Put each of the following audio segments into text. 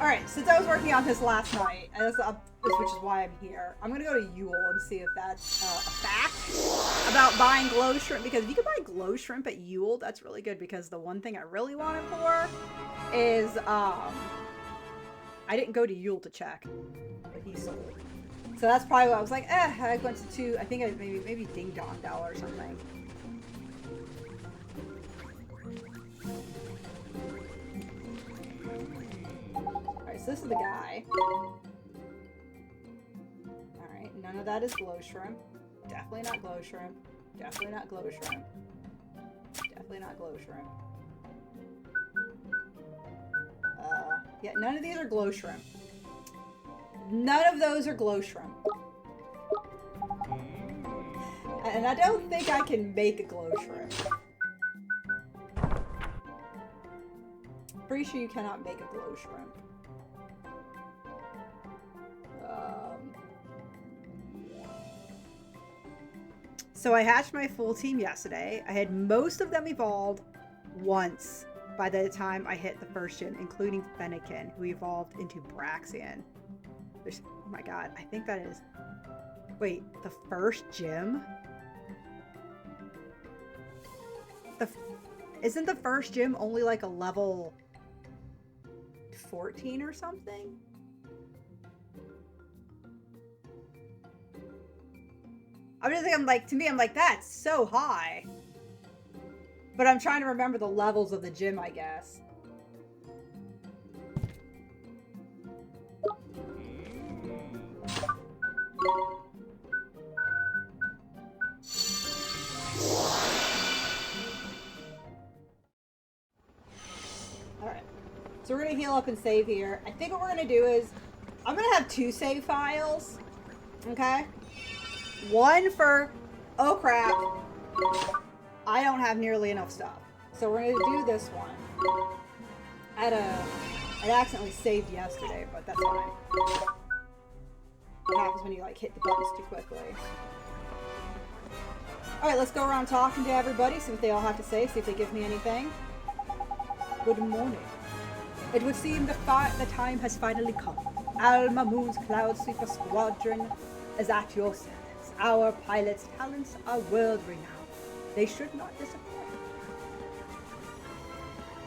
Alright, since I was working on this last night, and which is why I'm here, I'm gonna go to Yule and see if that's a fact about buying glow shrimp, because if you can buy glow shrimp at Yule, that's really good, because the one thing I really want it for is, I didn't go to Yule to check what he sold. So that's probably why I was like, I went to two, I think maybe Ding Dong Bell or something. Alright, so this is the guy. Alright, none of that is glow shrimp. Definitely not glow shrimp. Definitely not glow shrimp. Definitely not glow shrimp. Yeah, none of these are glow shrimp. None of those are glow shrimp. And I don't think I can make a glow shrimp. Pretty sure you cannot make a glow shrimp. So I hatched my full team yesterday. I had most of them evolved once by the time I hit the first gym, including Fennekin, who evolved into Braxian. Oh my god, I think that is... Wait, the first gym? Isn't the first gym only like a level 14 or something? To me, I'm like, that's so high. But I'm trying to remember the levels of the gym, I guess. Alright. So we're gonna heal up and save here. I think what we're gonna do is, I'm gonna have two save files. Okay? One for, oh crap, I don't have nearly enough stuff. So we're gonna do this one. I accidentally saved yesterday, but that's fine. What happens when you like hit the buttons too quickly. Alright, let's go around talking to everybody, see what they all have to say, see if they give me anything. Good morning. It would seem the time has finally come. Alma Moon's Cloud Sweeper Squadron is at your service. Our pilots' talents are world-renowned. They should not disappoint.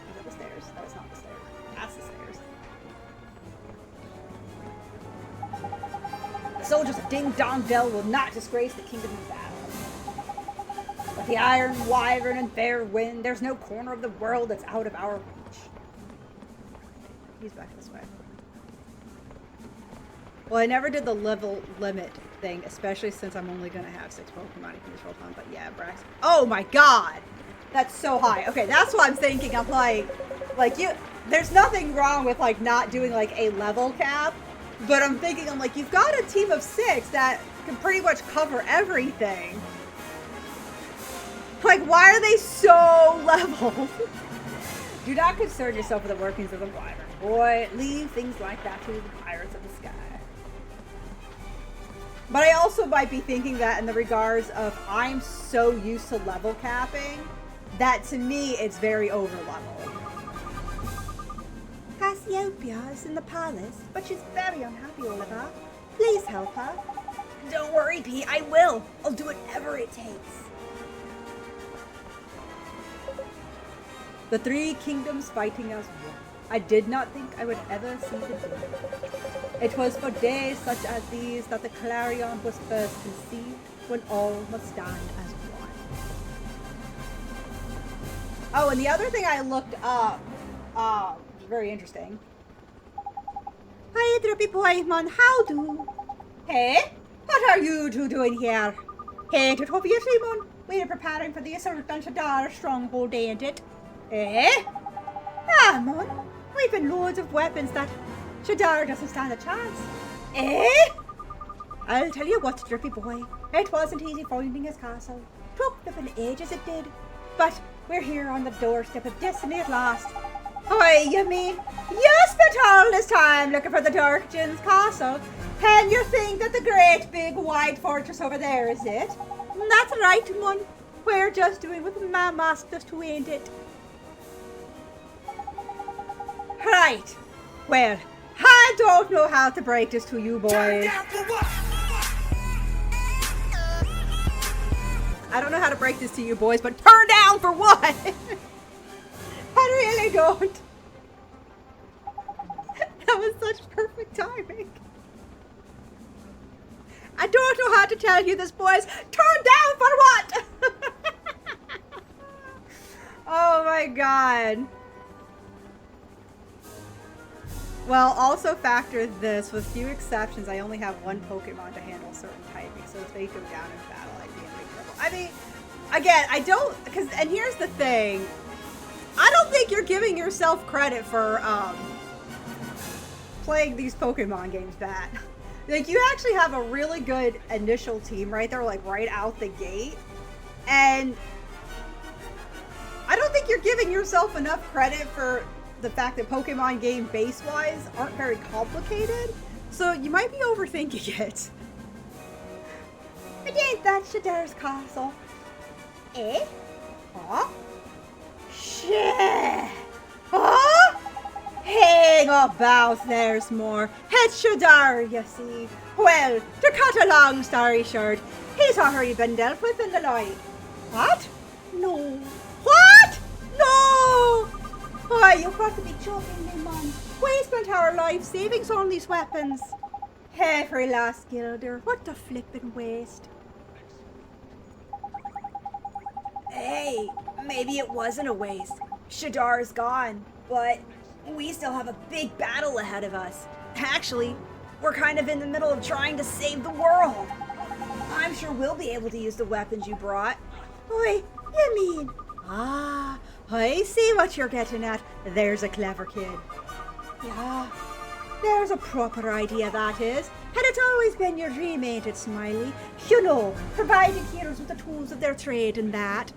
Is that the stairs? That is not the stairs. That's the stairs. The soldiers of Ding Dong Dell will not disgrace the kingdom in battle. With the Iron Wyvern and fair wind, there's no corner of the world that's out of our reach. He's back this way. Well, I never did the level limit thing, especially since I'm only going to have 6 Pokemon in this whole time. But yeah, Brax. Oh my god! That's so high. Okay, that's what I'm thinking. I'm like there's nothing wrong with like not doing like a level cap. But I'm thinking, I'm like, you've got a team of 6 that can pretty much cover everything. Like, why are they so level? Do not concern yourself with the workings of the Wyvern. Boy, leave things like that to the pirates of the sky. But I also might be thinking that in the regards of I'm so used to level capping that to me it's very over level. Cassiopeia is in the palace, but she's very unhappy, Oliver. Please help her. Don't worry, Pete, I will. I'll do whatever it takes. The 3 kingdoms fighting as one. I did not think I would ever see the day. It was for days such as these that the clarion was first conceived, when all must stand as one. Oh, and the other thing I looked up, very interesting. Hi, Drippy Boyman, how do? Hey, what are you two doing here? Hey, it obviously, Mon. We're preparing for the assault on Shadar's stronghold, ain't it? Eh? Ah, Mon. We've been loads of weapons that Shadar doesn't stand a chance. Eh? I'll tell you what, Drippy Boy. It wasn't easy finding his castle. Took them ages, it did. But we're here on the doorstep of destiny at last. Why, you mean you spent all this time looking for the Darkjin's castle, and you think that the great big wide fortress over there is it? That's right, Mon. We're just doing what Mom asked us to, ain't it? Right. Well, I don't know how to break this to you boys. I don't know how to break this to you boys, but turn down for what? I really don't. That was such perfect timing. I don't know how to tell you this, boys. Turn down for what? Oh my god. Well, also factor this, with few exceptions, I only have one Pokemon to handle certain typing, so if they go down in battle, I'd be in big trouble. I mean, again, I don't, and here's the thing, I don't think you're giving yourself credit for, playing these Pokemon games bad. Like, you actually have a really good initial team right there, like, right out the gate, and I don't think you're giving yourself enough credit for the fact that Pokemon game base-wise aren't very complicated, so you might be overthinking it. But ain't that Shadar's castle? Eh? Huh? Shit! Huh? Hang about, there's more. It's Shadar, you see. Well, to cut a long story short, he's already been dealt with in the light. What? No. What? No! Why, you've got to be joking me, man. We spent our life savings on these weapons. Every last guilder. What a flippin' waste. Hey, maybe it wasn't a waste. Shadar's gone, but we still have a big battle ahead of us. Actually, we're kind of in the middle of trying to save the world. I'm sure we'll be able to use the weapons you brought. Oi, you mean? Ah, I see what you're getting at. There's a clever kid. Yeah, there's a proper idea, that is. And it's always been your dream, ain't it, Smiley? You know, providing heroes with the tools of their trade and that.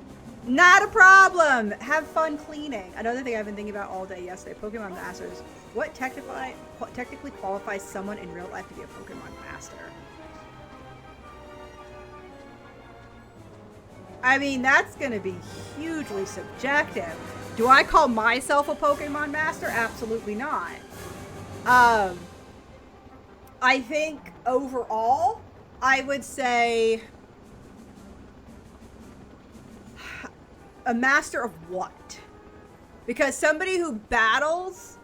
Not a problem. Have fun cleaning. Another thing I've been thinking about all day yesterday, Pokemon Masters. What technically qualifies someone in real life to be a Pokemon Master? I mean, that's going to be hugely subjective. Do I call myself a Pokemon Master? Absolutely not. I think overall, I would say a master of what? Because somebody who battles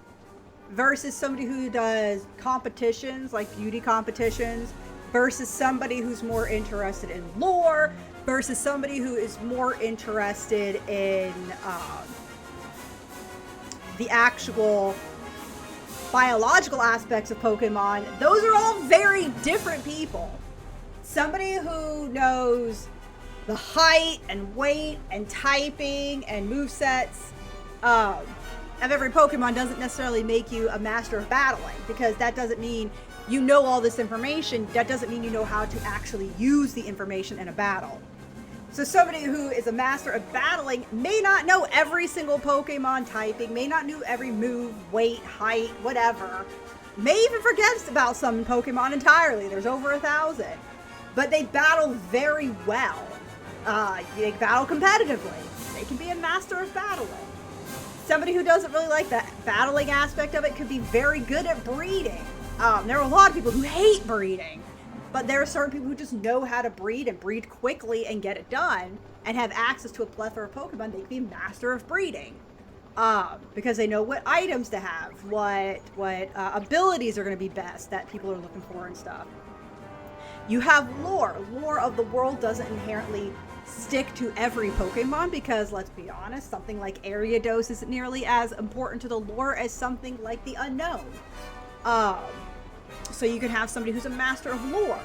versus somebody who does competitions, like beauty competitions, versus somebody who's more interested in lore, versus somebody who is more interested in the actual biological aspects of Pokemon. Those are all very different people. Somebody who knows the height and weight and typing and movesets of every Pokemon doesn't necessarily make you a master of battling, because that doesn't mean you know all this information. That doesn't mean you know how to actually use the information in a battle. So somebody who is a master of battling may not know every single Pokemon typing, may not know every move, weight, height, whatever. May even forget about some Pokemon entirely. There's over 1,000. But they battle very well. They battle competitively. They can be a master of battling. Somebody who doesn't really like the battling aspect of it could be very good at breeding. There are a lot of people who hate breeding. But there are certain people who just know how to breed and breed quickly and get it done and have access to a plethora of Pokemon. They can be a master of breeding because they know what items to have, what abilities are going to be best that people are looking for and stuff. You have lore. Lore of the world doesn't inherently stick to every Pokemon because, let's be honest, something like Ariados isn't nearly as important to the lore as something like the Unknown. So you can have somebody who's a master of lore.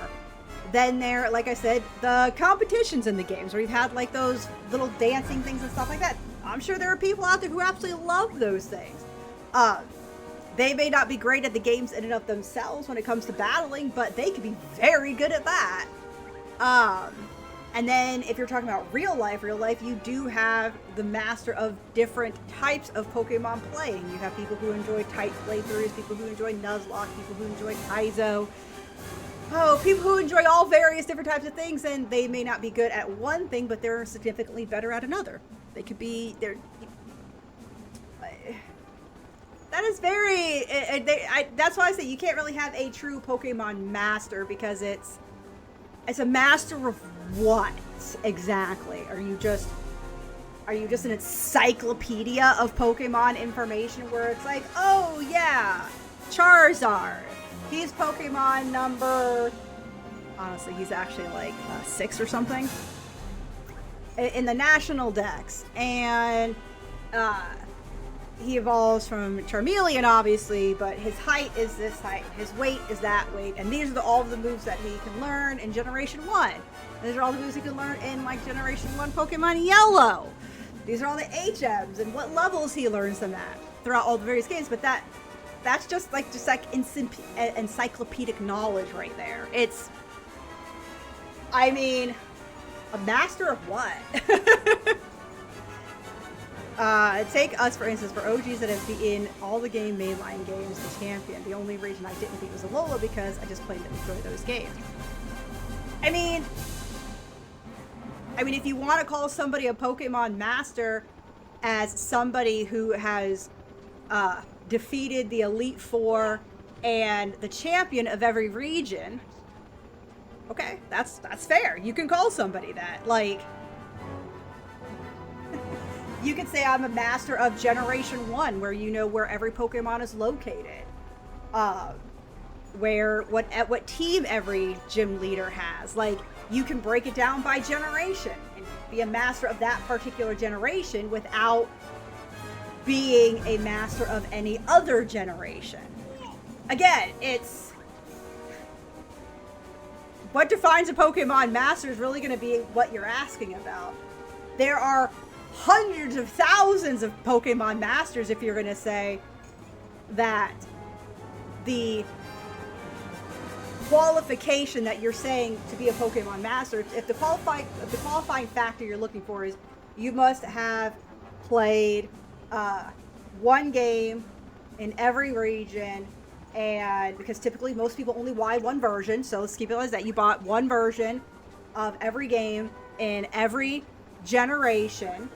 Then there, like I said, the competitions in the games where you've had like those little dancing things and stuff like that. I'm sure there are people out there who absolutely love those things. They may not be great at the games in and of themselves when it comes to battling, but they could be very good at that. And then if you're talking about real life, you do have the master of different types of Pokemon playing. You have people who enjoy type playthroughs, people who enjoy Nuzlocke, people who enjoy Kaizo. Oh, people who enjoy all various different types of things, and they may not be good at one thing, but they're significantly better at another. They could be, That is very. That's why I say you can't really have a true Pokemon master because it's a master of what exactly? Are you just an encyclopedia of Pokemon information where it's like, oh yeah, Charizard, he's Pokemon number. Honestly, he's actually like 6 or something in the national dex, and he evolves from Charmeleon, obviously, but his height is this height, his weight is that weight, and these are all of the moves that he can learn in Generation 1. These are all the moves he can learn in, like, Generation 1 Pokemon Yellow. These are all the HMs and what levels he learns them at throughout all the various games, but that's just like encyclopedic knowledge right there. It's, I mean, a master of what? Take us, for instance, for OGs that have been in all the game mainline games, the champion. The only reason I didn't beat was Alola because I just plain didn't enjoy those games. I mean, if you want to call somebody a Pokemon master as somebody who has defeated the Elite Four and the champion of every region, okay, that's fair. You can call somebody that. Like, you could say I'm a master of Generation 1, where you know where every Pokemon is located. What team every gym leader has. Like, you can break it down by generation and be a master of that particular generation without being a master of any other generation. Again, it's... what defines a Pokemon master is really going to be what you're asking about. There are hundreds of thousands of Pokemon masters if you're going to say that the qualification that you're saying to be a Pokemon master, if the qualifying factor you're looking for is you must have played one game in every region, and because typically most people only buy one version, so let's keep it as that you bought one version of every game in every generation,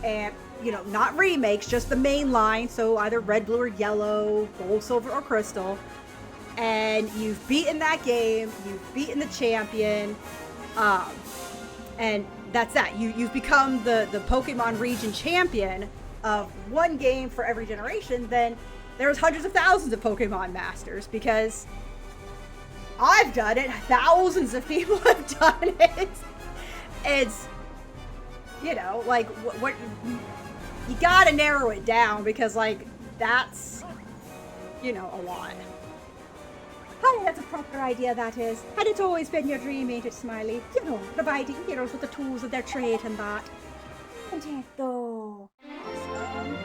and you know, not remakes, just the main line, so either red, blue, or yellow, gold, silver, or crystal, and you've beaten that game, you've beaten the champion, and that's that. You've become the Pokemon region champion of one game for every generation. Then there's hundreds of thousands of Pokemon masters, because I've done it, thousands of people have done it. It's, you know, like, what you gotta narrow it down, because, like, that's, you know, a lot. Hi, that's a proper idea, that is. And it's always been your dream, ain't it, Smiley? You know, providing heroes with the tools of their trade and that. And yet, though. Awesome.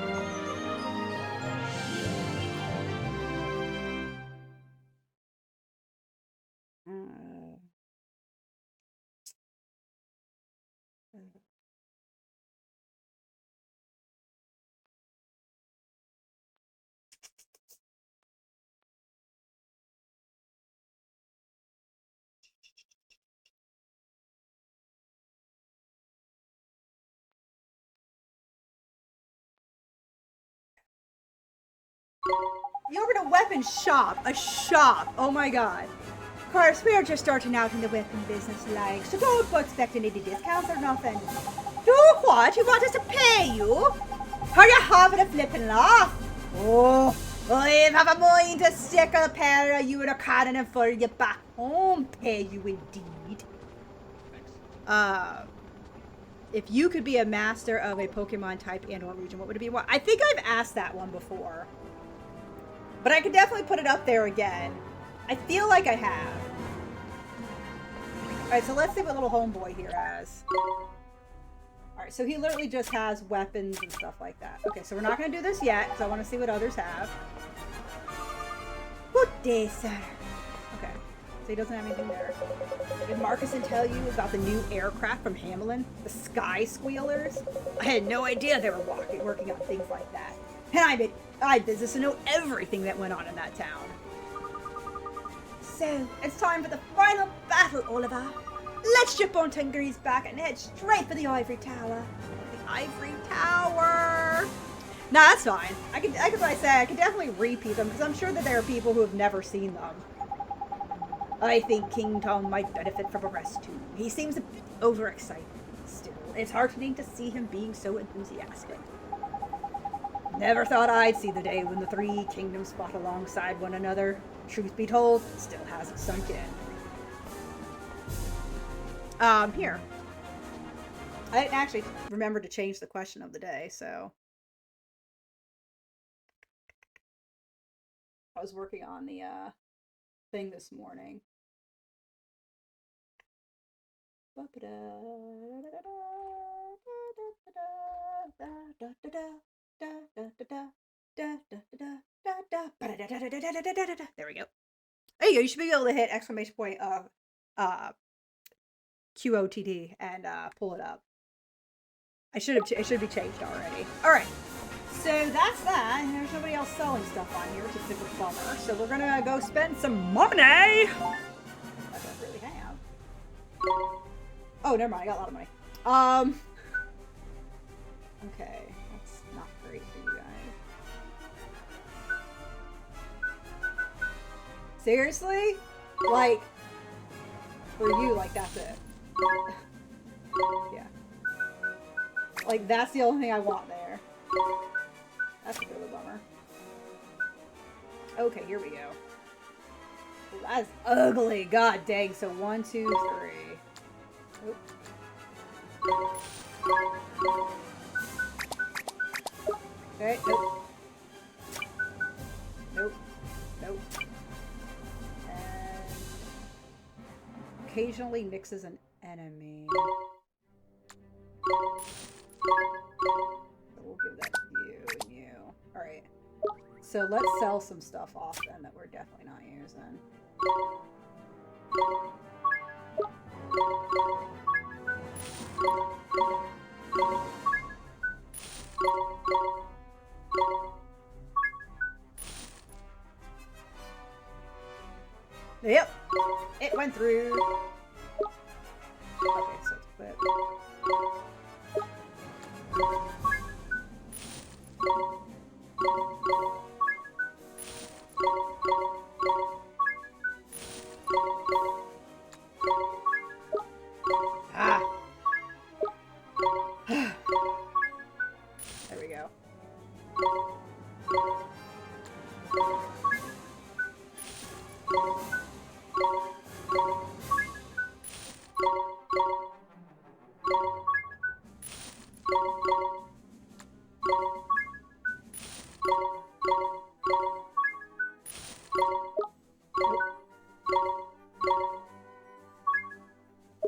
You opened a weapon shop. A shop. Oh my god. Of course, we're just starting out in the weapon business, like, so don't expect any discounts or nothing. Do what? You want us to pay you? Are you having a flipping laugh? Oh, I have a mind to stick a pair of you in a cannon and fire you back home. Pay you indeed. If you could be a master of a Pokemon type and or region, what would it be? Well, I think I've asked that one before, but I could definitely put it up there again. I feel like I have. Alright, so let's see what little homeboy here has. Alright, so he literally just has weapons and stuff like that. Okay, so we're not going to do this yet, because I want to see what others have. Good day, sir. Okay, so he doesn't have anything there. Did Marcuson tell you about the new aircraft from Hamelin? The Sky Squealers? I had no idea they were working on things like that. And I business to know everything that went on in that town. So, it's time for the final battle, Oliver. Let's jump on Tunguri's back and head straight for the Ivory Tower. The Ivory Tower! No, that's fine. I can, like I say, I can definitely repeat them because I'm sure that there are people who have never seen them. I think King Tom might benefit from a rest too. He seems a bit overexcited still. It's heartening to see him being so enthusiastic. Never thought I'd see the day when the three kingdoms fought alongside one another. Truth be told, it still hasn't sunk in. Here. I didn't actually remember to change the question of the day, so. I was working on the, thing this morning. There we go. There you go. You should be able to hit exclamation point QOTD and pull it up. It should be changed already. All right. So that's that. And there's nobody else selling stuff on here, which is a super bummer. So we're gonna go spend some money. I don't really have. Oh, never mind. I got a lot of money. Okay, that's not great for you guys. Seriously? Like, for you, like, that's it. Yeah. Like, that's the only thing I want there. That's a bit of a bummer. Okay, here we go. Well, that's ugly. God dang. So 1, 2, 3. Oop. Okay, nope. Nope. Nope. And occasionally mixes an enemy. So we'll give that to you and you. Alright. So let's sell some stuff off then that we're definitely not using. Yep, it went through. Okay, so it's quit. Ah. There we go.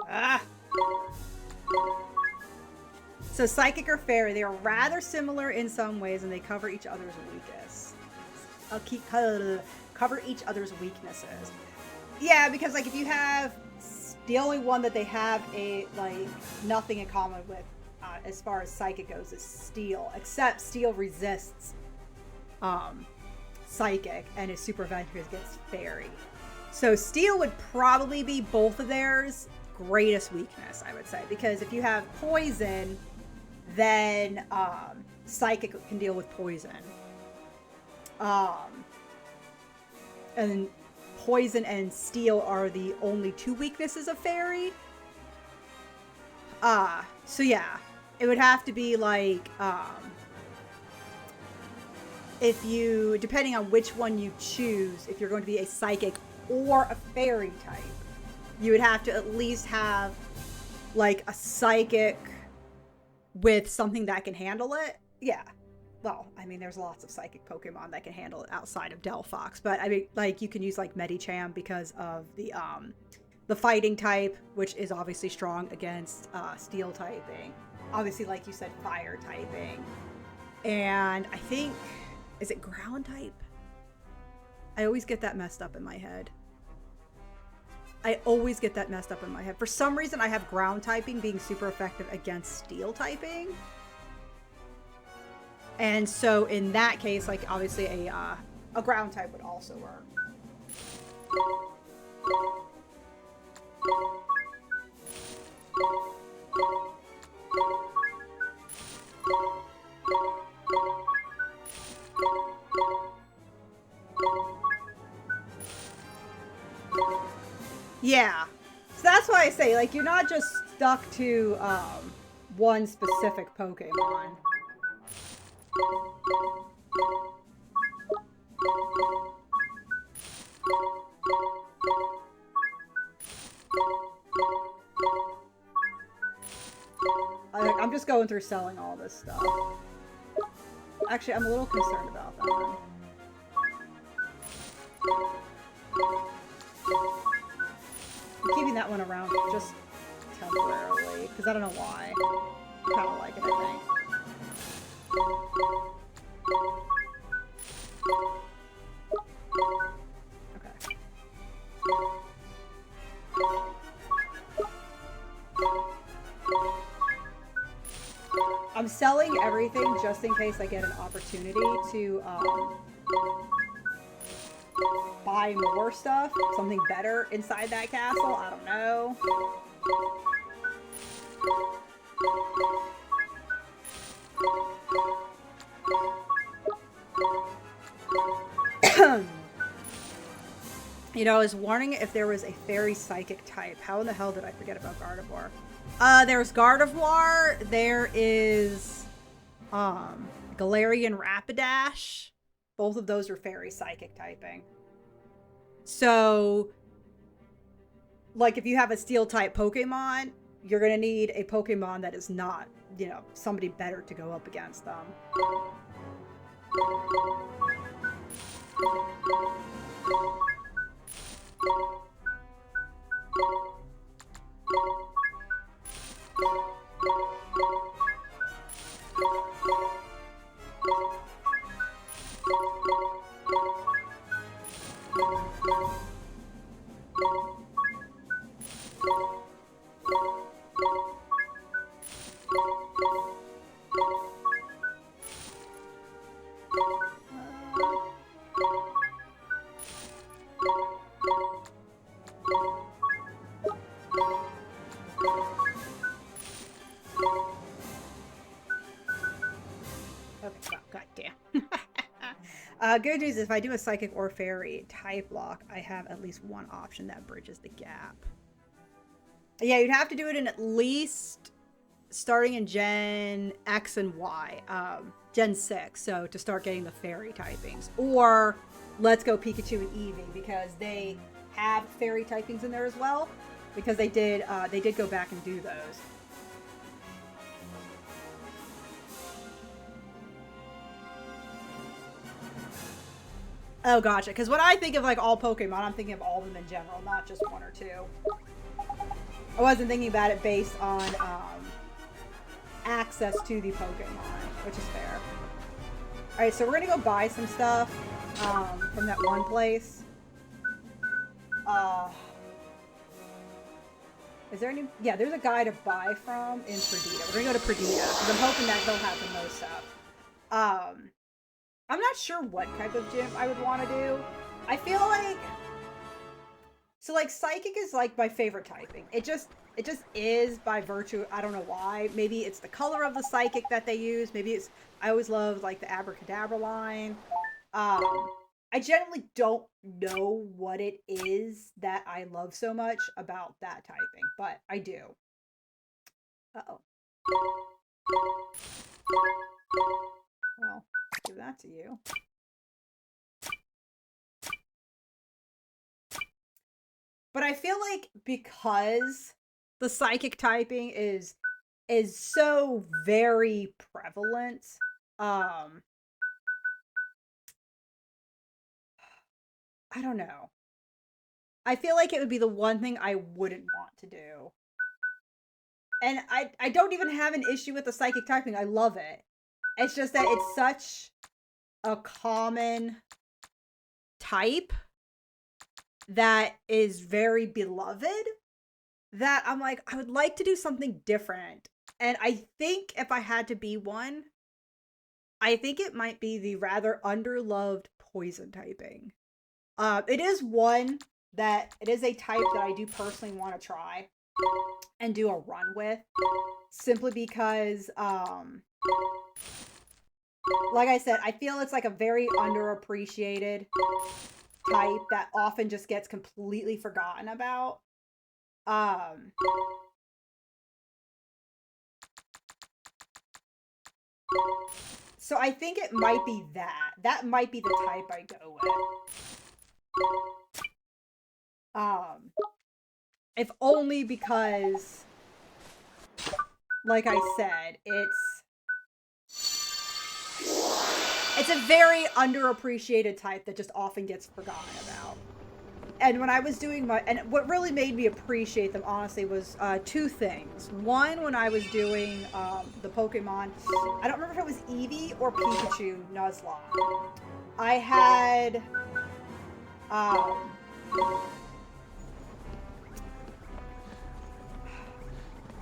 Ah. So psychic or fairy, they are rather similar in some ways, and they cover each other's weakness. Cover each other's weaknesses. Yeah, because like if you have the only one that they have nothing in common with as far as psychic goes is steel, except steel resists psychic and is super effective against fairy. So steel would probably be both of theirs greatest weakness, I would say, because if you have poison, then psychic can deal with poison. And poison and steel are the only two weaknesses of fairy. So yeah, it would have to be like, if you, depending on which one you choose, if you're going to be a psychic or a fairy type, you would have to at least have like a psychic with something that can handle it. Yeah. Well, I mean, there's lots of psychic Pokemon that can handle it outside of Delphox, but I mean, like, you can use like Medicham because of the fighting type, which is obviously strong against steel typing. Obviously, like you said, fire typing. And I think, is it ground type? I always get that messed up in my head. For some reason, I have ground typing being super effective against steel typing. And so in that case, like, obviously a ground type would also work. Yeah. So that's why I say, like, you're not just stuck to one specific Pokemon. I'm just going through selling all this stuff. Actually, I'm a little concerned about that one. I'm keeping that one around just temporarily, because I don't know why. I kind of like it, I think. Okay. I'm selling everything just in case I get an opportunity to buy more stuff, something better inside that castle. I don't know. You know, I was wondering if there was a fairy psychic type. How in the hell did I forget about Gardevoir? There's Gardevoir. There is Galarian Rapidash. Both of those are fairy psychic typing. So, like, if you have a steel type Pokemon, you're gonna need a Pokemon that is not, you know, somebody better to go up against them. Good news is if I do a psychic or fairy type lock, I have at least one option that bridges the gap. Yeah, you'd have to do it in at least starting in Gen X and Y, Gen 6, so to start getting the fairy typings. Or Let's Go Pikachu and Eevee, because they have fairy typings in there as well, because they did go back and do those. Oh, gotcha. Because when I think of, like, all Pokemon, I'm thinking of all of them in general, not just one or two. I wasn't thinking about it based on access to the Pokemon, which is fair. Alright, so we're going to go buy some stuff from that one place. Is there any... Yeah, there's a guy to buy from in Perdita. We're going to go to Perdita, because I'm hoping that he'll have the most stuff. I'm not sure what type of gym I would want to do. I feel like... So, like, Psychic is, like, my favorite typing. It just is by virtue... I don't know why. Maybe it's the color of the Psychic that they use. Maybe it's... I always love, like, the Abracadabra line. I generally don't know what it is that I love so much about that typing. But I do. Uh-oh. Well... Give that to you. But I feel like because the psychic typing is so very prevalent, I don't know. I feel like it would be the one thing I wouldn't want to do. And I don't even have an issue with the psychic typing. I love it. It's just that it's such a common type that is very beloved that I'm like, I would like to do something different. And I think if I had to be one, I think it might be the rather underloved poison typing. It is one that, it is a type that I do personally want to try and do a run with, simply because, like I said, I feel it's like a very underappreciated type that often just gets completely forgotten about. Um, so I think it might be that. That might be the type I go with. If only because, like I said, it's a very underappreciated type that just often gets forgotten about. And when I was doing and what really made me appreciate them, honestly, was two things. One, when I was doing the Pokemon, I don't remember if it was Eevee or Pikachu Nuzlocke. I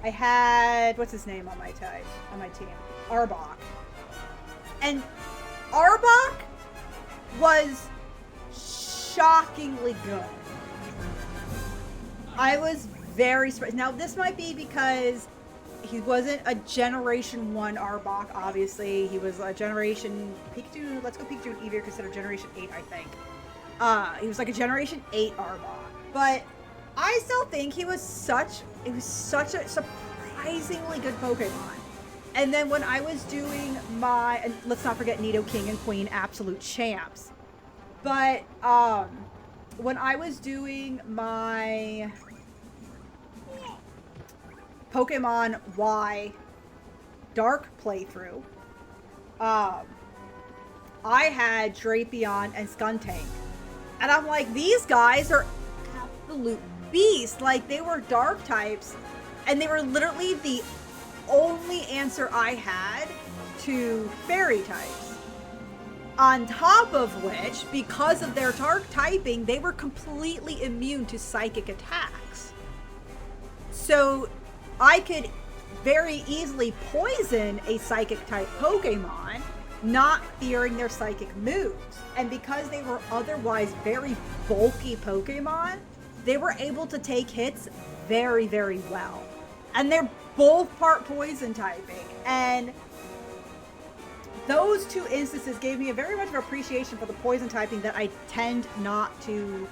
had, what's his name on my team? Arbok. And Arbok was shockingly good. I was very surprised. Now, this might be because he wasn't a Generation 1 Arbok, obviously. He was a Generation Pikachu. Let's go Pikachu and Eevee are considered Generation 8, I think. He was like a Generation 8 Arbok. But I still think it was such a surprisingly good Pokemon. And then when I was doing and let's not forget Nidoking and Queen, absolute champs. But when I was doing my Pokemon Y Dark playthrough, I had Drapion and Skuntank. And I'm like, these guys are absolute beasts. Like, they were Dark types, and they were literally the only answer I had to Fairy types. On top of which, because of their Dark typing, they were completely immune to psychic attacks. So I could very easily poison a psychic type Pokemon, not fearing their psychic moves. And because they were otherwise very bulky Pokemon, they were able to take hits very, very well. And they're both part poison typing. And those two instances gave me a very much of appreciation for the poison typing that I tend not to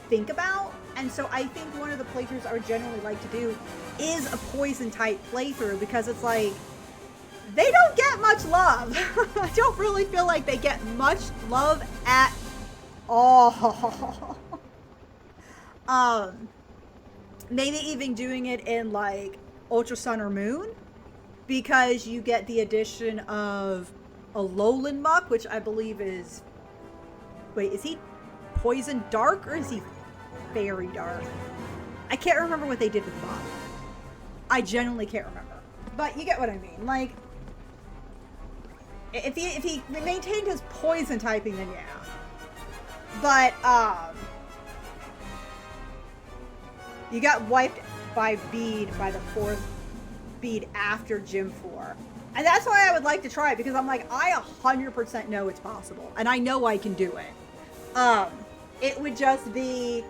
think about. And so I think one of the playthroughs I would generally like to do is a poison type playthrough, because it's like, they don't get much love. I don't really feel like they get much love at all. Maybe even doing it in like Ultra Sun or Moon, because you get the addition of a Alolan Muck, which I believe is, wait, is he Poison Dark or is he Fairy Dark? I can't remember what they did with Muck. I genuinely can't remember. But you get what I mean. Like, if he maintained his poison typing, then yeah. But, you got wiped by Bead by the 4th Bead after Gym 4. And that's why I would like to try it, because I'm like, I 100% know it's possible. And I know I can do it. It would just be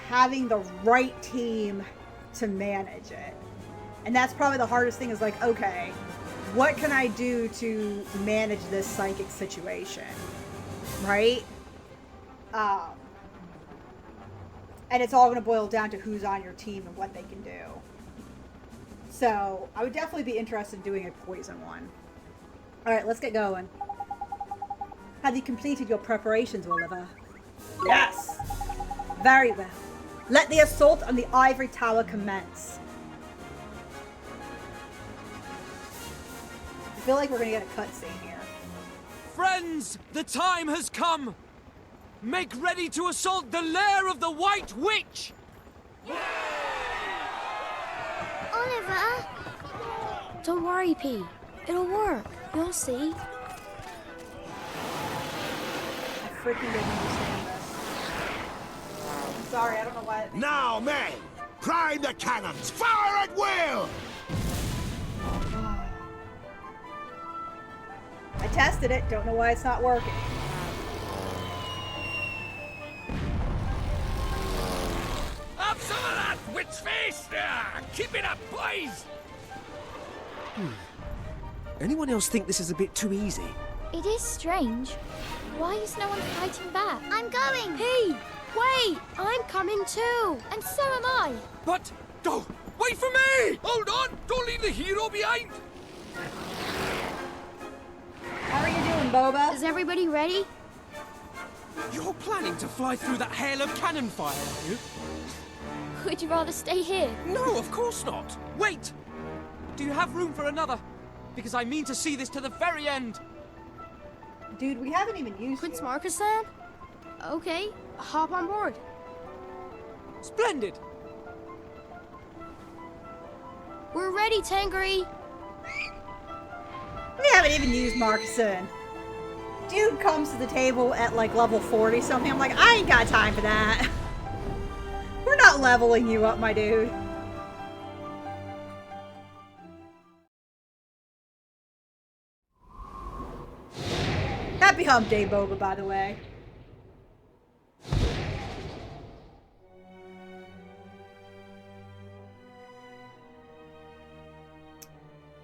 having the right team to manage it. And that's probably the hardest thing, is like, okay, what can I do to manage this psychic situation? Right? And it's all going to boil down to who's on your team and what they can do. So I would definitely be interested in doing a poison one. All right, let's get going. Have you completed your preparations, Oliver? Yes! Very well. Let the assault on the ivory tower commence. I feel like we're going to get a cutscene here. Friends, the time has come! Make ready to assault the lair of the White Witch! Oliver! Don't worry, P. It'll work. You'll see. I freaking didn't understand this. I'm sorry, I don't know why. Now, men! Prime the cannons! Fire at will! I tested it. Don't know why it's not working. Have some of that, witch face! Keep it up, boys! Anyone else think this is a bit too easy? It is strange. Why is no one fighting back? I'm going! Hey! Wait, I'm coming too. And so am I. But, oh, wait for me! Hold on! Don't leave the hero behind! How are you doing, Boba? Is everybody ready? You're planning to fly through that hail of cannon fire, are you? Would you rather stay here? No, of course not. Wait! Do you have room for another? Because I mean to see this to the very end. Dude, we haven't even used Prince you. Marcus-san? Okay, hop on board. Splendid! We're ready, Tangri. We haven't even used Marcusson. Dude comes to the table at like level 40 something. I'm like, I ain't got time for that. We're not leveling you up, my dude. Happy Hump Day, Boba, by the way.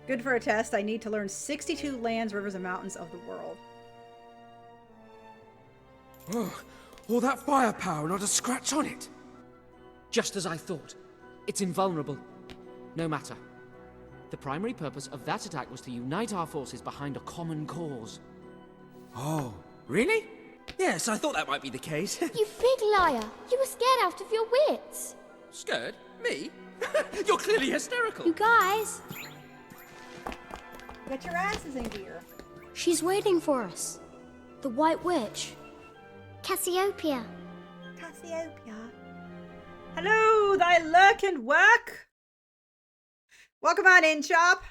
Good for a test. I need to learn 62 lands, rivers, and mountains of the world. Oh, all that firepower, not a scratch on it. Just as I thought. It's invulnerable. No matter. The primary purpose of that attack was to unite our forces behind a common cause. Oh, really? Yes, I thought that might be the case. You big liar. You were scared out of your wits. Scared? Me? You're clearly hysterical. You guys. Get your asses in gear. She's waiting for us. The White Witch. Cassiopeia. Cassiopeia. Hello, thy lurking work. Welcome on in, Chop.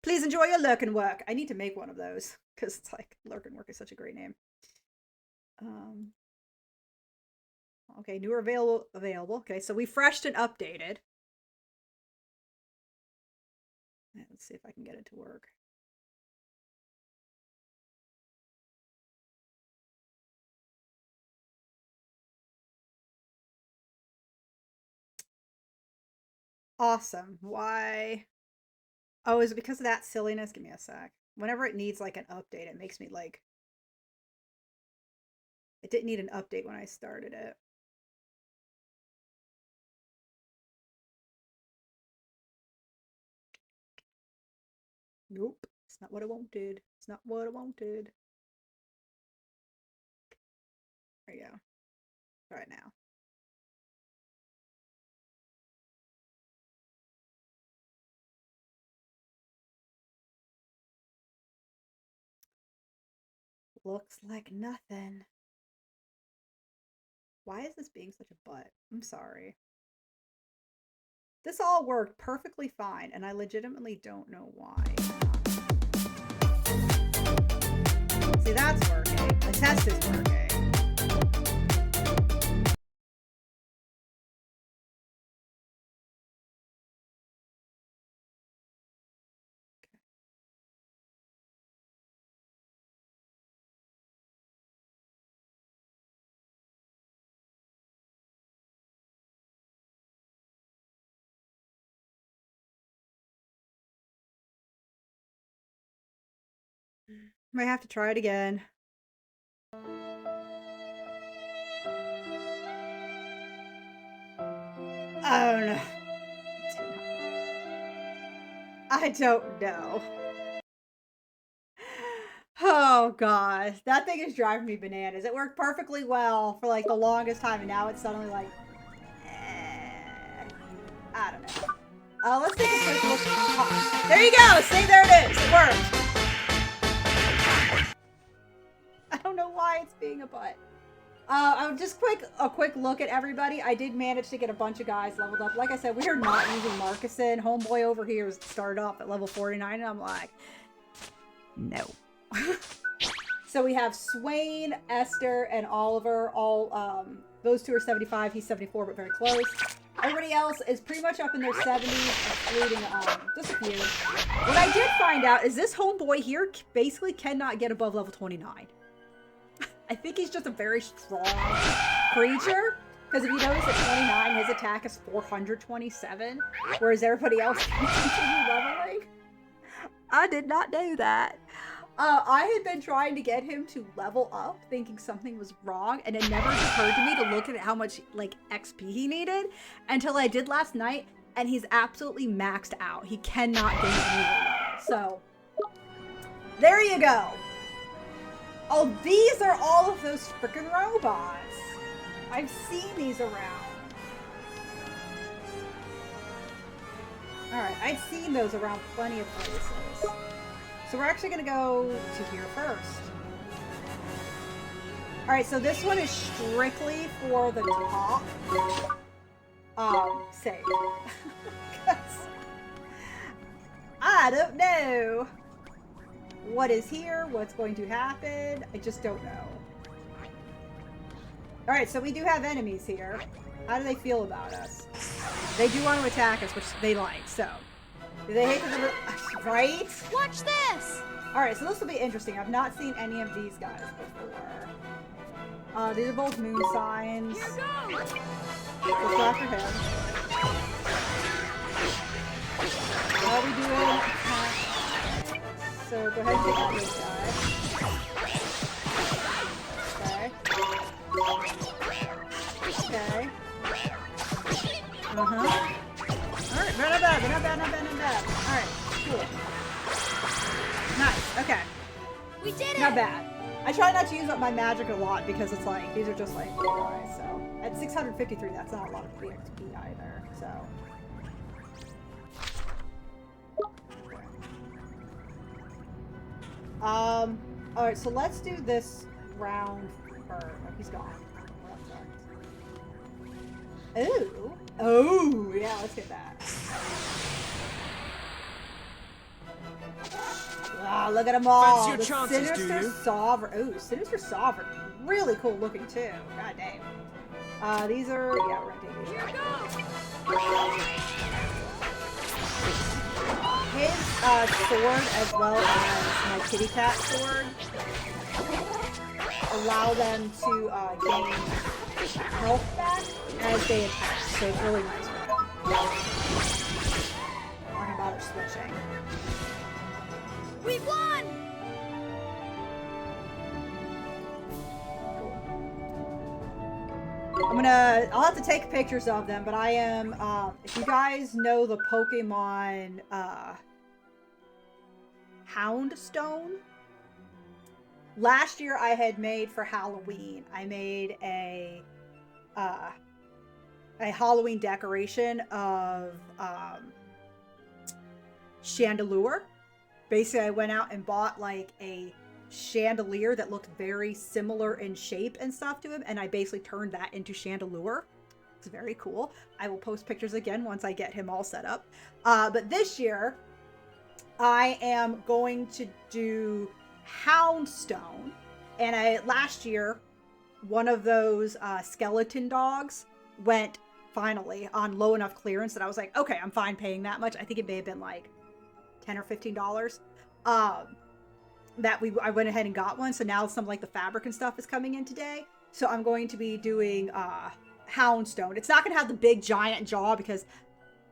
Please enjoy your lurking work. I need to make one of those because it's like lurking work is such a great name. Okay, newer available. Okay, so we freshed and updated. Let's see if I can get it to work. Awesome. Why? Oh, is it because of that silliness? Give me a sec. Whenever it needs like an update, it makes me like... It didn't need an update when I started it. Nope. It's not what I wanted. It's not what I wanted. There you go. Try it now. Looks like nothing. Why is this being such a butt? I'm sorry. This all worked perfectly fine, and I legitimately don't know why. See, that's working. The test is working. Might have to try it again. I don't know. I don't know. Oh gosh, that thing is driving me bananas. It worked perfectly well for like the longest time, and now it's suddenly like, I don't know. Let's take a quick look. Oh, there you go. See, there it is. It worked. I don't know why it's being a butt. Just a quick look at everybody. I did manage to get a bunch of guys leveled up. Like I said, we are not using Marcusson. Homeboy over here started off at level 49, and I'm like, no. So we have Swain, Esther, and Oliver. All those two are 75. He's 74, but very close. Everybody else is pretty much up in their 70s, excluding just a few. What I did find out is this homeboy here basically cannot get above level 29. I think he's just a very strong creature. Because if you notice at 29, his attack is 427, whereas everybody else can continue leveling. I did not know that. I had been trying to get him to level up, thinking something was wrong, and it never occurred to me to look at how much, like, XP he needed until I did last night, and he's absolutely maxed out. He cannot gain any more. So, there you go. Oh, these are all of those freaking robots. I've seen these around. Alright, I've seen those around plenty of places. So we're actually going to go to here first. Alright, so this one is strictly for the top. Save. I don't know what is here, what's going to happen. I just don't know. Alright, so we do have enemies here. How do they feel about us? They do want to attack us, which they like, so. Do they hate the right? Watch this! Alright, so this will be interesting. I've not seen any of these guys before. These are both moon signs. Let's go after him. How are we doing? So go ahead and take out this guy. Okay. Okay. Alright, not bad, not bad, not bad, not bad. Alright, cool. Nice, okay. We did it! Not bad. I try not to use up my magic a lot because it's like, these are just like, guys, so. At 653, that's not a lot of XP either, so. Alright, so let's do this round first. Oh, he's gone. Ooh. Oh, yeah, let's get that. Ah, look at them all. Fancy your chances, Sinister do you? Sovereign. Ooh, Sinister Sovereign. Really cool looking, too. God dang. These are, yeah, we're gonna take these. His sword, as well as my kitty cat sword, allow them to gain health back as they attack, so it's really nice for them. Talking about it switching. We won! I'll have to take pictures of them, but I am, if you guys know the Pokemon, Houndstone, last year I had made for Halloween, I made a Halloween decoration of, Chandelure. Basically, I went out and bought, like, a chandelier that looked very similar in shape and stuff to him, and I basically turned that into Chandelure. It's very cool. I will post pictures again once I get him all set up. But this year, I am going to do Houndstone, and last year, one of those skeleton dogs went finally on low enough clearance that I was like, okay, I'm fine paying that much. I think it may have been like $10 or $15. I went ahead and got one. So now some like the fabric and stuff is coming in today. So I'm going to be doing Houndstone. It's not going to have the big giant jaw because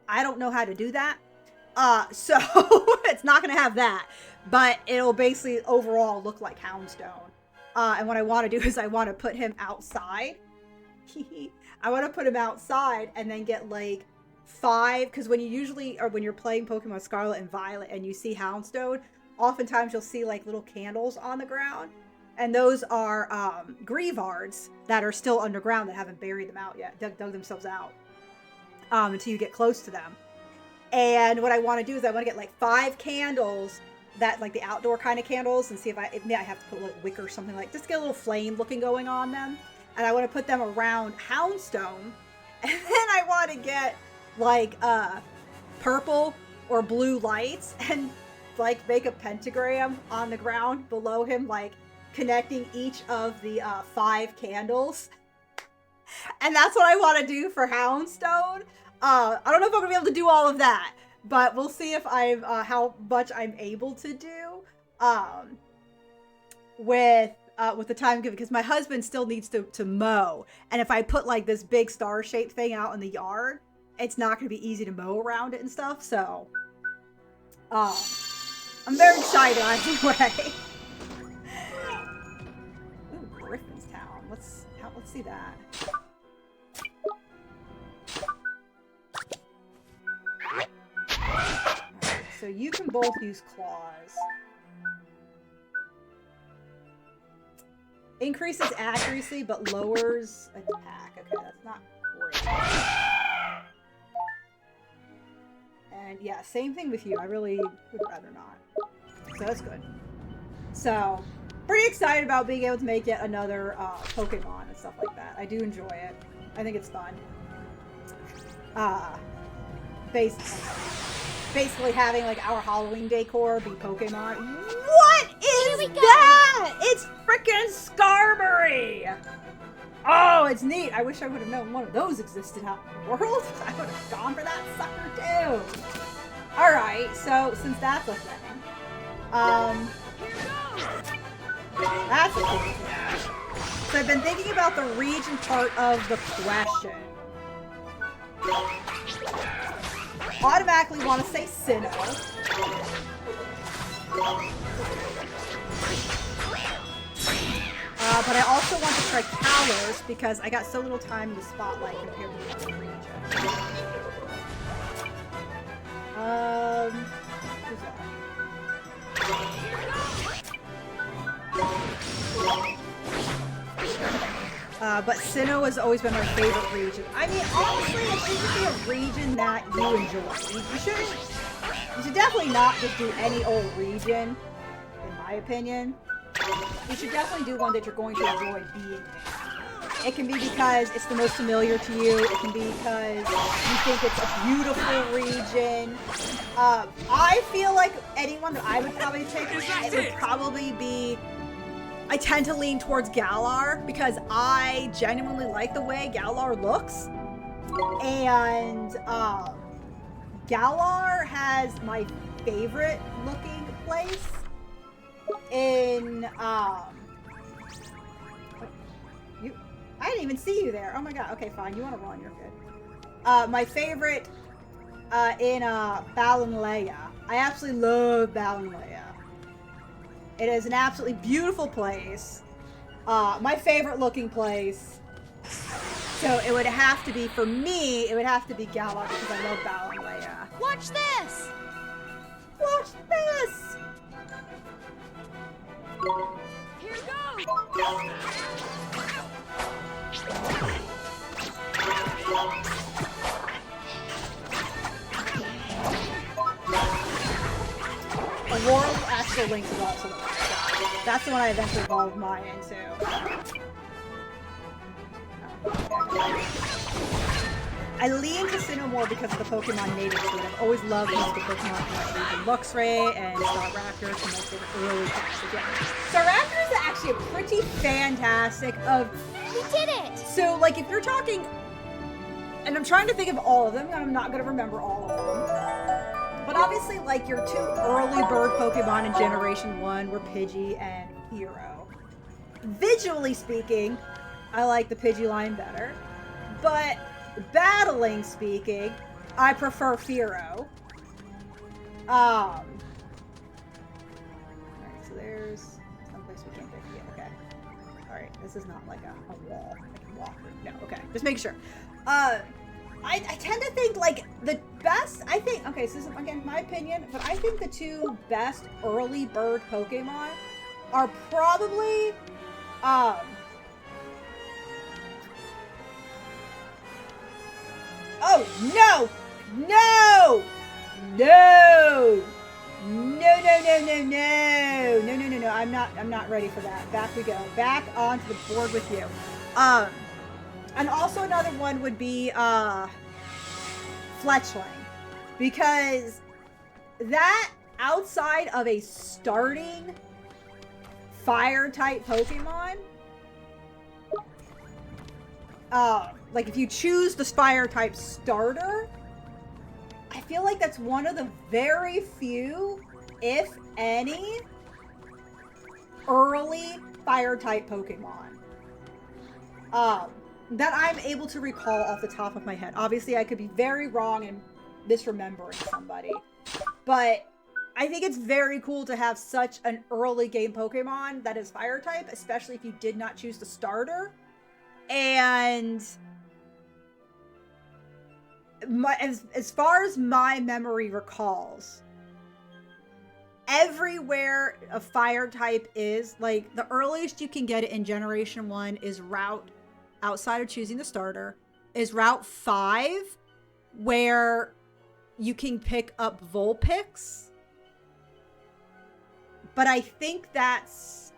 I don't know how to do that. So it's not going to have that, but it'll basically overall look like Houndstone. And what I want to do is I want to put him outside. I want to put him outside and then get like 5, because when you're playing Pokemon Scarlet and Violet and you see Houndstone, oftentimes you'll see like little candles on the ground, and those are Grievards that are still underground that haven't buried them out yet, dug themselves out until you get close to them. And what I want to do is I want to get like 5 candles, that like the outdoor kind of candles, and see if I have to put a little wick or something, like just get a little flame looking going on them, and I want to put them around Houndstone, and then I want to get like purple or blue lights and like make a pentagram on the ground below him, like connecting each of the 5 candles. And that's what I want to do for Houndstone. I don't know if I'm gonna be able to do all of that, but we'll see if I'm how much I'm able to do with the time given, because my husband still needs to mow, and if I put like this big star-shaped thing out in the yard, it's not going to be easy to mow around it and stuff, so I'm very excited either way. let's see that. Alright, so you can both use claws. Increases accuracy, but lowers attack. Okay, that's not great. And yeah, same thing with you. I really would rather not. So that's good. So, pretty excited about being able to make yet another Pokemon and stuff like that. I do enjoy it. I think it's fun. Basically having like our Halloween decor be Pokemon. What is that? It's frickin' Skarmory! Oh, it's neat. I wish I would have known one of those existed out in the world. I would have gone for that sucker too. Alright, so since that's a thing, that's a cool thing. So I've been thinking about the region part of the question. Automatically want to say Sinnoh. But I also want to try Kalos because I got so little time in the spotlight compared to the other region. Who's that? But Sinnoh has always been my favorite region. I mean, honestly, it should be a region that you enjoy. You should definitely not just do any old region, in my opinion. You should definitely do one that you're going to enjoy being in. It can be because it's the most familiar to you. It can be because you think it's a beautiful region. I feel like anyone that I would probably pick, it would probably be... I tend to lean towards Galar because I genuinely like the way Galar looks. And Galar has my favorite looking place in I didn't even see you there. Oh my god. Okay, fine. You want to run, you're good. My favorite in Balanleia. I absolutely love Balanleia. It is an absolutely beautiful place. My favorite looking place. So it would have to be, for me, it would have to be Galar because I love Balanleia. Watch this! Watch this! Here goes! Aurora Astral Link is also the one. That's the one I eventually evolved mine into. I lean to Sinnoh more because of the Pokemon native to it. I've always loved these Pokemon like Luxray and Staraptor, some of my favorite early classic games. Staraptor is actually a pretty fantastic We did it! So, like, if you're talking... And I'm trying to think of all of them, and I'm not going to remember all of them. But obviously, like, your two early bird Pokemon in Generation 1 were Pidgey and Hero. Visually speaking, I like the Pidgey line better. But battling speaking, I prefer Firo. Alright, so there's someplace we can't get to yet. Okay. Alright, this is not like a wall. I can walk through. No, okay. Just making sure. I tend to think, like, the best, I think, okay, so this is, again, my opinion, but I think the two best early bird Pokemon are probably, oh, no! No! No! No, I'm not ready for that. Back we go. Back onto the board with you. And also another one would be, Fletchling. Because that, outside of a starting fire-type Pokemon, like if you choose the fire-type starter, I feel like that's one of the very few, if any, early fire-type Pokemon. That I'm able to recall off the top of my head. Obviously, I could be very wrong and misremembering somebody. But I think it's very cool to have such an early game Pokemon that is fire type, especially if you did not choose the starter. And as far as my memory recalls, everywhere a fire type is, like, the earliest you can get it in Generation 1 is Route, outside of choosing the starter, is Route 5, where you can pick up Vulpix. But I think that's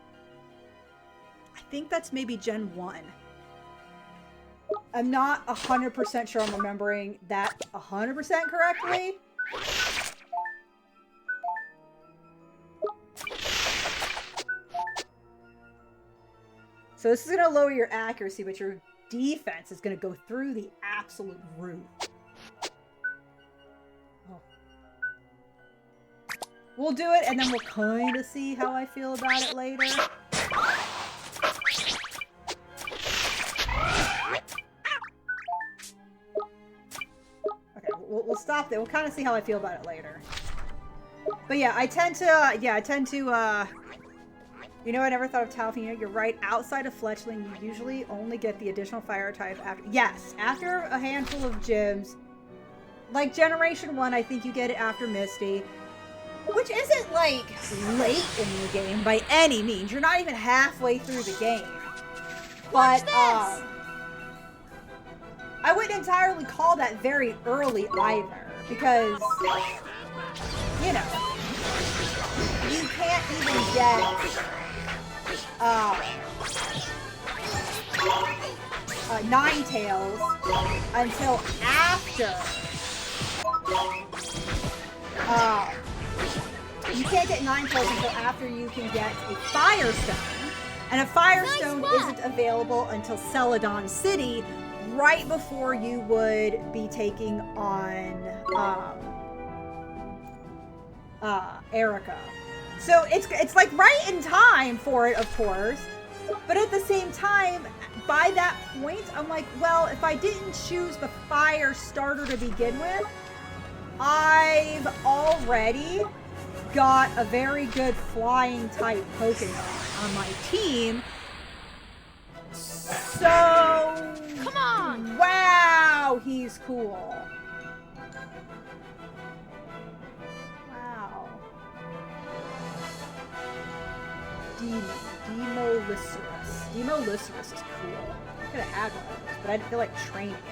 maybe Gen 1. I'm not 100% sure I'm remembering that 100% correctly. So this is going to lower your accuracy, but your defense is going to go through the absolute roof. Oh. We'll do it, and then we'll kind of see how I feel about it later. Okay, we'll stop there. We'll kind of see how I feel about it later. But yeah, I tend to, you know, I never thought of Talfina. You're right. Outside of Fletchling, you usually only get the additional fire type after... Yes, after a handful of gyms. Like Generation 1, I think you get it after Misty. Which isn't, like, late in the game by any means. You're not even halfway through the game. But, I wouldn't entirely call that very early either. Because, you know, you can't even get... Ninetales until after you can't get Ninetales until after you can get a Firestone, and a Firestone isn't available until Celadon City, right before you would be taking on Erica. So it's like right in time for it, of course. But at the same time, by that point, I'm like, well, if I didn't choose the fire starter to begin with, I've already got a very good flying type Pokemon on my team. So, Come on! Wow, he's cool. Wow. Demolicerus. Demolicerus is cool. I could have had one of those, but I didn't feel like training it.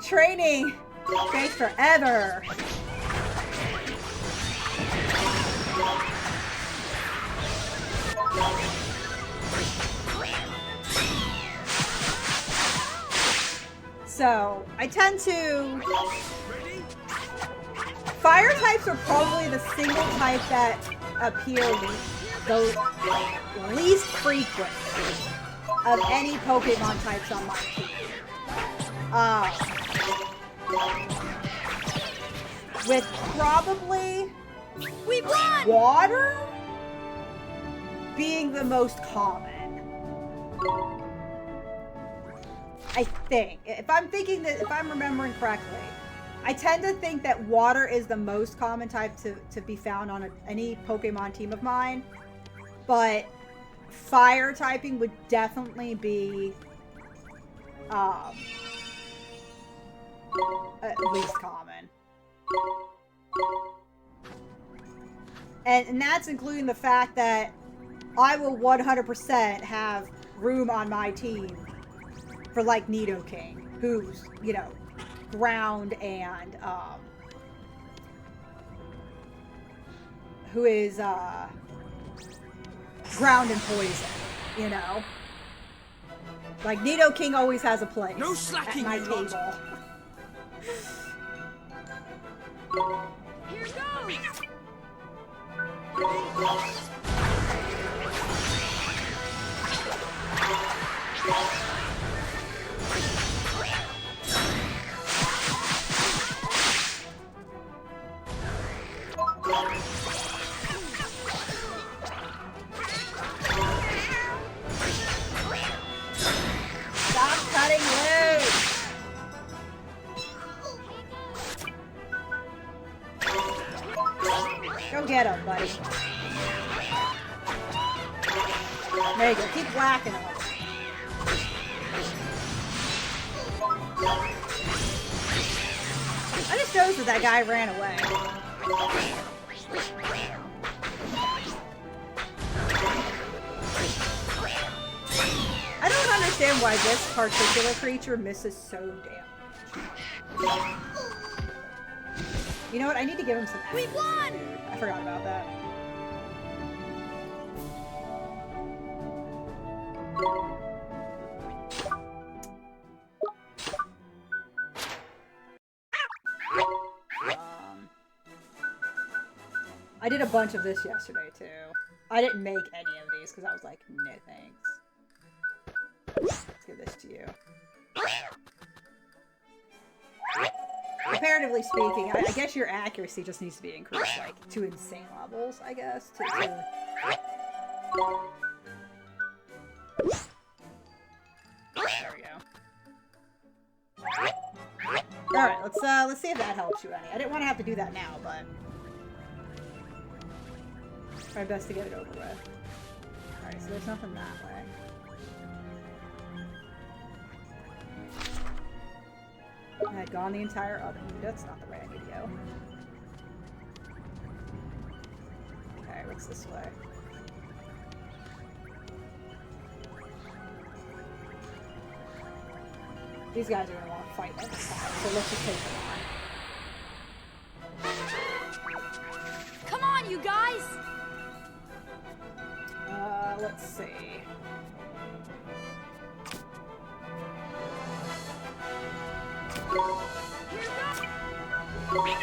Training takes forever. So, I tend to... Fire types are probably the single type that appear the least frequent of any Pokemon types on my team. With probably water being the most common. I think. If I'm remembering correctly, I tend to think that water is the most common type to be found on any Pokemon team of mine. But fire typing would definitely be at least common. And that's including the fact that I will 100% have room on my team for, like, Nidoking, who's, you know, ground and, who is, ground and poison, you know? Like, Nidoking always has a place No slacking, at my you table. lot. Here goes! Stop cutting loose! Go get him, buddy. There you go. Keep whacking him. I just noticed that guy ran away. I don't understand why this particular creature misses so damn much. You know what? I need to give him some accuracy. We won! I forgot about that. I did a bunch of this yesterday too. I didn't make any of these because I was like, no thanks. Let's give this to you. Comparatively speaking, I guess your accuracy just needs to be increased like to insane levels, I guess. There we go. Alright, let's see if that helps you any. I didn't want to have to do that now, but try my best to get it over with. Alright, so there's nothing that way. I had gone the entire other. That's not the way I need to go. Okay, what's this way? These guys are gonna want to fight every time, so let's just take them on. Come on, you guys! Let's see.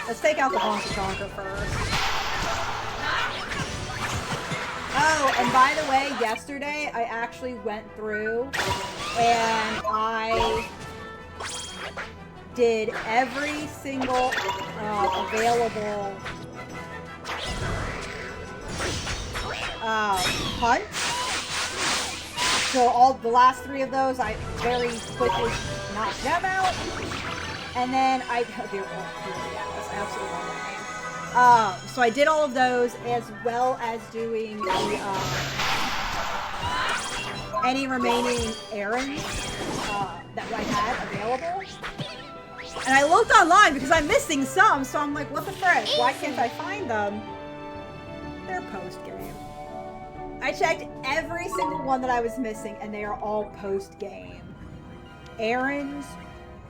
Let's take out the Honky Tonker first. Oh, and by the way, yesterday I actually went through and I did every single available hunt. So all the last 3 of those, I very quickly knocked them out. And then I, oh dear, yeah, that's absolutely wrong. So I did all of those as well as doing the, any remaining errands that I had available. And I looked online because I'm missing some, so I'm like, what the frick? Why can't I find them? They're post-game. I checked every single one that I was missing, and they are all post-game. Errands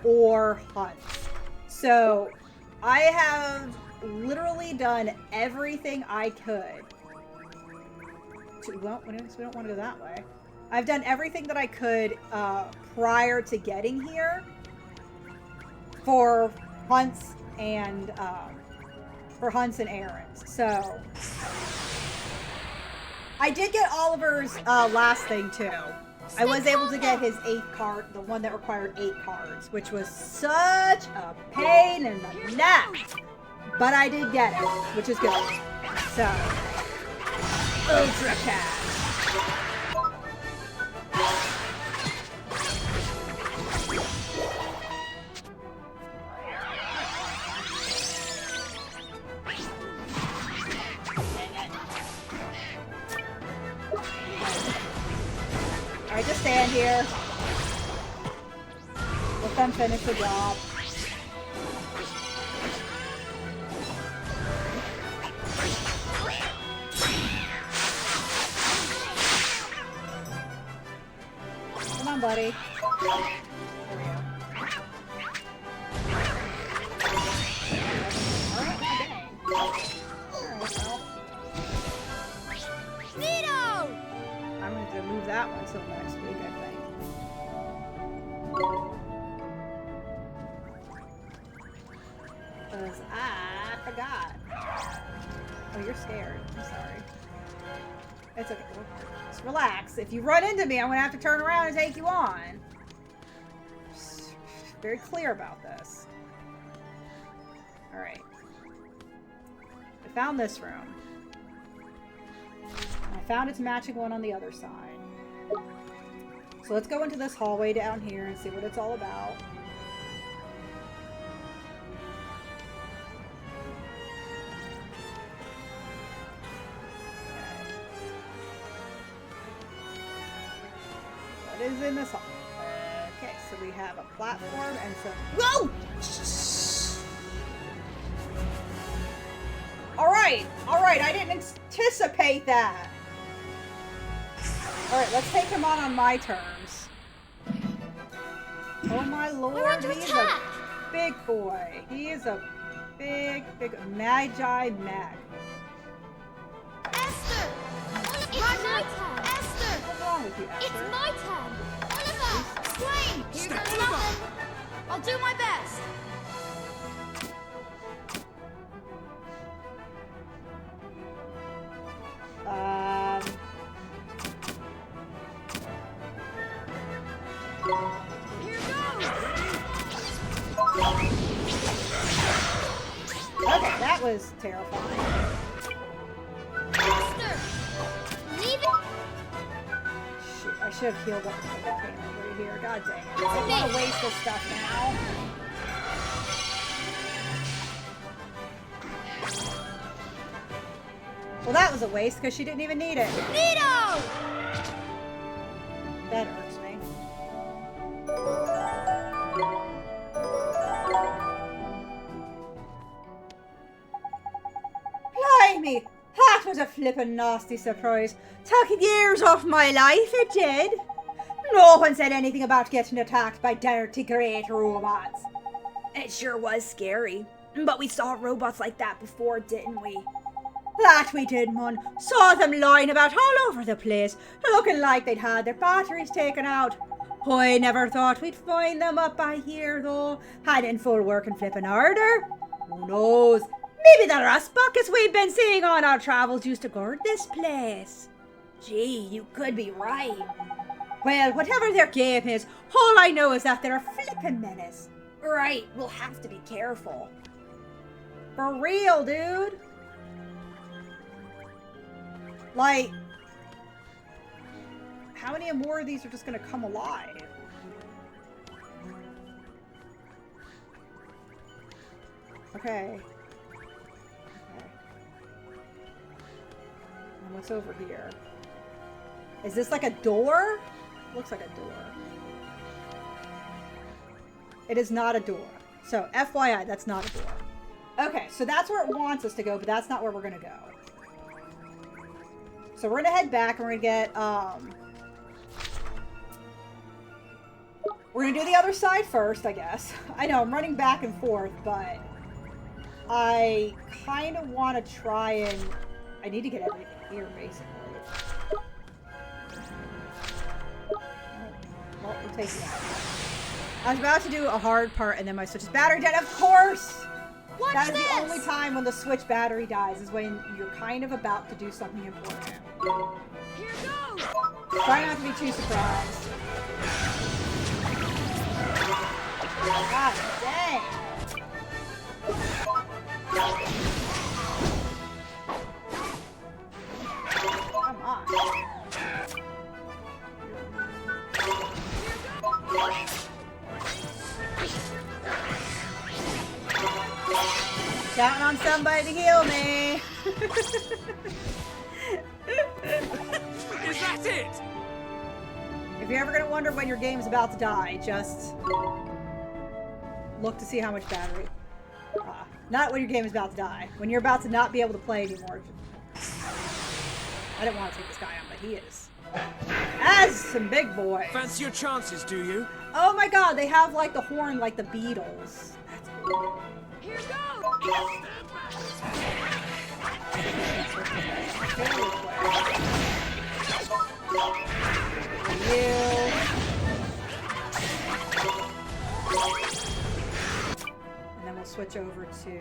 or hunts. So I have literally done everything I could. Well, we don't want to go that way. I've done everything that I could prior to getting here for hunts and errands. So I did get Oliver's last thing too. I was able to get his 8th card, the one that required 8 cards, which was such a pain in the neck. But I did get it, which is good. So, Ultra Cat. Alright, just stand here. Let them finish the job. Come on, buddy. There we go. Alright, dang. Alright, well. Nito! I'm going to move that one till next week, I think. Because I forgot. Oh, you're scared. I'm sorry. It's okay. Just relax. If you run into me, I'm going to have to turn around and take you on. Just very clear about this. Alright. I found this room. I found its matching one on the other side. So let's go into this hallway down here and see what it's all about. What is in this hall? Okay, so we have a platform and some. Whoa! Alright, I didn't anticipate that. Alright, let's take him on my terms. Oh my lord, he's a big boy. He is a big magi mag. Esther! It's my turn! Esther! What's wrong with you, Esther? It's my turn! Oliver! Swain! Here goes nothing! I'll do my best! Here goes! Okay, that was terrifying. Esther! Leave it! Shoot, I should have healed up before I came over here. God dang it. I don't want to waste this stuff now. Well, that was a waste because she didn't even need it. Nito! That irks me. Blimey! That was a flippin' nasty surprise. Took years off my life, it did. No one said anything about getting attacked by dirty great robots. It sure was scary. But we saw robots like that before, didn't we? That we did, Mon. Saw them lying about all over the place, looking like they'd had their batteries taken out. I never thought we'd find them up by here, though. Had in full working flippin' order. Who knows? Maybe the rust buckets we've been seeing on our travels used to guard this place. Gee, you could be right. Well, whatever their game is, all I know is that they're a flippin' menace. Right, we'll have to be careful. For real, dude. Like, how many more of these are just gonna come alive? Okay. And what's over here? Is this like a door? Looks like a door. It is not a door. So, FYI, that's not a door. Okay, so that's where it wants us to go, but that's not where we're gonna go. So we're gonna head back and we're gonna get, we're gonna do the other side first, I guess. I know, I'm running back and forth, but I kind of want to try and, I need to get everything here, basically. Well, we'll take that. I was about to do a hard part and then my Switch's battery died, of course! Watch That is this! the only time when the Switch battery dies, is when you're kind of about to do something important. Here goes! Try not to be too surprised. God dang! Come on. Counting on somebody to heal me. Is that it? If you're ever going to wonder when your game's about to die, just look to see how much battery. Not when your game is about to die. When you're about to not be able to play anymore. I didn't want to take this guy on, but he is. That's some big boy. Fancy your chances, do you? Oh my god, they have like the horn like the Beatles. That's cool. Here goes! And then we'll switch over to...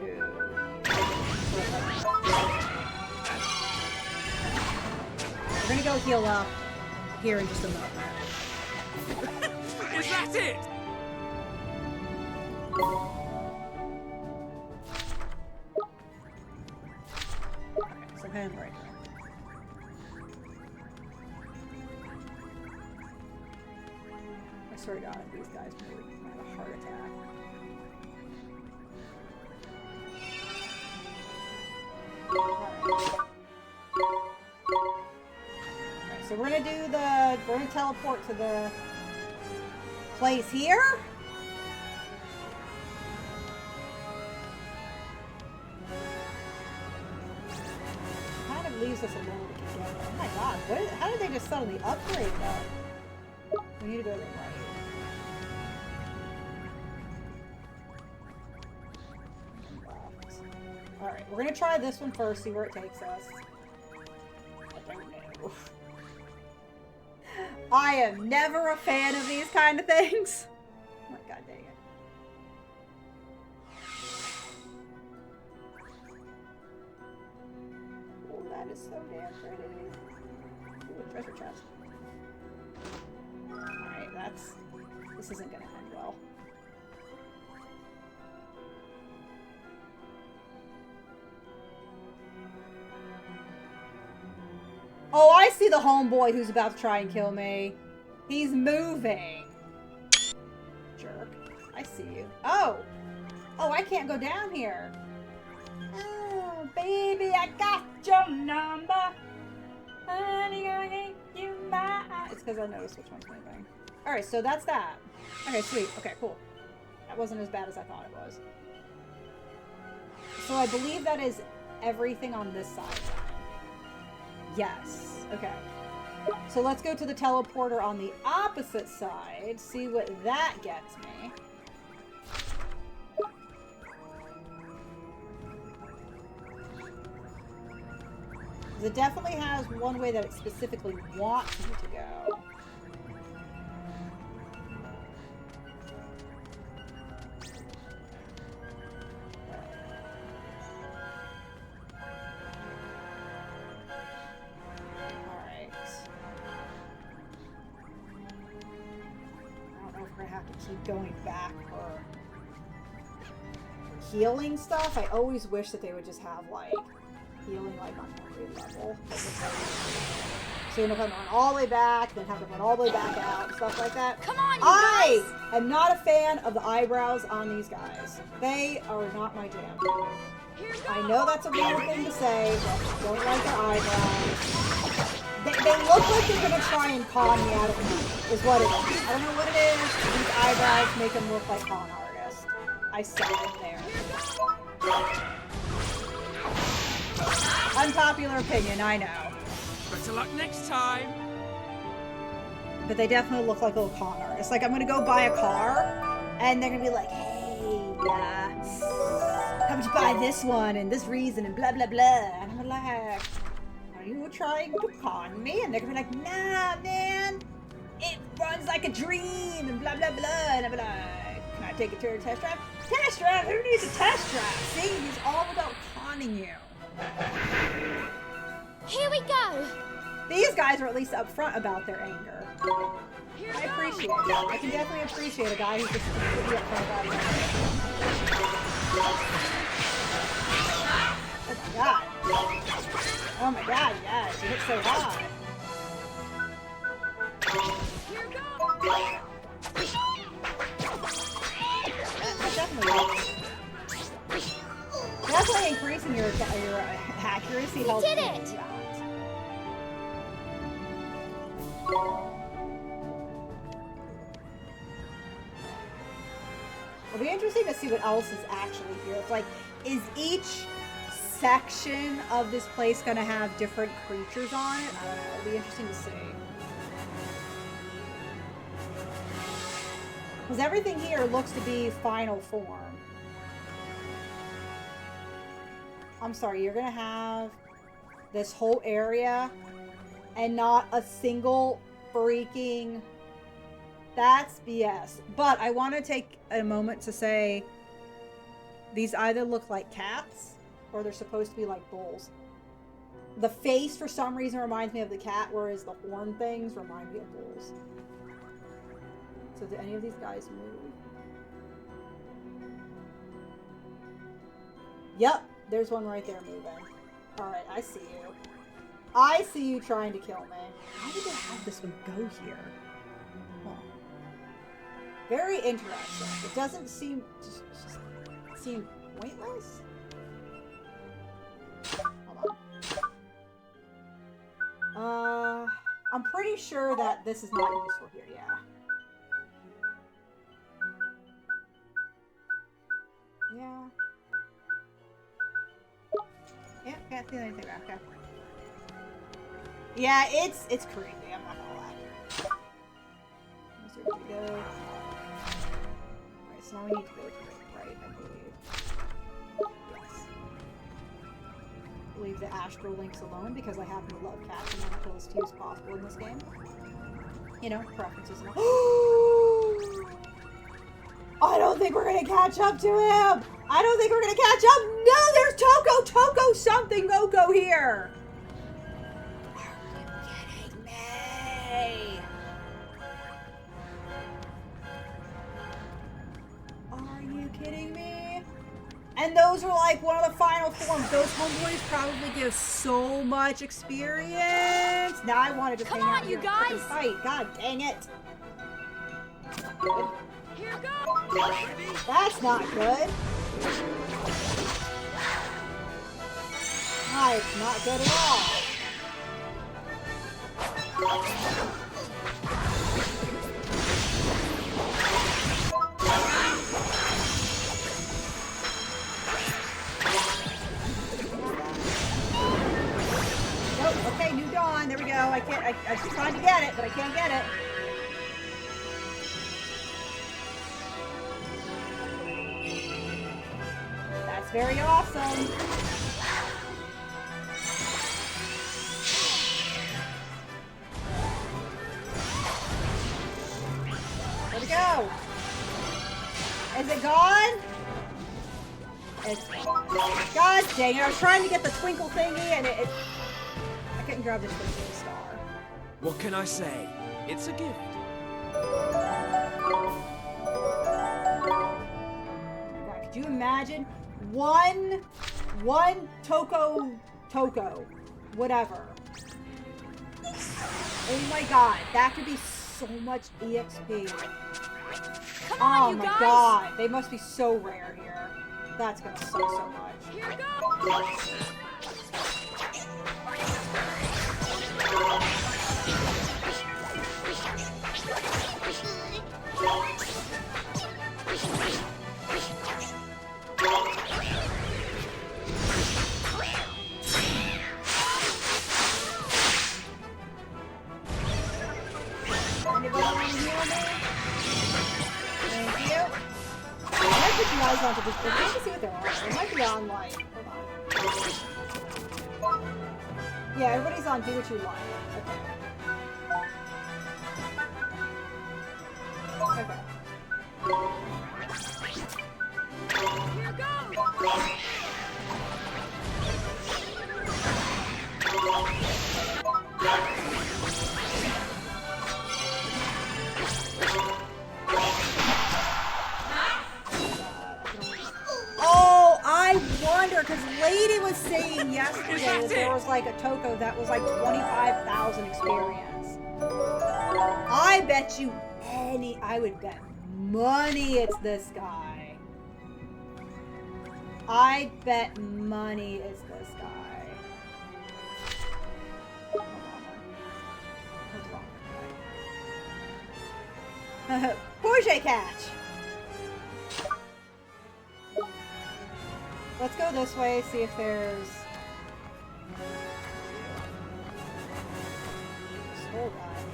We're gonna go heal up here in just a moment. Is that it? Okay, so hand right there. I swear to God, if these guys move, I'm gonna have a heart attack. Alright. Okay, so we're gonna do the, we're gonna teleport to the, place here? Kind of leaves us alone to keep going. Oh my god, how did they just suddenly upgrade that? We need to go to the right. Alright, we're gonna try this one first, see where it takes us. I don't know. I am never a fan of these kind of things. Oh my god dang it. Oh, that is so damn pretty. Ooh, a treasure chest. Alright, this isn't gonna end well. Oh, I see the homeboy who's about to try and kill me. He's moving. Jerk. I see you. Oh! Oh, I can't go down here. Oh, baby, I got your number. Honey, I ain't you my... It's because I noticed which one's moving. Alright, so that's that. Okay, sweet. Okay, cool. That wasn't as bad as I thought it was. So I believe that is everything on this side. Yes. Okay. So let's go to the teleporter on the opposite side. See what that gets me. It definitely has one way that it specifically wants me to go. Keep going back for healing stuff. I always wish that they would just have like healing like on every level. So you know, if I run all the way back, then have to run all the way back out and stuff like that. Come on, you I guys! am not a fan of the eyebrows on these guys. They are not my jam. I know that's a weird thing to say, but I don't like their eyebrows. They look like they're gonna try and con me out of money, is what it is. I don't know what it is. These eyebrows make them look like con artists. I said it there. Unpopular opinion, I know. Better luck next time. But they definitely look like little con artists. Like, I'm gonna go buy a car, and they're gonna be like, hey, how would you buy this one, and this reason, and blah, blah, blah. And I'm like... Are you trying to con me? And they're gonna be like, nah, man, it runs like a dream, and blah, blah, blah. And I'm like, can I take it to a test drive? Test drive? Who needs a test drive? See, he's all about conning you. Here we go. These guys are at least upfront about their anger. I appreciate it. I can definitely appreciate a guy who's just completely upfront about his anger. Oh my god. Oh my god, yes, you hit so hard. That definitely increasing your accuracy helps. You did it! It'll be interesting to see what else is actually here. It's like, is each section of this place gonna have different creatures on it? I don't know. It'll be interesting to see. Because everything here looks to be final form. I'm sorry, you're gonna have this whole area and not a single freaking... That's BS. But I want to take a moment to say these either look like cats or they're supposed to be like bulls. The face, for some reason, reminds me of the cat, whereas the horn things remind me of bulls. So do any of these guys move? Yep, there's one right there moving. Alright, I see you. I see you trying to kill me. How did they have this one go here? Huh. Very interesting. It doesn't seem... just seem pointless? Hold on. I'm pretty sure that this is not useful here, yeah. See anything back? Okay. Yeah, it's creepy. I'm not gonna lie. Let's see where we go. Alright, so now we need to go to the right, I believe. Yes. Leave the astral links alone because I happen to love cats and want to kill as few as possible in this game. You know, preferences and all. I don't think we're gonna catch up to him! I don't think we're gonna catch up! No, there's Toko! Toko something Goko here! Are you kidding me? Are you kidding me? And those are like one of the final forms. Those homeboys probably give so much experience. Now I want to just hang out here and frickin' fight. God dang it. Good. Here goes! That's not good. Ah, it's not good at all. Nope, okay, New Dawn. There we go. I was trying to get it, but I can't get it. That's very awesome. Where'd it go? Is it gone? It's gone. God dang it, I was trying to get the twinkle thingy and I couldn't grab the twinkle star. What can I say? It's a gift. Could you imagine one Toko, whatever. Oh my god, that could be so much EXP. Come on, Oh you my guys! god, they must be so rare here. That's gonna suck so much. Here goes! Anybody want to heal me? Thank you. I might put you guys onto this. Let me see what they're on. They might be on like. Hold on. Yeah, everybody's on do what you like. Okay. Here goes! Oh, I wonder, because Lady was saying yesterday that there was like a Toko that was like 25,000 experience. I bet you I would bet money it's this guy. I bet money it's this guy. What's wrong? Porsche catch! Let's go this way, see if there's... Skull guy.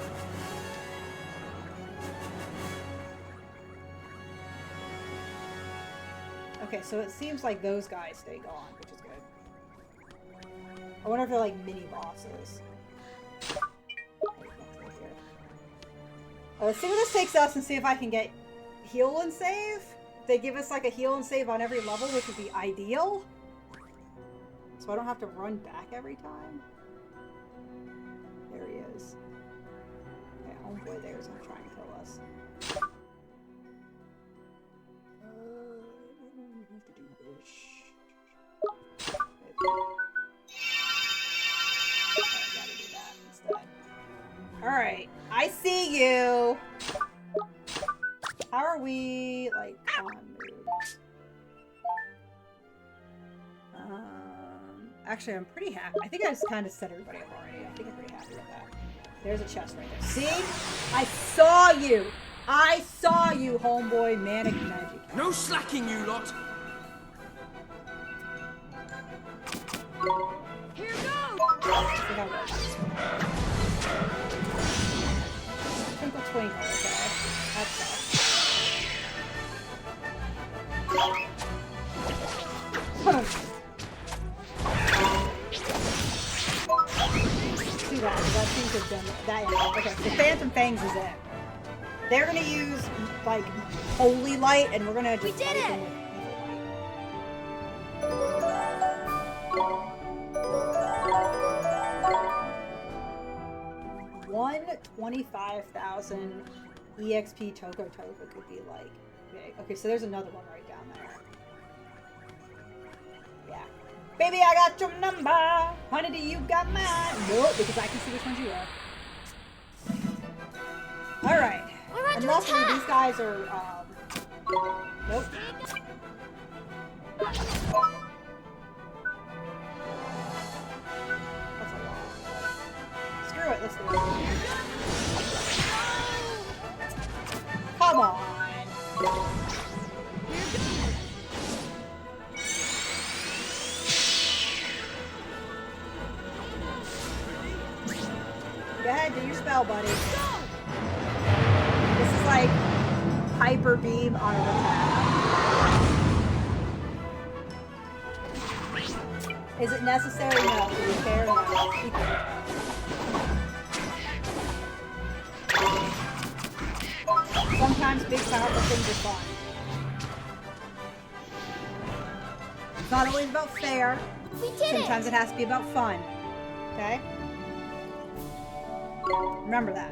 Okay, so it seems like those guys stay gone, which is good. I wonder if they're like mini bosses. Let's see where this takes us and see if I can get heal and save. They give us like a heal and save on every level, which would be ideal. So I don't have to run back every time. There he is. Okay, homeboy there's gonna try and kill us. I have to do this. I gotta do that instead. Alright, I see you! How are we, like, on moves? Actually, I'm pretty happy. I think I just kind of set everybody up already. I think I'm pretty happy with that. There's a chest right there. See? I saw you! I saw you, homeboy. Manic magic. No slacking, you lot! gotta work. Twinkle, twinkle. Okay. That's too bad, because that seems to have been that. Yeah. Okay, so Phantom Fangs is it. They're gonna use like holy light, and we're gonna just. We did fight it! them with evil light. 125,000 EXP Toko Toko could be like big. Okay, so there's another one right down there. Yeah. Baby, I got your number. Honey, do you got mine? Nope, because I can see which ones you are. Alright. We're And under luckily attack! these guys are, nope. That's a lot. Screw it, let's do it. Come on. Go ahead, do your spell, buddy. This is like hyper beam on an attack. Is it necessary? No. To be fair, no. Sometimes big powerful things are fun. It's not always about fair. We did Sometimes it! it has to be about fun. Okay? Remember that.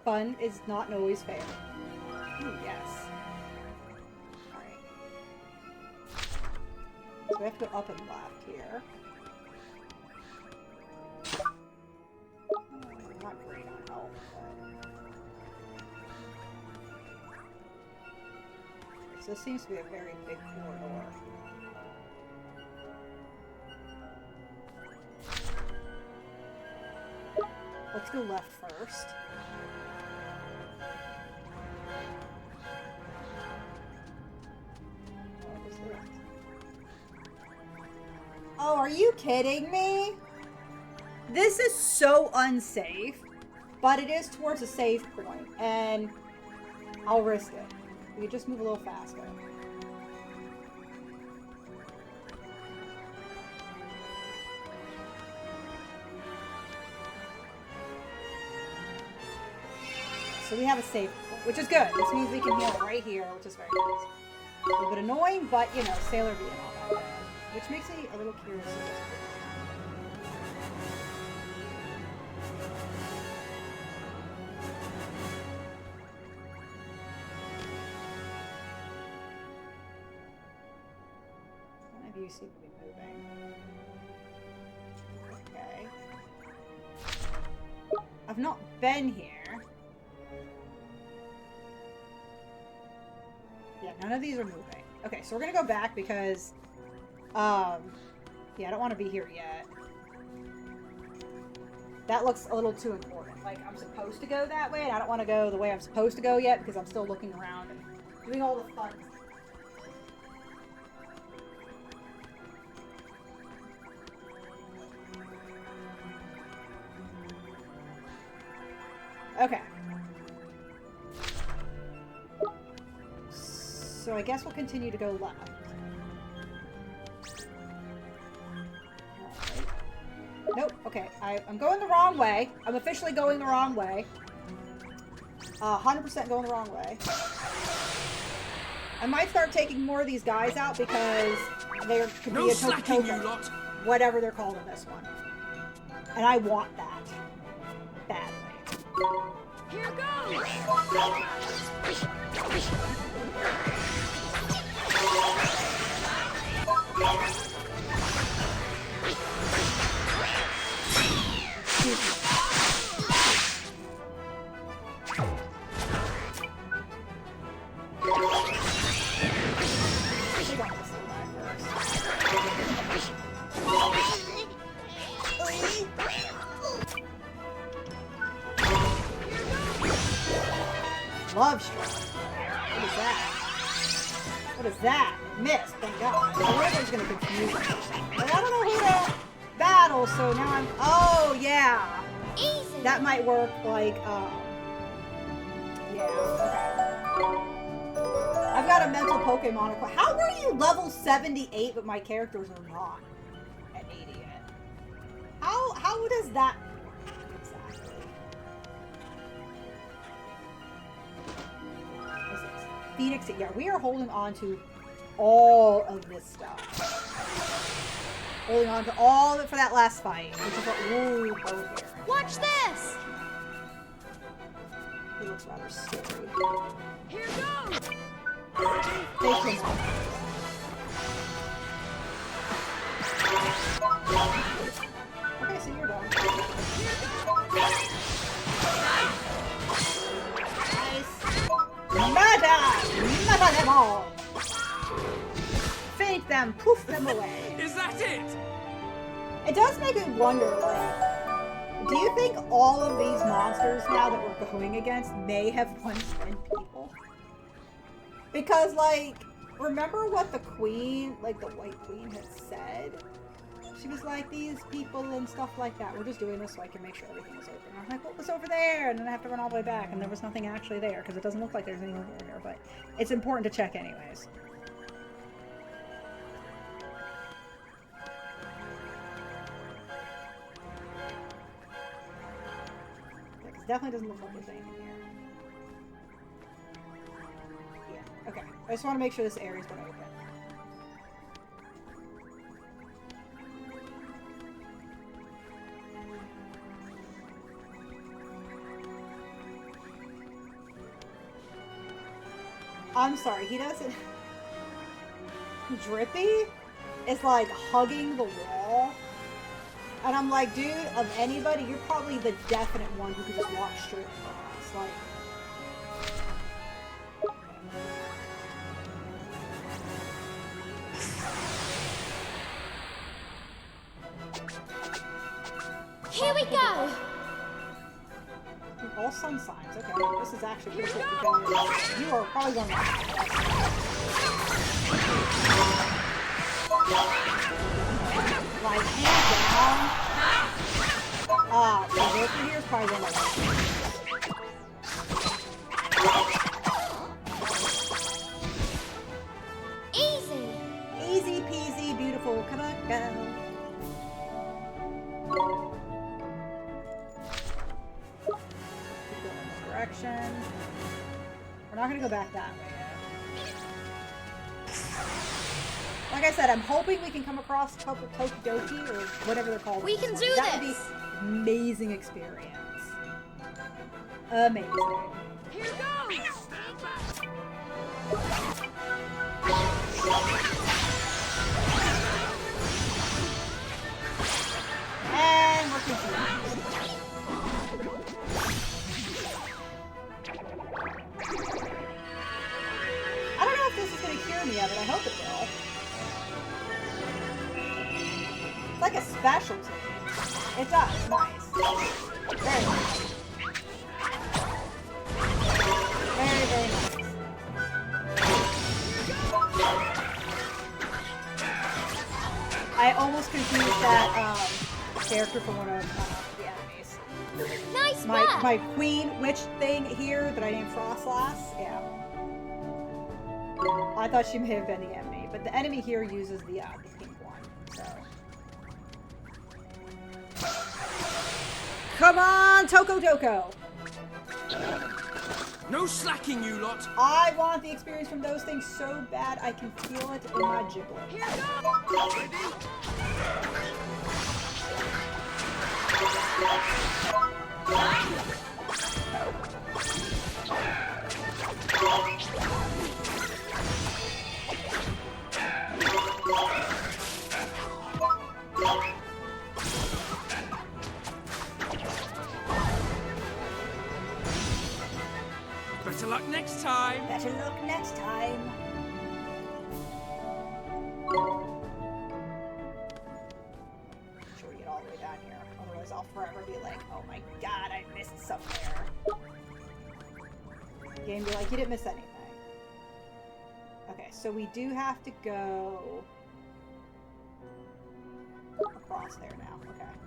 Fun is not always fair. Ooh, yes. Alright. So we have to go up and left here. Not great on health, but... So this seems to be a very big corridor. Let's go left first. What was this? Oh, are you kidding me? This is so unsafe, but it is towards a save point, and I'll risk it. We could just move a little faster. So we have a save point, which is good. This means we can heal right here, which is very nice. A little bit annoying, but, you know, Sailor V and all that. Which makes me a little curious of this. None of you seem to be moving. Okay. I've not been here. Yeah, none of these are moving. Okay, so we're gonna go back because, yeah, I don't want to be here yet. That looks a little too important. Like, I'm supposed to go that way, and I don't want to go the way I'm supposed to go yet because I'm still looking around and doing all the fun stuff. Okay. So I guess we'll continue to go left. Alright. Nope, okay. I'm going the wrong way. I'm officially going the wrong way. 100% going the wrong way. I might start taking more of these guys out because there could be No a slacking, you Toki-Toki. lot! Whatever they're called in this one. And I want that. Badly. Here goes! Excuse me. Love strike. What is that? What is that? Missed, thank God. The Riddler's gonna confuse me. Like, I don't know who to battle Oh, so now I'm... Oh, yeah. Easy. That might work, like, yeah, okay. I've got a mental Pokemon. How were you level 78, but my characters are not at 80 yet? How does that work exactly? What's this? Phoenix, yeah, we are holding on to all of this stuff. Holding on to all of it for that last fight, which is what we both here. Watch this. It looks rather scary. Here goes. Take him off. Okay, so you're done. Nice. Murder! Murder them all! Faint them, poof them away. Is that it? It does make me wonder, like, do you think all of these monsters now that we're going against may have once been people? Because, like, remember what the queen, like the White Queen had said? She was like, these people and stuff like that. We're just doing this so I can make sure everything is open. I'm like, what was over there? And then I have to run all the way back, and there was nothing actually there, because it doesn't look like there's anything over there, but it's important to check anyways. It definitely doesn't look like there's anything here. Yeah, okay. I just want to make sure this area's been open. I'm sorry, he doesn't... Drippy is like hugging the wall. And I'm like, dude, of anybody, you're probably the definite one who could just walk straight across. Like... Here we go. All sun signs. Okay, this is actually pretty cool because you are probably going to... Like, hands down. The worker here is probably going to... Easy. Easy peasy, beautiful. Come on, go. Direction. We're not gonna go back that way yet. Like I said, I'm hoping we can come across Tokidoki or whatever they're called. We can do That would be this. amazing experience. Amazing. Here goes. And we're continuing. I don't know if this is going to cure me of it. I hope it will. It's like a specialty. It does. Nice. Very nice. Very, very nice. I almost confused that character for one of the enemies. Nice My work. queen witch thing here that I named Frostlass. Yeah. I thought she may have been the enemy, but the enemy here uses the pink one. So. Come on, Toko Doko! No slacking, you lot! I want the experience from those things so bad I can feel it in my giblets. Here goes. Better luck next time! Better luck next time. Sure, we get all the way down here. Otherwise, I'll forever be like, oh my god, I missed somewhere. Game be like, you didn't miss anything. Okay, so we do have to go across there now. Okay.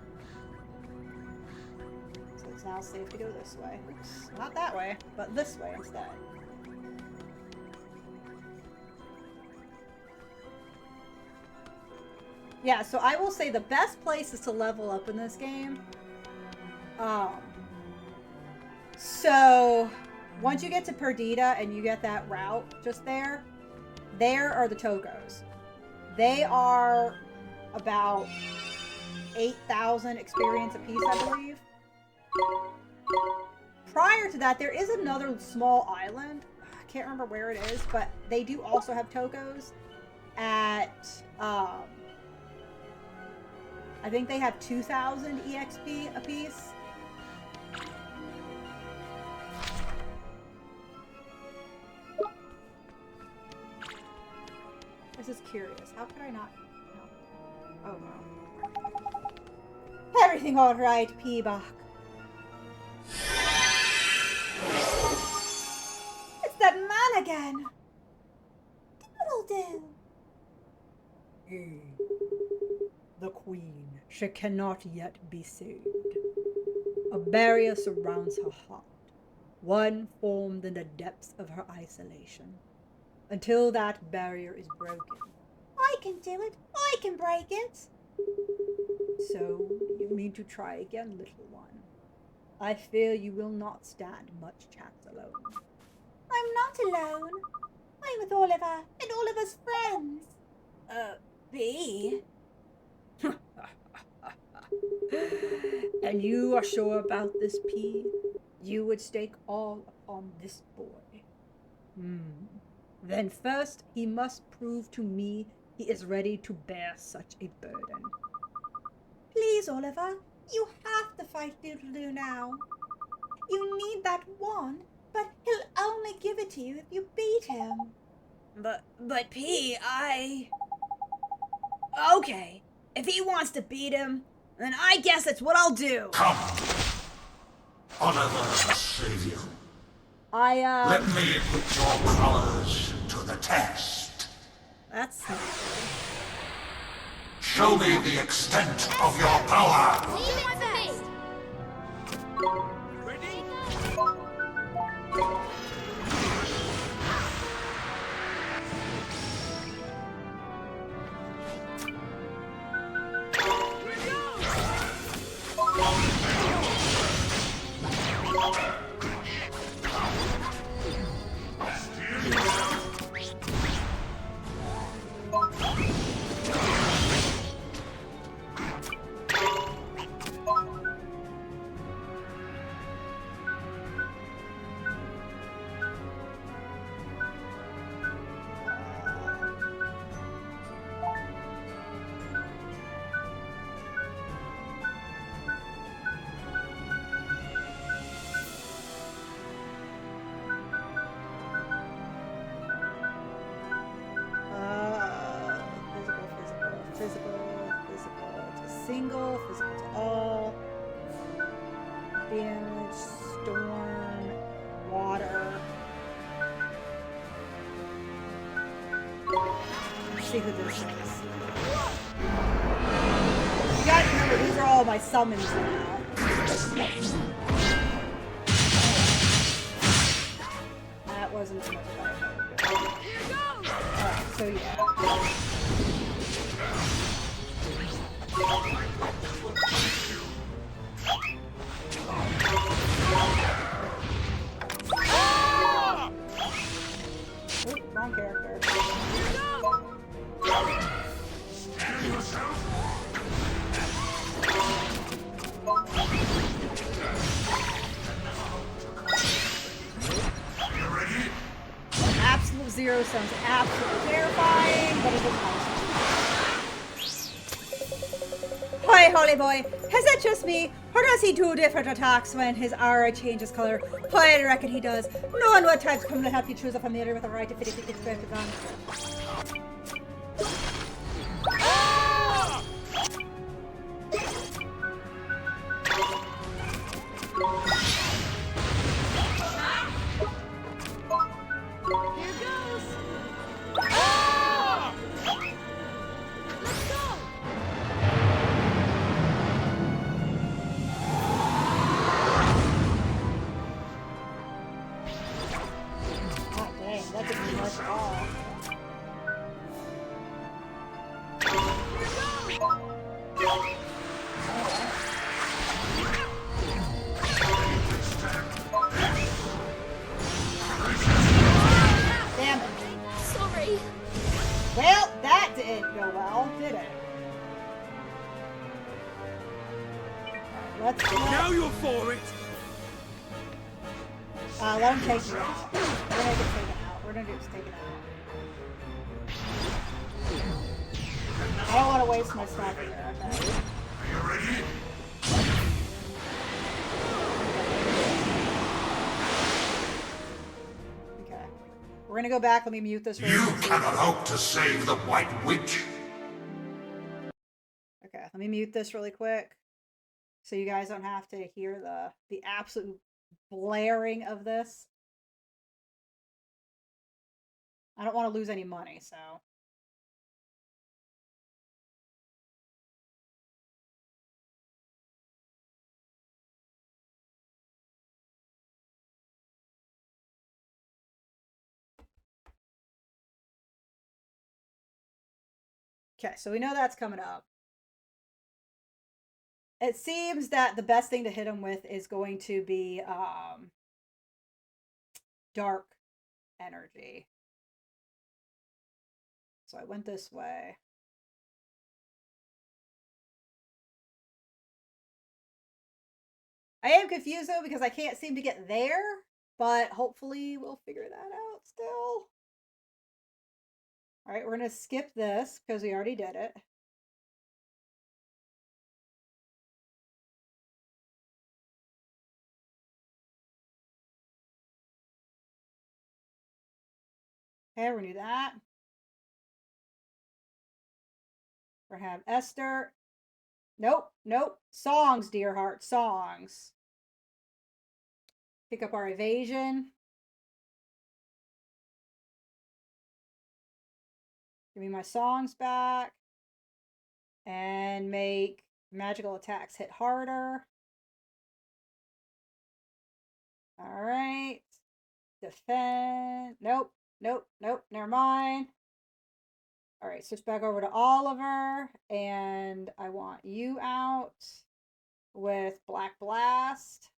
It's now safe to go this way. Oops, not that way, but this way instead. Yeah, so I will say the best places to level up in this game. So once you get to Perdita and you get that route just there are the Togos. They are about 8,000 experience apiece, I believe. Prior to that, there is another small island. I can't remember where it is, but they do also have Togos at, I think they have 2,000 EXP apiece. This is curious. How could I not? No. Oh no. Everything all right, Peacock. It's that man again. Diddle-do. The queen. She cannot yet be saved. A barrier surrounds her heart, one formed in the depths of her isolation. Until that barrier is broken. I can do it. I can break it. So, you mean to try again, little one? I fear you will not stand much chance alone. I'm not alone. I'm with Oliver and Oliver's friends. B? And you are sure about this, P? You would stake all upon this boy. Then first, he must prove to me he is ready to bear such a burden. Please, Oliver, you have to fight Doodle-Doo now. You need that wand, but he'll only give it to you if you beat him. But P, Okay, if he wants to beat him, then I guess that's what I'll do. Come. Oliver Savior. Let me put your powers to the test. That's not good. Show me the extent of your power. Do my best. Ready? Single, physical to all, damage, storm, water. Let's see who this is. You guys remember, these are all my summons now. That wasn't as much as I thought. Alright, so yeah. Oop, wrong character. Absolute Zero sounds absolutely terrifying, but it is awesome. Hi, Holy Boy. Is it just me, or does he do different attacks when his aura changes color? I reckon he does. Knowing what types come to help you choose a familiar with a right to fit it to gun. Here goes. Let's go. Let's Now you're for it! let him take you out. We're gonna get taken out. We're gonna just take it out. I don't want to waste my stuff here. Okay. Are you ready? Okay. We're gonna go back. Let me mute this really You quick. cannot hope to save the White Witch. Okay, let me mute this really quick. So you guys don't have to hear the absolute blaring of this. I don't want to lose any money, so. Okay, so we know that's coming up. It seems that the best thing to hit him with is going to be dark energy. So I went this way. I am confused though because I can't seem to get there, but hopefully we'll figure that out still. All right, we're going to skip this because we already did it. Okay, we're going to do that. We're going to have Esther. Nope, nope. Songs, dear heart, songs. Pick up our evasion. Give me my songs back. And make magical attacks hit harder. All right. Defend. Nope, nope, nope. Never mind. All right, switch back over to Oliver. And I want you out with Black Blast.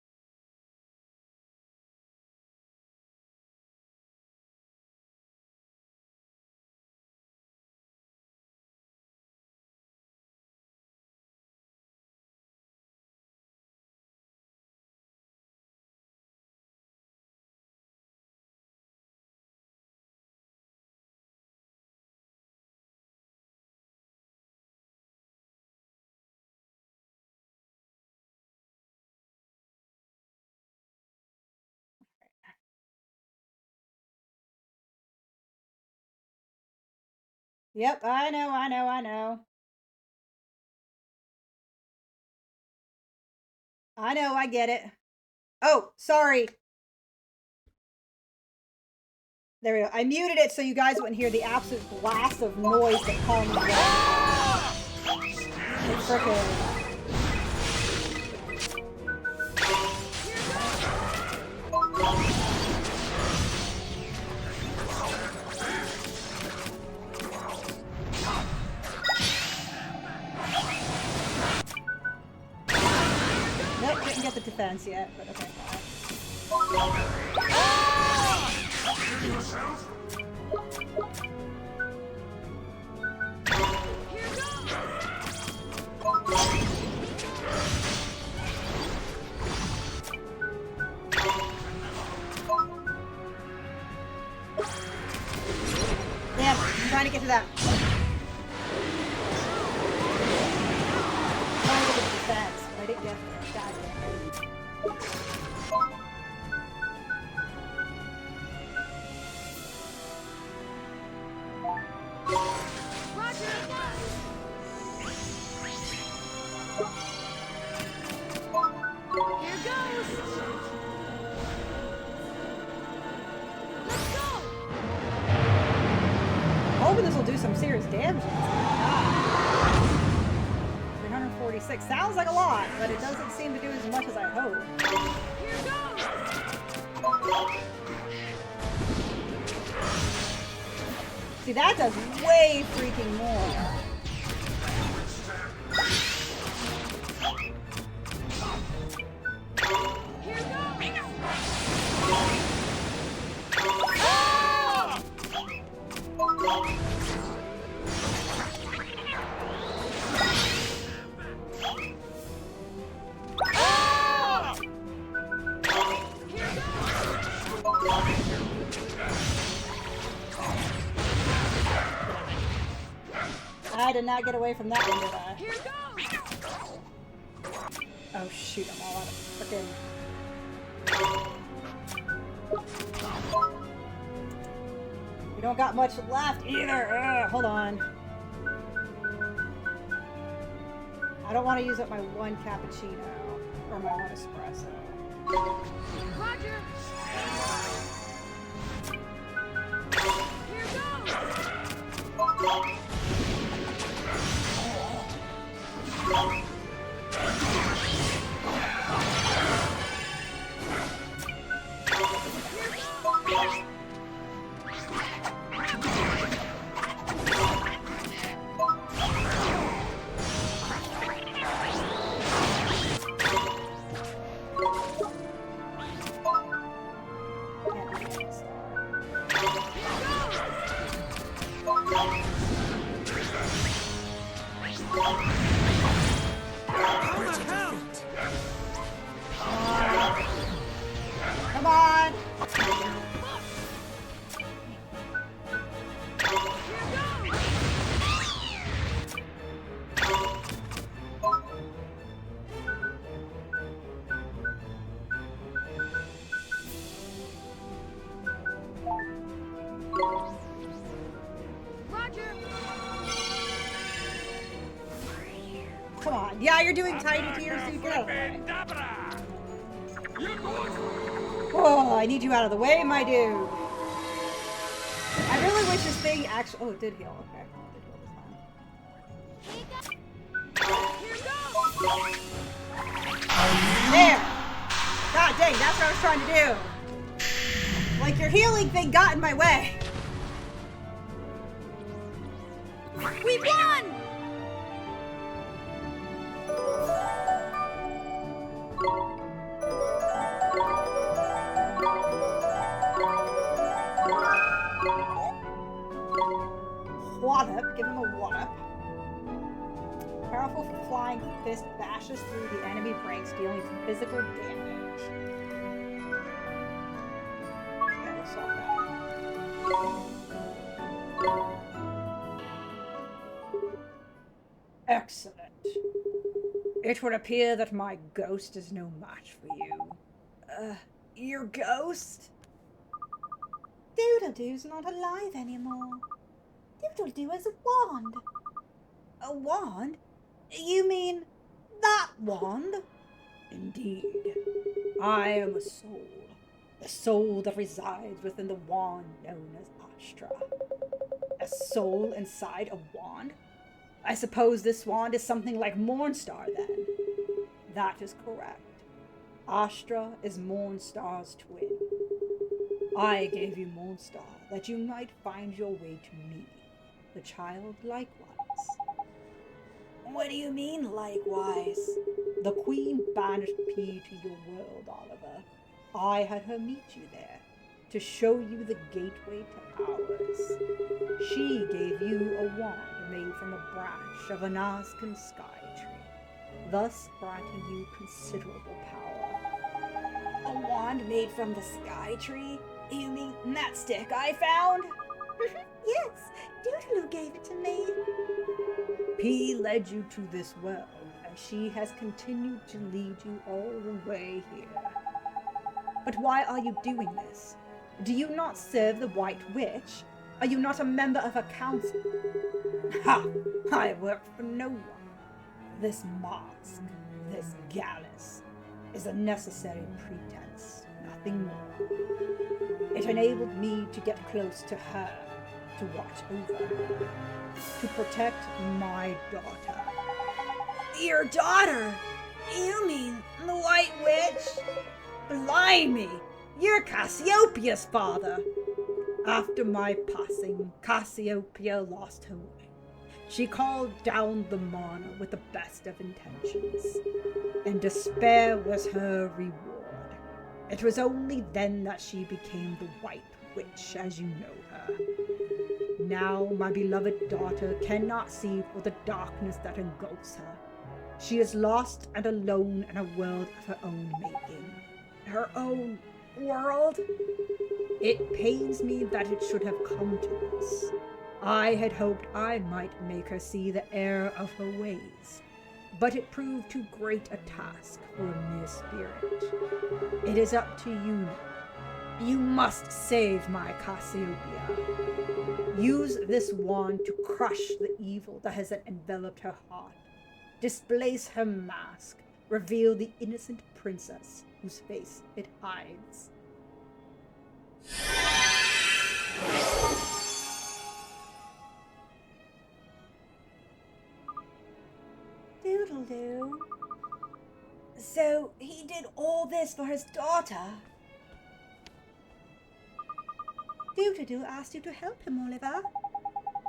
Yep, I know, I know, I know. I know, I get it. Oh, sorry. There we go. I muted it so you guys wouldn't hear the absolute blast of noise that comes from the frickin'. Nope, didn't get the defense yet, but okay. Damn, I'm trying to get to that. I'm trying to get to the defense, but I didn't get there. God damn it. Here goes! Let's go! I'm hoping this will do some serious damage. 346 sounds like a lot, but it doesn't seem to do as much as I hope. Here goes! See, that does way freaking more. Here goes! I did not get away from that one, did I? Here goes! Oh shoot, I'm all out of frickin'... We don't got much left either. Ugh, hold on. I don't want to use up my one cappuccino or my one espresso. Roger! Here goes! Come on! Roger! Come on. Yeah, you're doing tiny tears, so you get out of the way. Oh, I need you out of the way, my dude. I really wish this thing actually... Oh, it did heal. Okay. It did heal this time. There! God dang, that's what I was trying to do. Like, your healing thing got in my way. We won! Wallop, give him a wallop. Powerful flying fist bashes through the enemy ranks, dealing physical damage. Yeah, we'll solve that. Excellent. It would appear that my ghost is no match for you. Your ghost? Doodle-doo's not alive anymore. Doodle-doo is a wand. A wand? You mean that wand? Indeed. I am a soul. The soul that resides within the wand known as Astra. A soul inside a wand? I suppose this wand is something like Mornstar then. That is correct. Astra is Mornstar's twin. I gave you Mornstar that you might find your way to me, the child likewise. What do you mean, likewise? The Queen banished P to your world, Oliver. I had her meet you there, to show you the gateway to ours. She gave you a wand made from a branch of an Nazcan sky tree, thus granting you considerable power. A wand made from the sky tree? You mean that stick I found? Yes, Doodaloo gave it to me. P led you to this world, and she has continued to lead you all the way here. But why are you doing this? Do you not serve the White Witch? Are you not a member of her council? Ha! I work for no one. This mask, this gallus, is a necessary pretense, nothing more. It enabled me to get close to her, to watch over her, to protect my daughter. Your daughter? You mean the White Witch? Blimey! You're Cassiopeia's father! After my passing, Cassiopeia lost her way. She called down the mana with the best of intentions, and despair was her reward. It was only then that she became the White Witch as you know her. Now my beloved daughter cannot see for the darkness that engulfs her. She is lost and alone in a world of her own making. Her own world? It pains me that it should have come to this. I had hoped I might make her see the error of her ways, but it proved too great a task for a mere spirit. It is up to you now. You must save my Cassiopeia. Use this wand to crush the evil that has enveloped her heart. Displace her mask. Reveal the innocent princess whose face it hides. Doodle-doo. So, he did all this for his daughter? Doodle-doo asked you to help him, Oliver.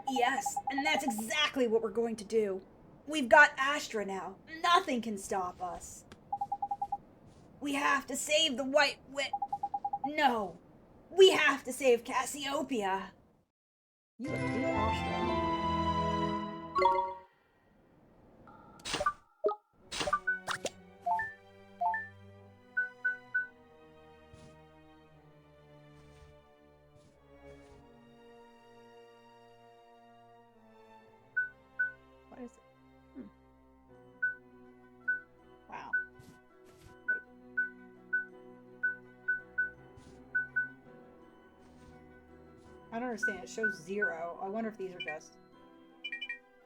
Yes, and that's exactly what we're going to do. We've got Astra now. Nothing can stop us. We have to save the White Witch. No. We have to save Cassiopeia. You would beat Astra. What is it? Wow. Wait. I don't understand. It shows 0. I wonder if these are just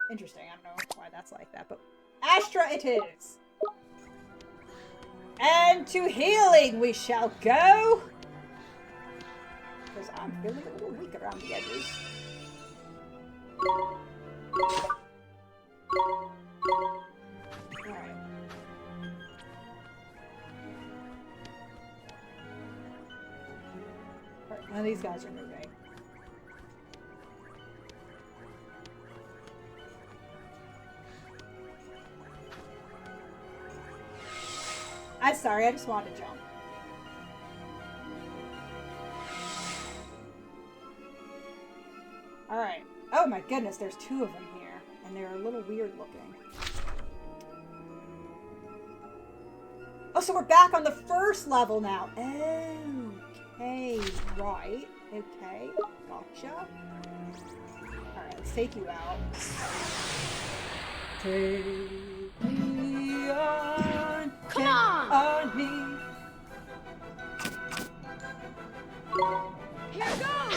interesting. I don't know why that's like that, but Astra it is. And to healing we shall go. Because I'm feeling a little weak around the edges. Alright. Alright, none of these guys are moving. I'm sorry, I just wanted to jump. Alright. Oh my goodness, there's 2 of them here. And they're a little weird looking. Oh, so we're back on the first level now. Okay, right. Okay, gotcha. Alright, let's take you out. Take me on. Come on! On me. Here goes!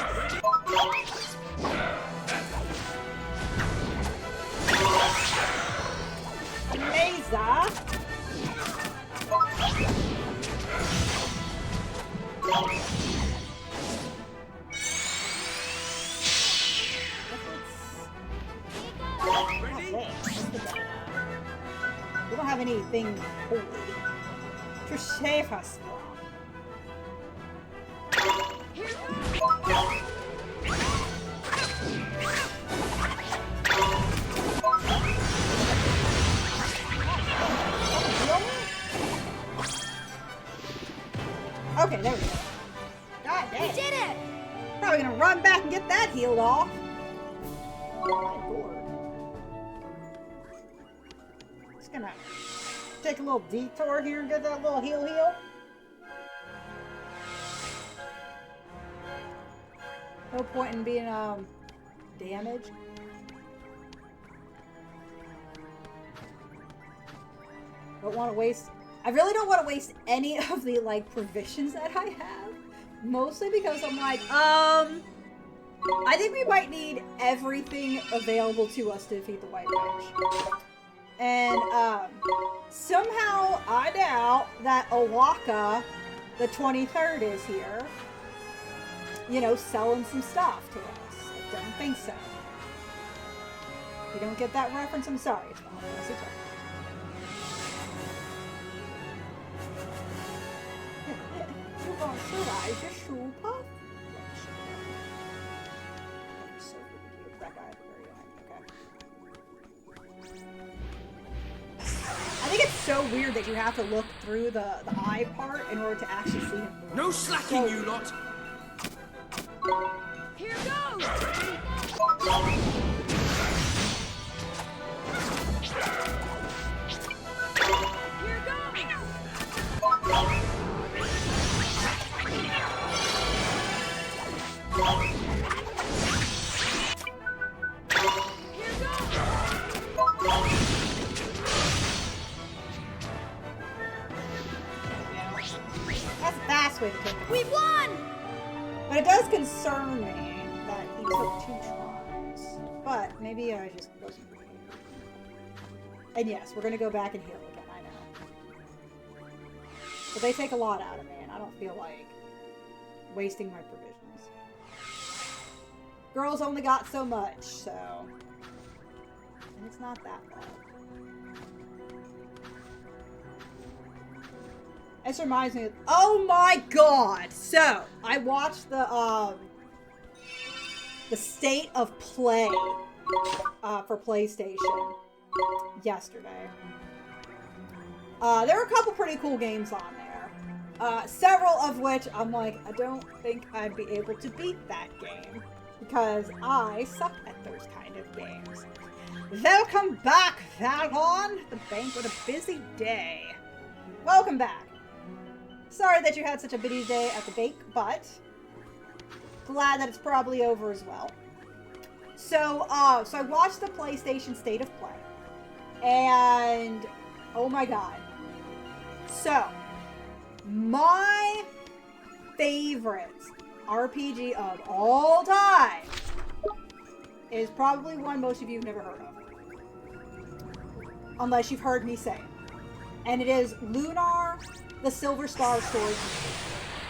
Mesa. We don't have anything holy to save us from. Okay, there we go. God dang. We did it! Probably gonna run back and get that healed off. Oh my lord. Just gonna take a little detour here and get that little heal. No point in being damaged. Don't want to waste. I really don't want to waste any of the like provisions that I have. Mostly because I'm like, I think we might need everything available to us to defeat the White Witch. And somehow I doubt that Owaka, the 23rd, is here. You know, selling some stuff to us. I don't think so. If you don't get that reference, I'm sorry. It's not Nausicaa. You want to rise your shoe puff? So cute. That guy at the very end. Okay. I think it's so weird that you have to look through the eye part in order to actually see him move. No slacking, you lot! Here goes! Here goes! best way to take it. We won! But it does concern me that he took 2 tries. But maybe I just wasn't prepared. And yes, we're gonna go back and heal again, I know. But they take a lot out of me, and I don't feel like wasting my provisions. Girls only got so much, so... And it's not that bad. This reminds me of... Oh my god! So, I watched the State of Play for PlayStation yesterday. There were a couple pretty cool games on there. Several of which I'm like, I don't think I'd be able to beat that game. Because I suck at those kind of games. Welcome back, Valon! The bank with a busy day. Welcome back. Sorry that you had such a busy day at the bank, but glad that it's probably over as well. So I watched the PlayStation State of Play. And, oh my god. So, my favorite RPG of all time is probably one most of you have never heard of. Unless you've heard me say it. And it is Lunar, the Silver Star Story.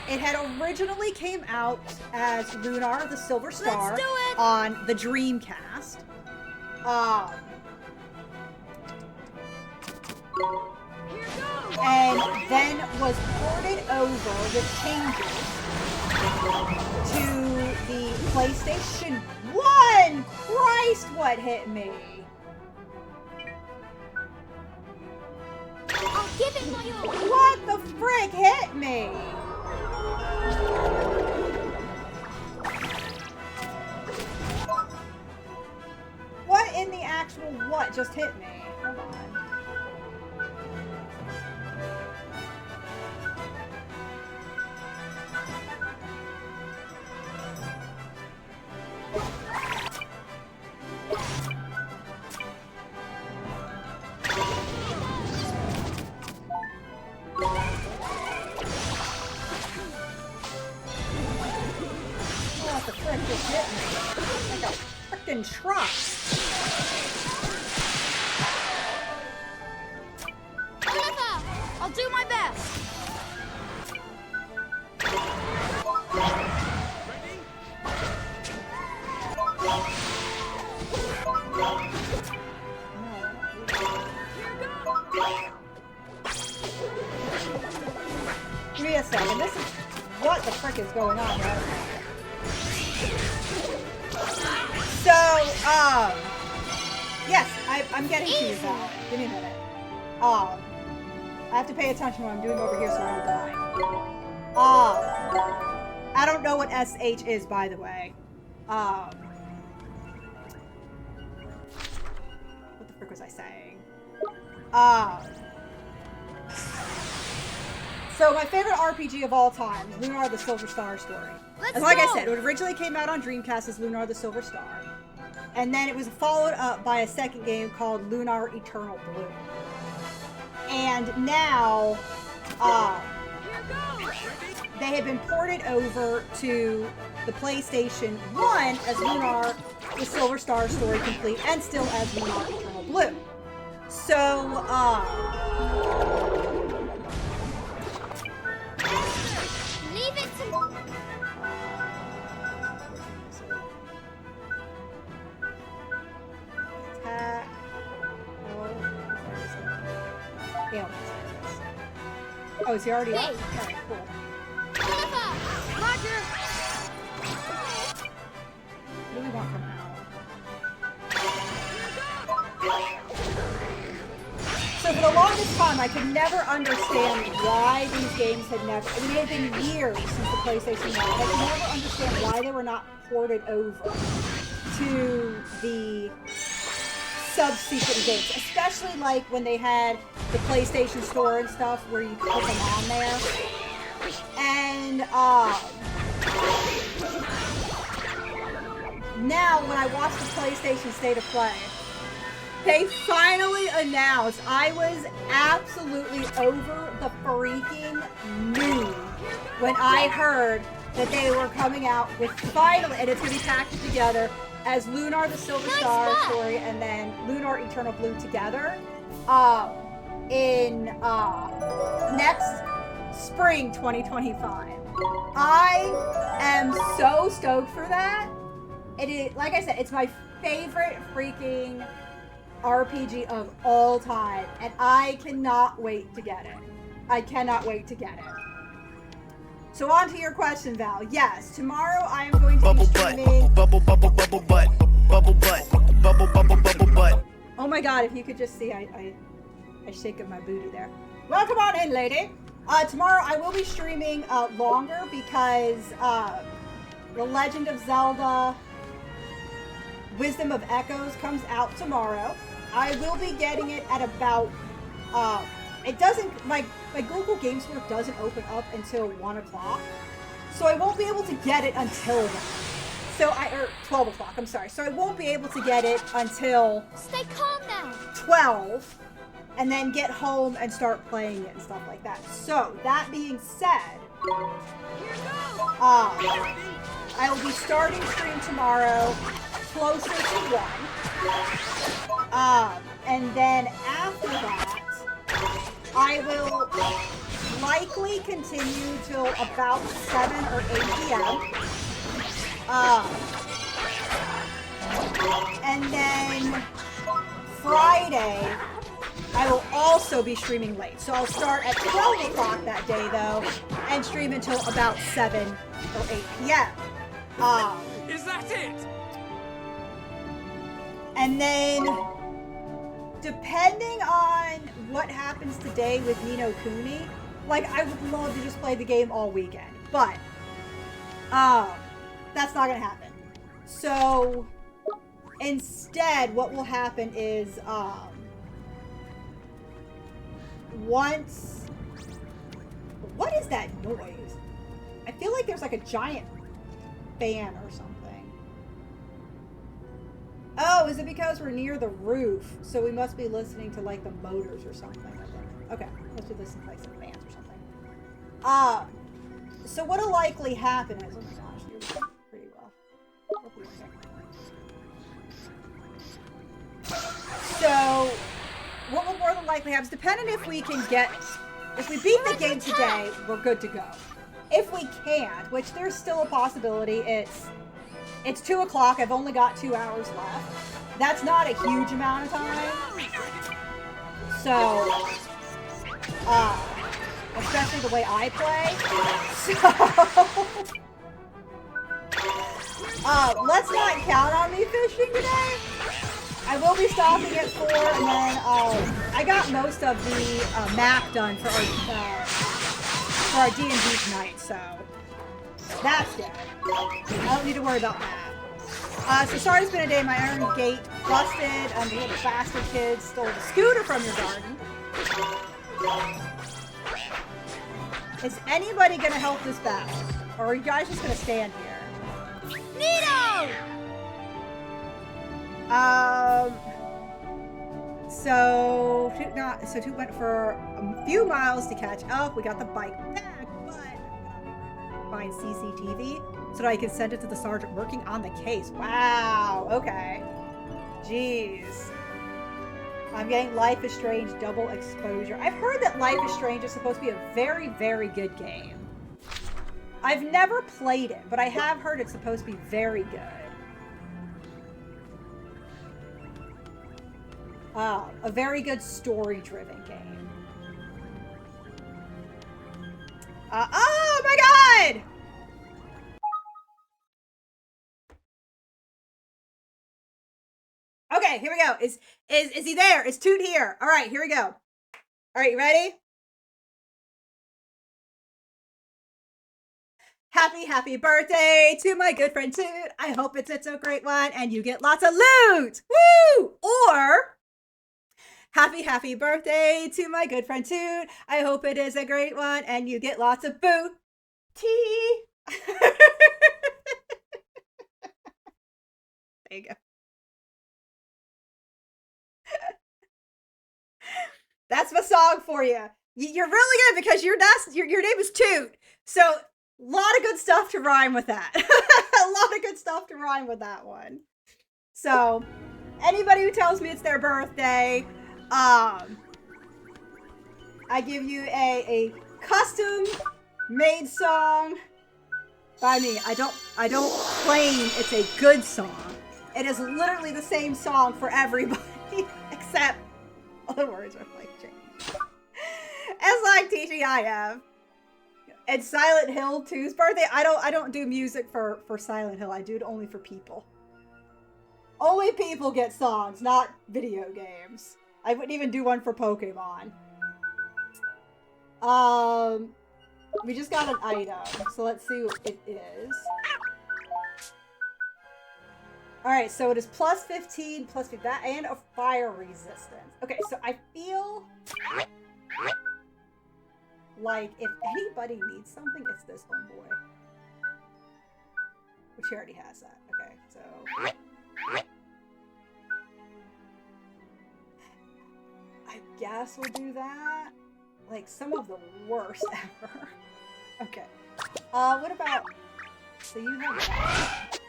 It had originally came out as Lunar, the Silver Star on the Dreamcast. And then was ported over with changes to the PlayStation 1! Christ, what hit me? I'll give it my all! What the frick hit me? What in the actual what just hit me? Hold on. What the frick just hit me? Like a frickin' truck. Whatever! I'll do my best! Give me a second. This is what the frick is going on right now. So, yes, I'm getting to you, Val. Give me a minute. I have to pay attention to what I'm doing over here so I don't die. I don't know what SH is, by the way. What the frick was I saying? So my favorite RPG of all time is Lunar the Silver Star Story. And like I said, it originally came out on Dreamcast as Lunar the Silver Star. And then it was followed up by a second game called Lunar Eternal Blue. And now, they have been ported over to the PlayStation 1 as Lunar the Silver Star Story Complete and still as Lunar Eternal Blue. So, Leave it to me! Attack. Yeah, oh, is he already up? Okay, cool. Whatever! Roger! What do we want from Al? So for the longest time, I could never understand why these games had never... I mean, it had been years since the PlayStation 1. I could never understand why they were not ported over to the subsequent games. Especially like when they had the PlayStation Store and stuff where you could put them on there. And, now when I watch the PlayStation State of Play, They finally announced. I was absolutely over the freaking moon when I heard that they were coming out with finally, and it's going to be packaged together as Lunar the Silver Star story and then Lunar Eternal Blue together in next spring 2025. I am so stoked for that. It is, like I said, it's my favorite freaking RPG of all time, and I cannot wait to get it. I cannot wait to get it. So on to your question, Val. Yes, tomorrow I am going to be streaming. Bubble butt, bubble butt, bubble butt. Oh my god, if you could just see, I shake up my booty there. Welcome on in, lady. Tomorrow I will be streaming longer because The Legend of Zelda Wisdom of Echoes comes out tomorrow. I will be getting it at about, it doesn't, my Google Game Store doesn't open up until 1 o'clock. So I won't be able to get it until then. So or 12 o'clock, I'm sorry. So I won't be able to get it until Stay calm now. 12, and then get home and start playing it and stuff like that. So that being said, I will be starting stream tomorrow closer to 1. And then after that, I will likely continue till about 7 or 8 p.m. And then Friday, I will also be streaming late. So I'll start at 12 o'clock that day, though, and stream until about 7 or 8 p.m. Is that it? And then, depending on what happens today with Ni no Kuni, like, I would love to just play the game all weekend. But, that's not gonna happen. So, instead, what will happen is, once... What is that noise? I feel like there's like a giant fan or something. Oh, is it because we're near the roof? So we must be listening to like the motors or something. Okay, must be listening to like some fans or something. So what'll likely happen is, oh my gosh, you're doing pretty well. So what will more than likely happen is, depending if we can get, if we beat the game today, we're good to go. If we can't, which there's still a possibility, it's 2 o'clock, I've only got 2 hours left. That's not a huge amount of time. So, especially the way I play. So, let's not count on me fishing today. I will be stopping at 4, and then, I got most of the, map done for our D&D tonight, so that's good. I don't need to worry about that. So sorry it's been a day. My iron gate busted, and the little bastard kids stole the scooter from your garden. Is anybody gonna help this battle? Or are you guys just gonna stand here? Nito! So Toot went for a few miles to catch up. We got the bike back, but find CCTV so that I can send it to the sergeant working on the case. Wow, okay. Jeez. I'm getting Life is Strange double exposure. I've heard that Life is Strange is supposed to be a very, very good game. I've never played it, but I have heard it's supposed to be very good. A very good story-driven game. Oh my god! Okay, here we go. Is he there? Is Toot here? All right, here we go. All right, you ready? Happy birthday to my good friend Toot. I hope it's a great one and you get lots of loot. Woo! Or happy birthday to my good friend Toot. I hope it is a great one and you get lots of booty. There you go. That's my song for you. You're really good because your name is Toot. So, a lot of good stuff to rhyme with that. A lot of good stuff to rhyme with that one. So, anybody who tells me it's their birthday, I give you a custom made song by me. I don't claim it's a good song. It is literally the same song for everybody except all the words are like changed. It's like TGIF. And Silent Hill 2's birthday. I don't do music for Silent Hill. I do it only for people. Only people get songs, not video games. I wouldn't even do one for Pokemon. We just got an item, so let's see what it is. Alright, so it is plus 15, plus 15, that, and a fire resistance. Okay, so I feel like if anybody needs something, it's this homeboy. Which he already has that. Okay, so... I guess we'll do that. Like, some of the worst ever. Okay. What about... So you have that.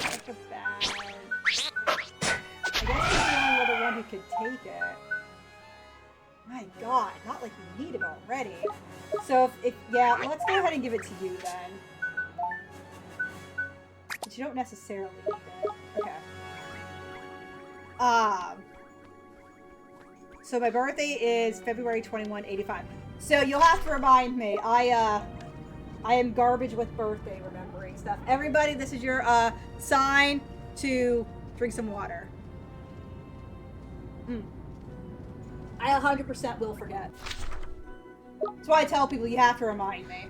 Like a bad... I guess you're the only other one who could take it. My god, not like you need it already. So if yeah, let's go ahead and give it to you then. But you don't necessarily need it. Okay. So my birthday is February 21, 85. So you'll have to remind me. I am garbage with birthday remembering stuff. Everybody, this is your sign to drink some water. I 100% will forget. That's why I tell people you have to remind me.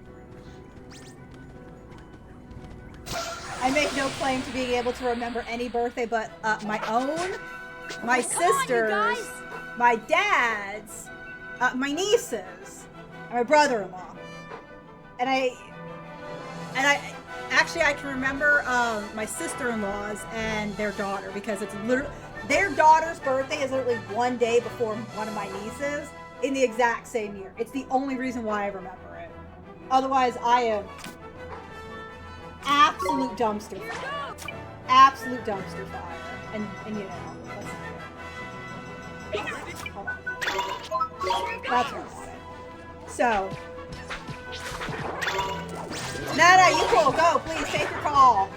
I make no claim to being able to remember any birthday but my own, my sister's, my dad's, my niece's, and my brother-in-law. And I actually I can remember my sister-in-law's and their daughter because it's literally their daughter's birthday is literally one day before one of my nieces in the exact same year. It's the only reason why I remember it. Otherwise, I am absolute dumpster fire. Absolute dumpster fire. And you know, let's hold on. That's what I wanted. So, Nana, you cool. Go, please, take your call.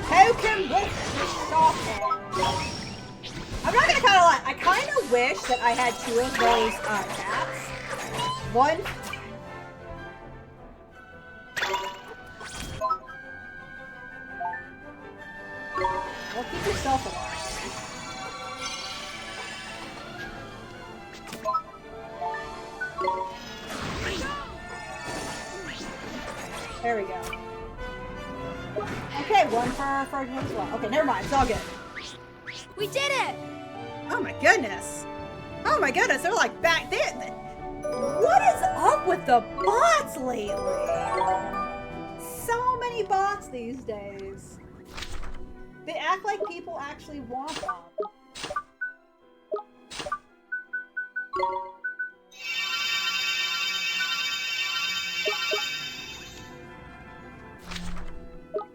Token with shopping. I'm not gonna kinda lie, I kinda wish that I had two of those cats. One. Well, keep yourself alive. There we go. Okay, one for him as well. Okay, never mind. It's all good. We did it! Oh my goodness. Oh my goodness. They're like back there. What is up with the bots lately? So many bots these days. They act like people actually want them.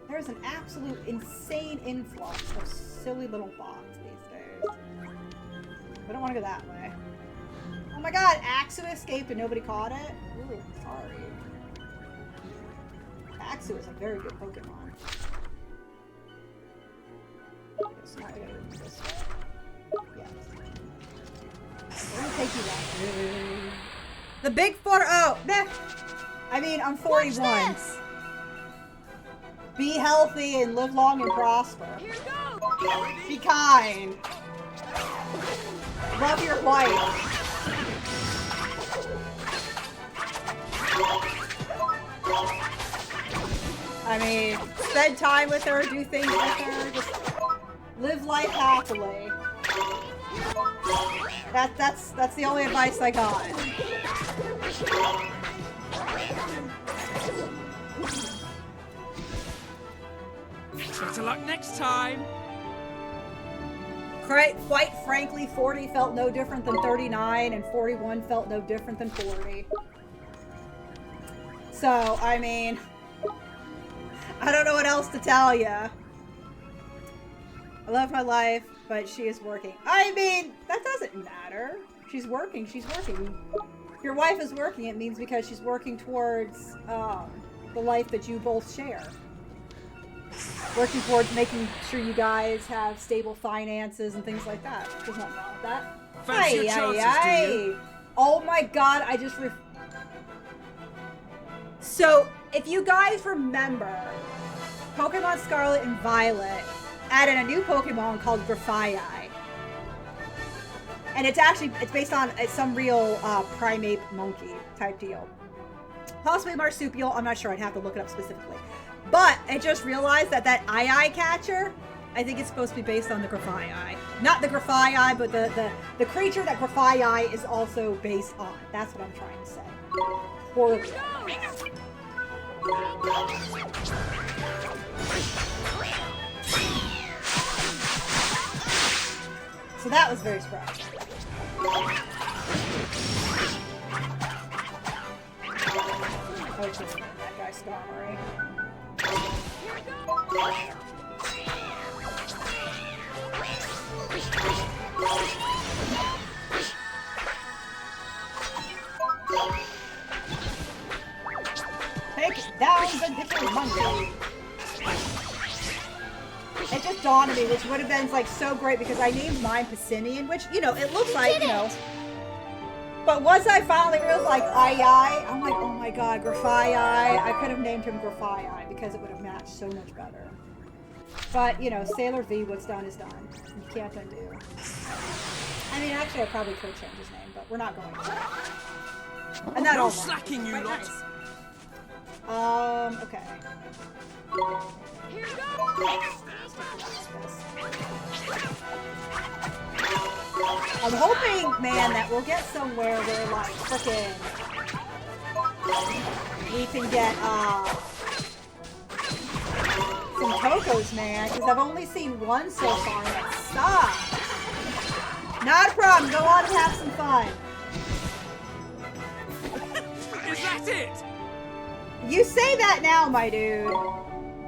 There's an absolute insane influx of silly little bots these days. I don't want to go that way. Oh my god, Axu escaped and nobody caught it? Ooh, sorry. Axu is a very good Pokemon. Okay, so now I gotta go this way. Yes. We're gonna take you that way. The big 4-0! Meh! I mean, I'm 41. Be healthy and live long and prosper. Here goes! Be kind. Love your wife. I mean, spend time with her, do things with her, just live life happily. That's the only advice I got. Better luck next time. Quite frankly, 40 felt no different than 39, and 41 felt no different than 40. So, I mean, I don't know what else to tell you. I love my life, but she is working. I mean, that doesn't matter. She's working, she's working. If your wife is working, it means because she's working towards the life that you both share. Working towards making sure you guys have stable finances and things like that. There's nothing wrong with that. Fancy your chances, do you? Oh my god, I just So, if you guys remember, Pokemon Scarlet and Violet added a new Pokemon called Grafaiai. And it's based on some real primate monkey type deal. Possibly marsupial, I'm not sure, I'd have to look it up specifically. But I just realized that eye catcher, I think it's supposed to be based on the Grafaiai. Not the Grafaiai, but the creature that Grafaiai is also based on. That's what I'm trying to say. Horrible. So that was very surprising. Okay, that guy's Skarmory. Take down the little monkey. It just dawned on me, which would have been like so great because I named mine Piscinian, which, you know, it looks like, you know. But once I finally realized, like, I'm like, oh my god, Grafaiai. I could have named him Grafaiai because it would have matched so much better. But, you know, Sailor V, what's done is done. You can't undo. I mean, actually, I probably could change his name, but we're not going to. And that all slacking, you lot. Nice. Okay. Here we go. I'm hoping, man, that we'll get somewhere where, like, frickin' we can get, some Tokos, man, because I've only seen one so far, and it sucks. Not a problem, go on and have some fun. Is that it? You say that now, my dude.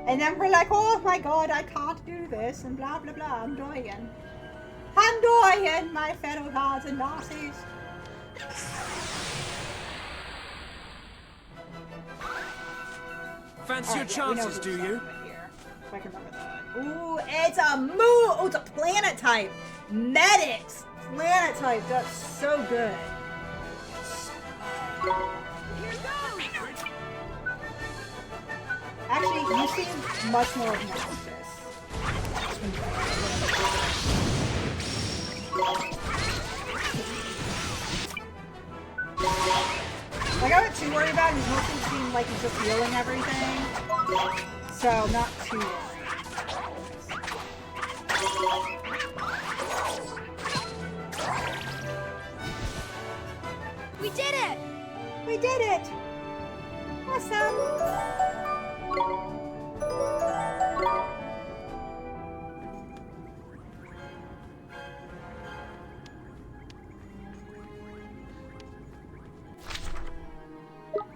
And then we're like, oh my god, I can't do this, and blah blah blah, I'm dying. I'm dying, my fellow gods and Nazis. Fancy your chances, do you? If I can remember that. Ooh, it's a oh, it's a planet type. Medics! Planet type, that's so good. Actually, you seem much more obnoxious. Like, I wasn't too worried about it. He's mostly seemed like he's just healing everything. So, I'm not too worried. We did it! We did it! Awesome!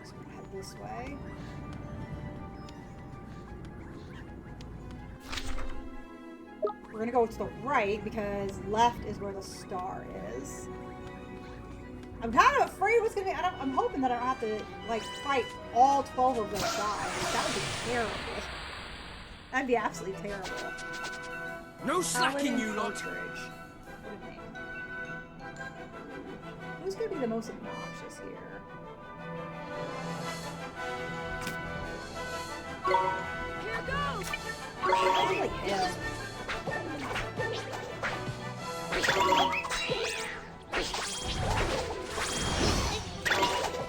So I'm gonna head this way. We're gonna go to the right because left is where the star is. I'm kind of afraid what's gonna be. I'm hoping that I don't have to like fight all 12 of those guys. That would be terrible. That'd be absolutely terrible. No slacking, you lot. Who's gonna be the most obnoxious here? Here goes! Probably him.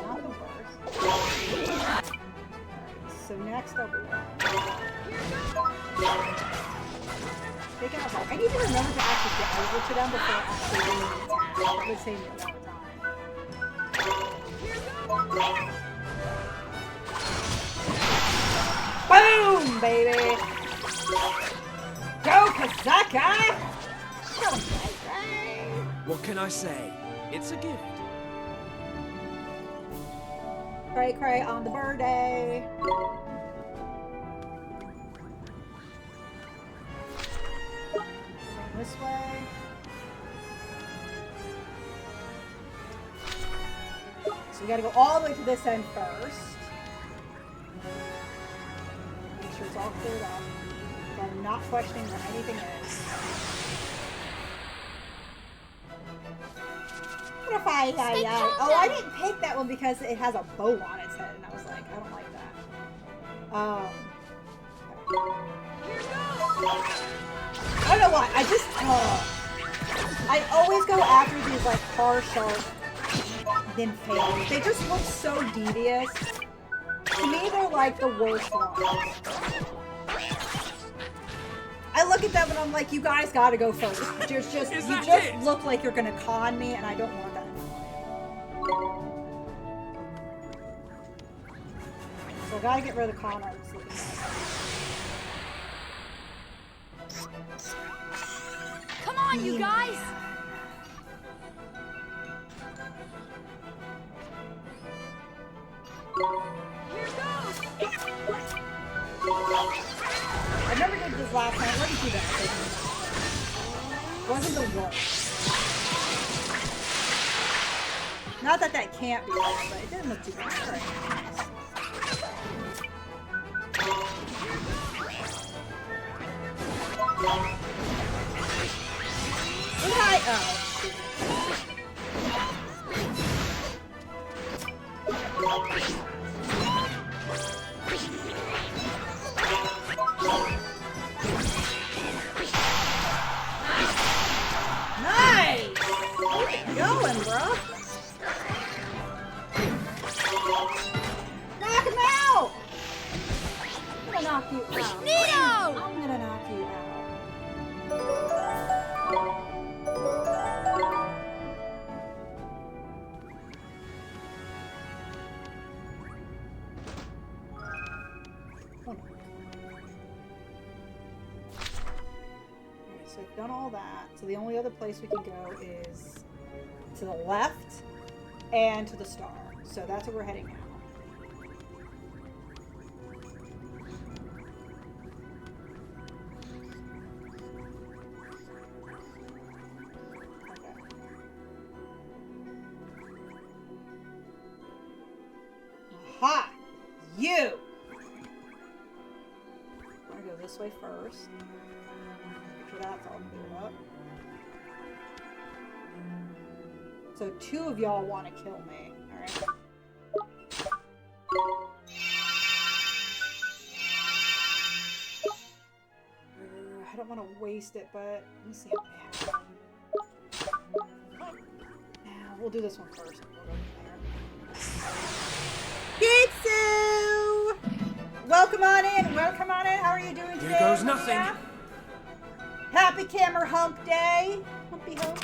Not the worst. So next up we have... Speaking of that, I need to remember to actually get over to them before actually doing the attack. That would save me a lot of time. Boom, baby! Go, Kazaka! Go, baby! What can I say? It's a gift. Cray cray on the birthday. This way. So we gotta go all the way to this end first. Make sure it's all cleared up. So I'm not questioning where anything is. What if I oh, I didn't pick that one because it has a bow on its head, and I was like, I don't like that. I don't know why. I always go after these like partial then fails. They just look so devious. To me, they're like the worst ones. I look at them and I'm like, you guys gotta go first. You just look like you're gonna con me, and I don't want that in my life. So I gotta get rid of the con artists looking bad. Come on, you guys! Here goes! I never did this last time. Let me do that. Wasn't the worst. Not that that can't be worse, but it didn't look too bad. Alright. Nice! Keep it going, bro. Knock him out! I'm gonna knock you out. Nito! I'm gonna knock you out. So we've done all that. So the only other place we can go is to the left and to the star. So that's where we're heading now. Okay. Aha! You! I'm gonna go this way first. That's all cleared up. So 2 of y'all want to kill me. Alright. I don't want to waste it, but let me see how bad. Now, we'll do this one first. We'll go from there. Kitsu! Welcome on in! Welcome on in! How are you doing today? Here goes nothing. Yeah? Happy camera hump day! Humpy hump.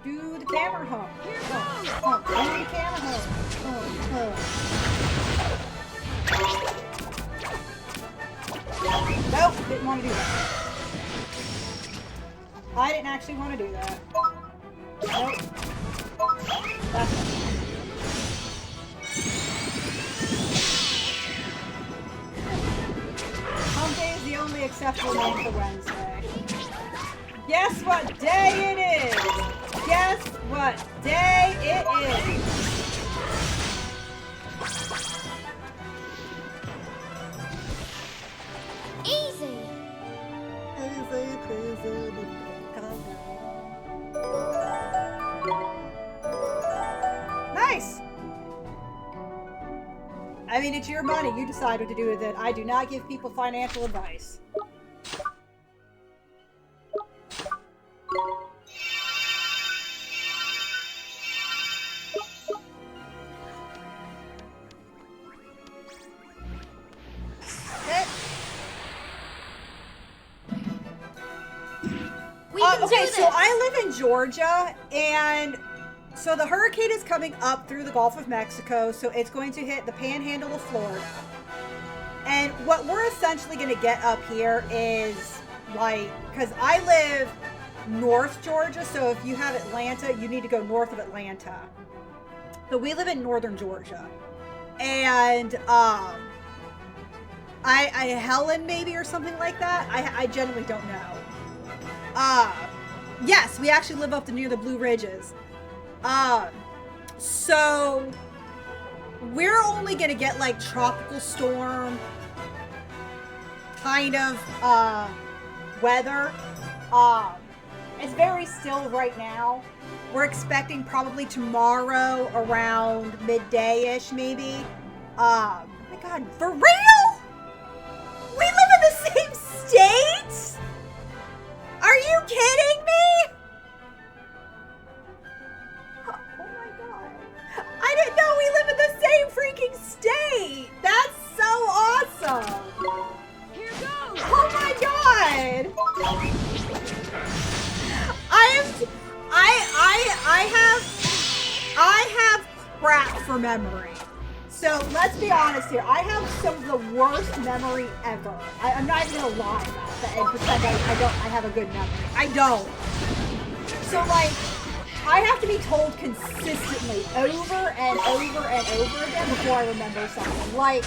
Do the camera hump. Hump, hump. Do the camera hump. Hump, hump. Nope, didn't want to do that. I didn't actually want to do that. Nope. That's it. Hump day is the only acceptable name for Wednesday. Guess what day it is? Guess what day it is? Easy. Nice! I mean, it's your money. You decide what to do with it. I do not give people financial advice. We can do okay, this. so I live in Georgia, and so the hurricane is coming up through the Gulf of Mexico, so it's going to hit the panhandle of Florida. And what we're essentially going to get up here is, like, because I live North Georgia, so if you have Atlanta, you need to go north of Atlanta. So we live in northern Georgia. And, Helen maybe or something like that? I genuinely don't know. Yes, we actually live up near the Blue Ridges. So we're only gonna get like tropical storm kind of weather. It's very still right now. We're expecting probably tomorrow around midday-ish maybe. Oh my god, for real? We live in the same state? Are you kidding me? Oh my god. I didn't know we live in the same freaking state. That's so awesome. Here goes. Oh my god. I have crap for memory. So let's be honest here. I have some of the worst memory ever. I'm not even gonna lie about that and pretend I have a good memory. I don't. So like, I have to be told consistently over and over and over again before I remember something. Like,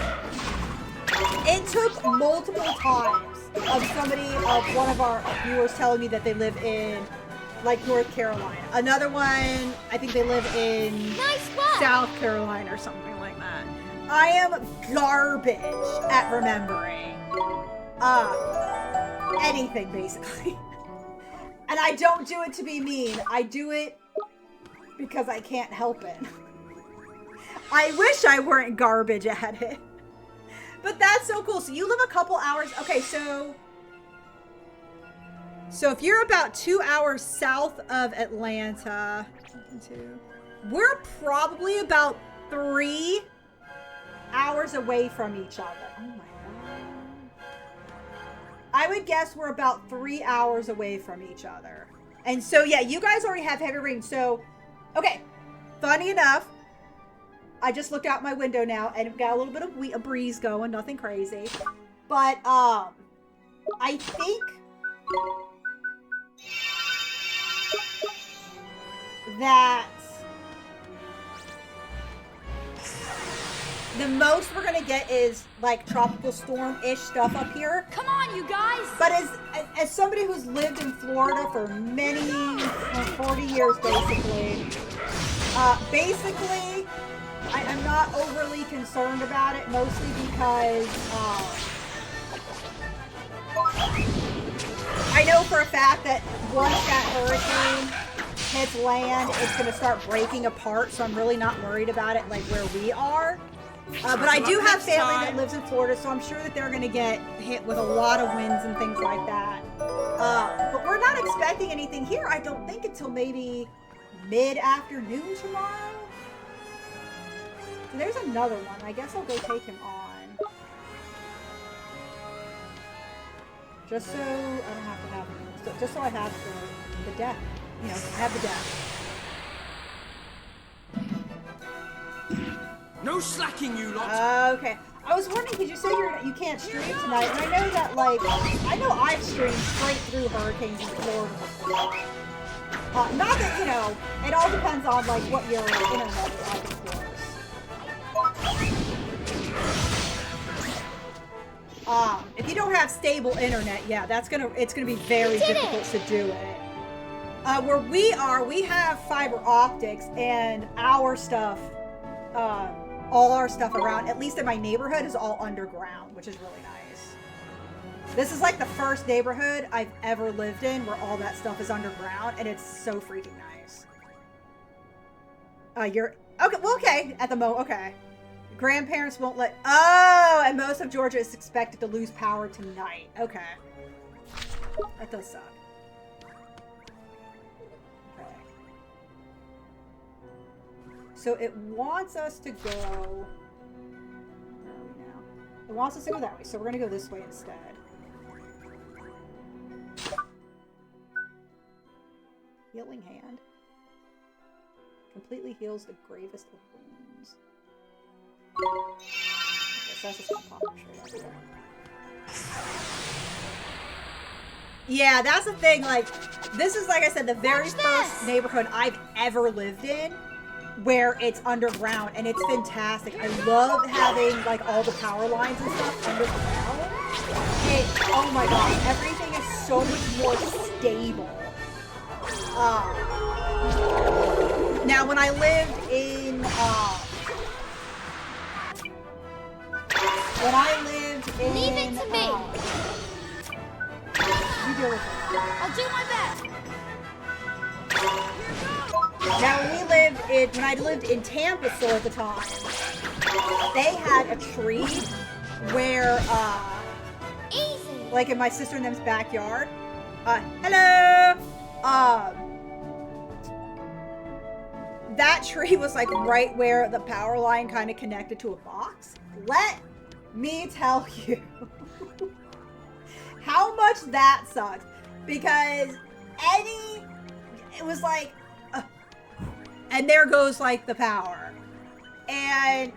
it took multiple times of one of our viewers telling me that they live in like North Carolina. Another one, I think they live in South Carolina or something like that. I am garbage at remembering anything basically. And I don't do it to be mean. I do it because I can't help it. I wish I weren't garbage at it. But that's so cool. So you live a couple hours. Okay, so if you're about 2 hours south of Atlanta, we're probably about 3 hours away from each other. Oh my god. I would guess we're about 3 hours away from each other. And so, yeah, you guys already have heavy rain. So, okay, funny enough, I just looked out my window now and got a little bit of a breeze going, nothing crazy. But, I think that the most we're gonna get is like tropical storm-ish stuff up here. Come on, you guys! But as somebody who's lived in Florida for many, 40 years basically, I'm not overly concerned about it, mostly because I know for a fact that once that hurricane hits land, it's going to start breaking apart, so I'm really not worried about it like where we are. But I do have family that lives in Florida, so I'm sure that they're going to get hit with a lot of winds and things like that. But we're not expecting anything here, I don't think, until maybe mid-afternoon tomorrow. So there's another one. I guess I'll go take him on. Just so I don't have to have him. Just so I have the death. You know, I have the death. No slacking, you lot! Okay. I was wondering, because you said you can't stream tonight, and I know that, like, I know I've streamed straight through hurricanes in Florida before. Not that, you know, it all depends on, like, what your internet is like, of course. If you don't have stable internet, yeah, it's gonna be very difficult to do it. Where we are, we have fiber optics, and our stuff, all our stuff around, at least in my neighborhood, is all underground, which is really nice. This is like the first neighborhood I've ever lived in where all that stuff is underground, and it's so freaking nice. You're, okay, well, okay, at the moment, okay. Grandparents won't let, oh, and most of Georgia is expected to lose power tonight. Okay. That does suck. Okay. So it wants us to go, where are we now? It wants us to go that way, so we're gonna go this way instead. Healing hand. Completely heals the gravest of wounds. Okay, so that's just gonna pop up straight up. Yeah, that's the thing. Like, this is, like I said, the very first neighborhood I've ever lived in where it's underground, and it's fantastic. I love having, like, all the power lines and stuff underground. Oh my god, everything is so much more stable. Now, when I lived in, Leave it to me. You deal with it. I'll do my best. Now, when I lived in Tampa still at the time, they had a tree where, Easy. like in my sister and them's backyard. Hello! That tree was like right where the power line kind of connected to a box. Let me tell you how much that sucks. Because it was like, and there goes like the power. And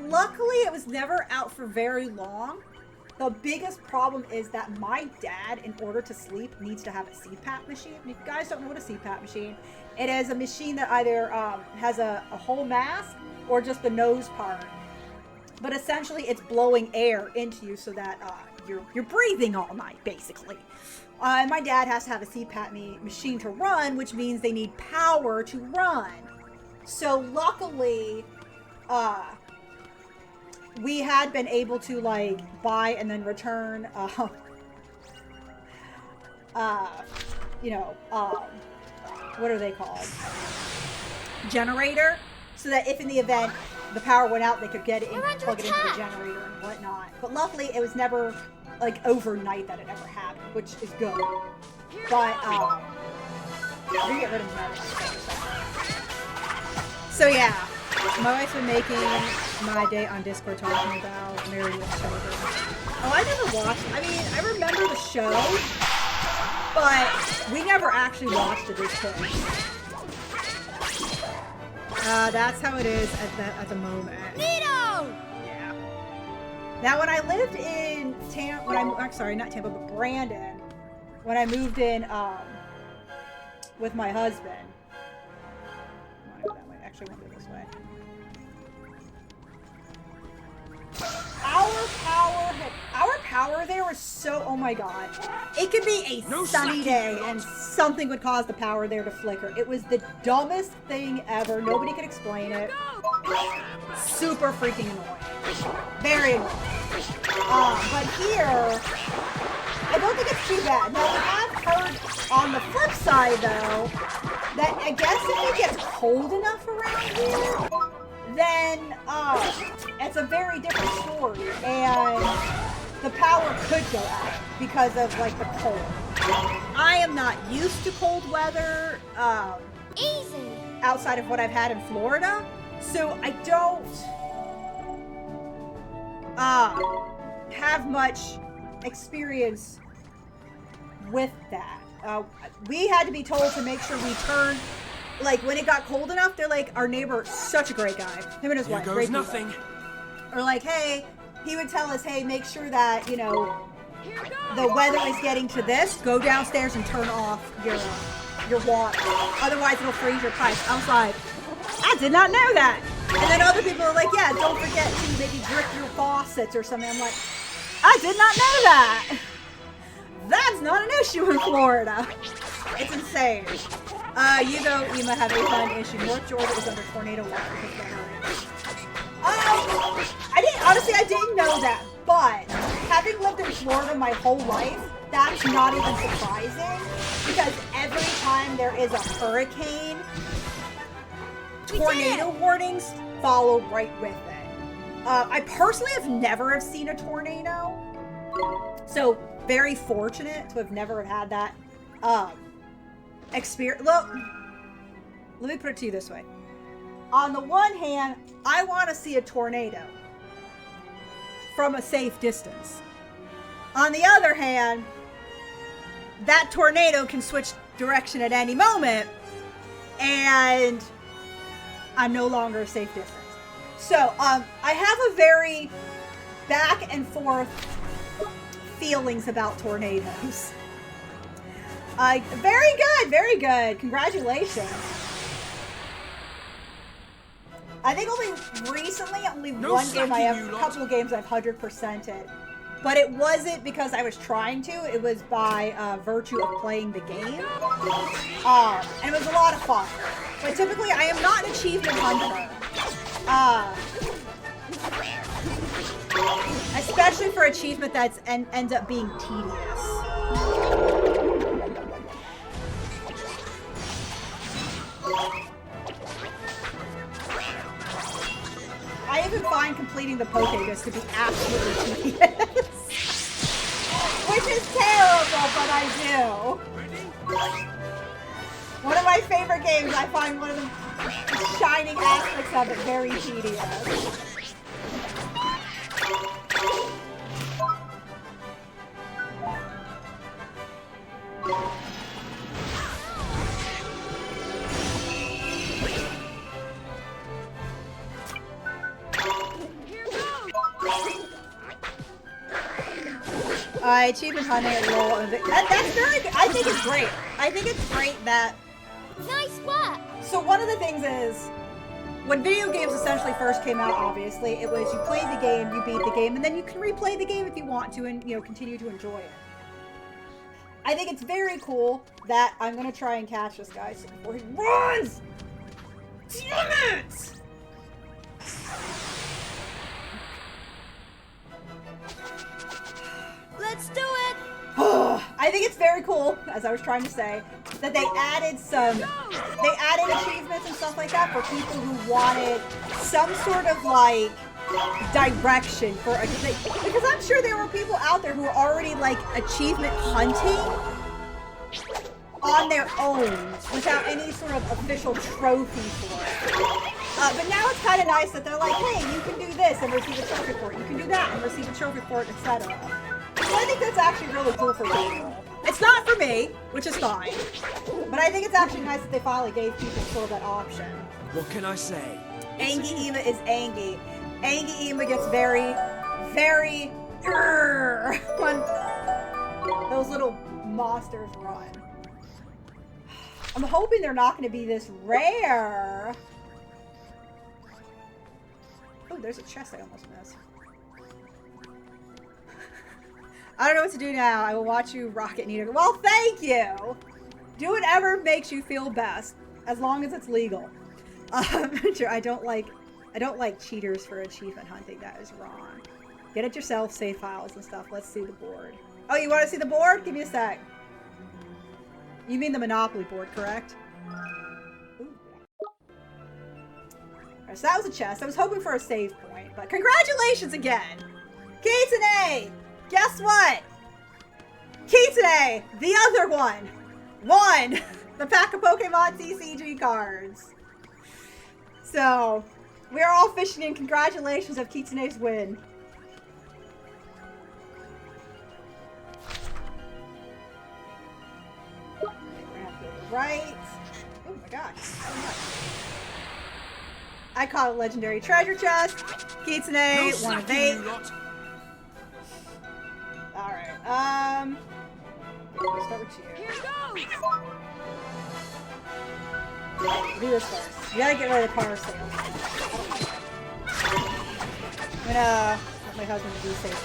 luckily it was never out for very long. The biggest problem is that my dad, in order to sleep, needs to have a CPAP machine. If you guys don't know what a CPAP machine, it is a machine that either has a whole mask or just the nose part. But essentially, it's blowing air into you so that you're breathing all night, basically. And my dad has to have a CPAP machine to run, which means they need power to run. So luckily, we had been able to like buy and then return, what are they called? Generator, so that if in the event the power went out, they could get it in, plug it into the generator and whatnot. But luckily, it was never like overnight that it ever happened, which is good. But we get rid of the so yeah. My wife's been making my day on Discord talking about Mary with Children. Oh, I never watched. I mean, I remember the show, but we never actually watched it this point. That's how it is at the moment. Nito! Yeah. Now, when I lived in Brandon, when I moved in with my husband. I want to go that way. Actually, I want to go this way. Our power there was so, oh my god. It could be a sunny day and something would cause the power there to flicker. It was the dumbest thing ever. Nobody could explain it. Super freaking annoying. Very annoying. But here, I don't think it's too bad. Now, I have heard on the flip side, though, that I guess if it gets cold enough around here, then it's a very different story, and the power could go out because of like the cold. I am not used to cold weather Easy. outside of what I've had in Florida, so I don't have much experience with that. We had to be told to make sure we turn. Like, when it got cold enough, they're like, our neighbor, such a great guy. Him and his wife, great people. Nothing. Or like, hey, he would tell us, hey, make sure that, you know, the weather is getting to this. Go downstairs and turn off your water. Otherwise, it'll freeze your pipes. I was like, I did not know that. And then other people are like, yeah, don't forget to maybe drip your faucets or something. I'm like, I did not know that. That's not an issue in Florida. It's insane. You might have a fun issue. North Georgia is under tornado watch because of the hurricane. I didn't know that, but having lived in Florida my whole life, that's not even surprising because every time there is a hurricane, tornado warnings follow right with it. I personally have never seen a tornado, so very fortunate to have never had that experience. Look, let me put it to you this way. On the one hand, I want to see a tornado from a safe distance. On the other hand, that tornado can switch direction at any moment, and I'm no longer a safe distance. So, I have a very back and forth feelings about tornadoes. Very good, very good. Congratulations. I think only recently, one game a couple of games I've 100%ed. But it wasn't because I was trying to, it was by virtue of playing the game. And it was a lot of fun. But typically, I am not an achievement hunter. Especially for achievement that ends up being tedious. I even find completing the Pokédex to be absolutely tedious. Which is terrible, but I do. One of my favorite games, I find one of the shining aspects of it very tedious. Achievement hunting and roll. That's very good. I think it's great. I think it's great that... Nice work! So one of the things is, when video games essentially first came out, obviously, it was you played the game, you beat the game, and then you can replay the game if you want to and, you know, continue to enjoy it. I think it's very cool that I'm going to try and catch this guy before he runs! Damn it! Let's do it! I think it's very cool, as I was trying to say, that they added achievements and stuff like that for people who wanted some sort of, like, direction for a, because I'm sure there were people out there who were already, like, achievement hunting on their own without any sort of official trophy for it. But now it's kind of nice that they're like, hey, you can do this and receive a trophy for it. You can do that and receive a trophy for it, etc. So I think that's actually really cool for people. It's not for me, which is fine. But I think it's actually nice that they finally gave people sort of that option. What can I say? Angie Ema is Angie. Angie Ema gets very, very when those little monsters run. I'm hoping they're not going to be this rare. Oh, there's a chest I almost missed. I don't know what to do now. I will watch you rock it, Nita. Well, thank you. Do whatever makes you feel best, as long as it's legal. I don't like cheaters for achievement hunting. That is wrong. Get it yourself, save files and stuff. Let's see the board. Oh, you want to see the board? Give me a sec. You mean the Monopoly board, correct? Ooh. Alright, so that was a chest. I was hoping for a save point, but congratulations again! Kitsune! Guess what? Kitsune! The other one! Won! The pack of Pokemon TCG cards. So, we are all fishing in congratulations of Kitsune's win. Right. Oh my gosh. So much. I caught a legendary treasure chest. Kitsune, No 1 of slacking, 8. you lot. Alright, let's start with you. Here goes! Do this first. You gotta get rid of the car sales. I'm gonna let my husband do safe.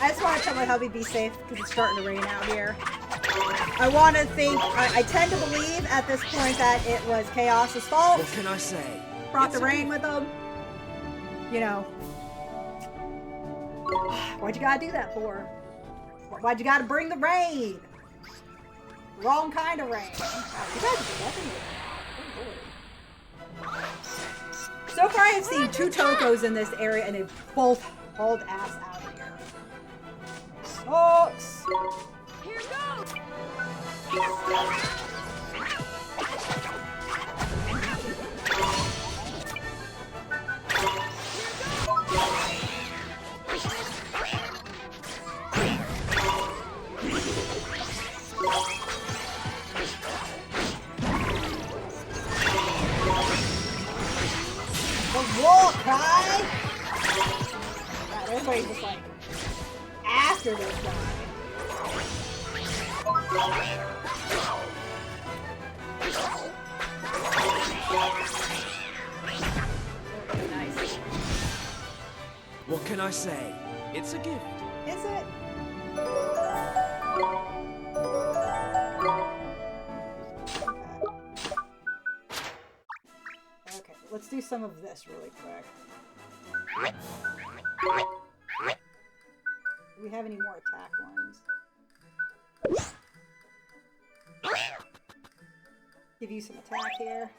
I just want to tell my hubby be safe because it's starting to rain out here. I want to think, I tend to believe at this point that it was Chaos's fault. What can I say? Brought the rain with him. You know. Why'd you gotta do that for? Why'd you gotta bring the rain? Wrong kind of rain. You guys are loving it. So far I have seen 2 Tokos in this area and they've both hauled ass out of here. Sucks. Here goes! after this guy. Okay, nice. What can I say? It's a gift. Is it? Okay, let's do some of this really quick. Do we have any more attack ones? Give you some attack here.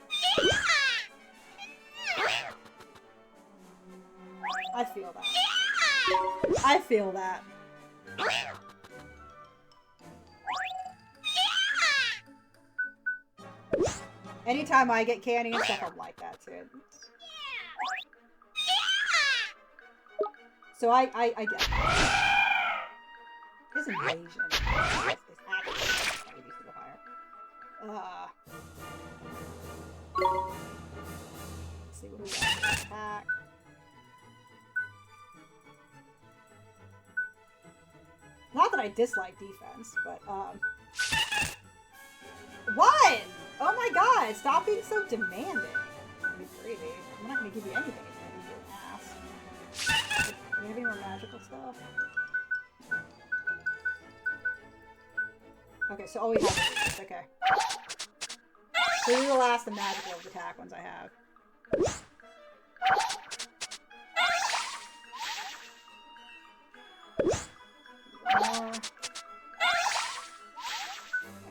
I feel that. I feel that. Anytime I get candy and stuff, I'm like that too. So I get it. His invasion is actually maybe to go higher. Let's see what we got for attack. Not that I dislike defense, but what? Oh my god, stop being so demanding. That'd be crazy. I'm not gonna give you anything if you ask. Do you have any more magical stuff? Okay, so all we have is these. Okay. So these are the last of magical of the attack ones I have. More. Alright,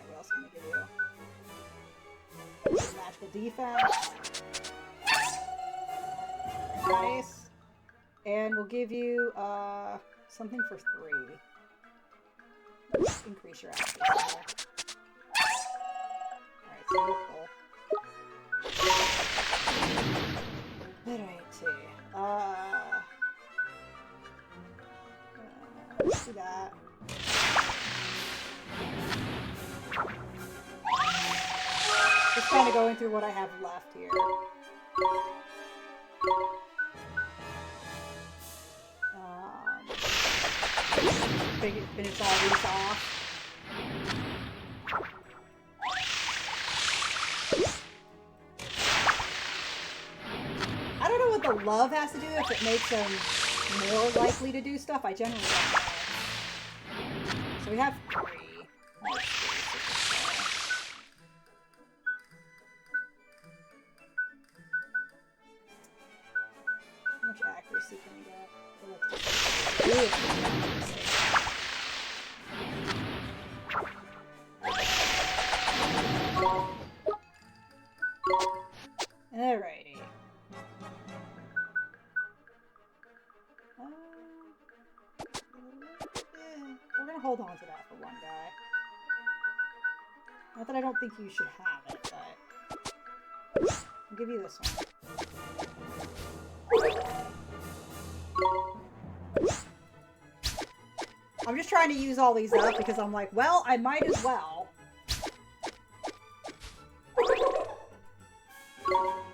what else can we give you? Magical defense. Nice. And we'll give you something for 3. Increase your accuracy. Alright, so you're full. Alright. Let's do that. Just kind of going through what I have left here. Finish all these off. I don't know what the love has to do, if it makes them more likely to do stuff. I generally don't know. So we have 3. How much accuracy can we get? Alrighty. We're gonna hold on to that for one guy. Not that I don't think you should have it, but I'll give you this one. I'm just trying to use all these up because I'm like, well, I might as well.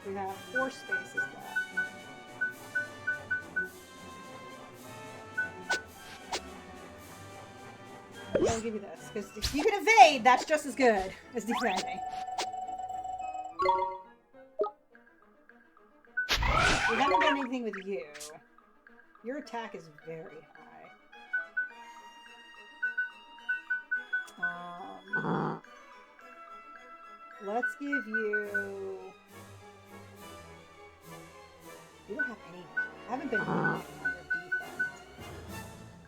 We have 4 spaces left. I'll give you this, because if you can evade, that's just as good as defending. We haven't done anything with you. Your attack is very high. Let's give you... You don't have any... I haven't been on your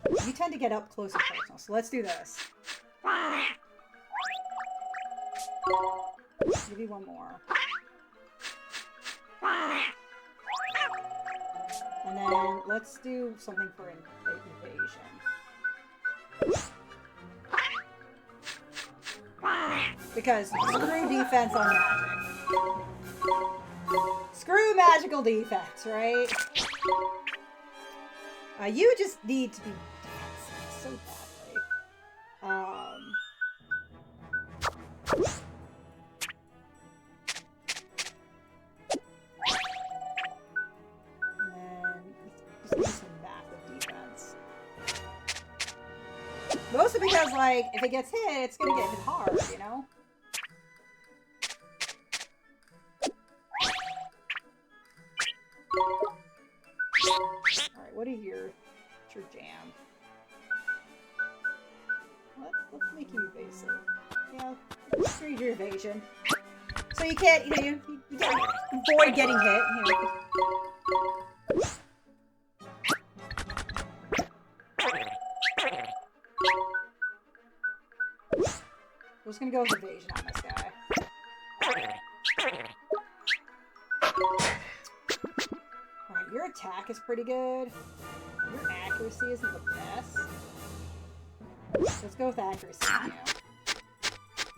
defense. You tend to get up close and personal, so let's do this. Give you one more. And then let's do something for evasion. Because screw defense on magic. Screw magical defense, right? You just need to be defensive so badly. And then just give me some massive defense. Mostly because, like, if it gets hit, it's gonna get hit hard, you know? Alright, what are your... What's your jam? Let's make you evasive. Yeah, let's read your evasion. So you can't, you know, you can't avoid getting hit, you know. We're just gonna go with evasion on this guy. Alright, your attack is pretty good. Your accuracy isn't the best. Let's go with accuracy, you know.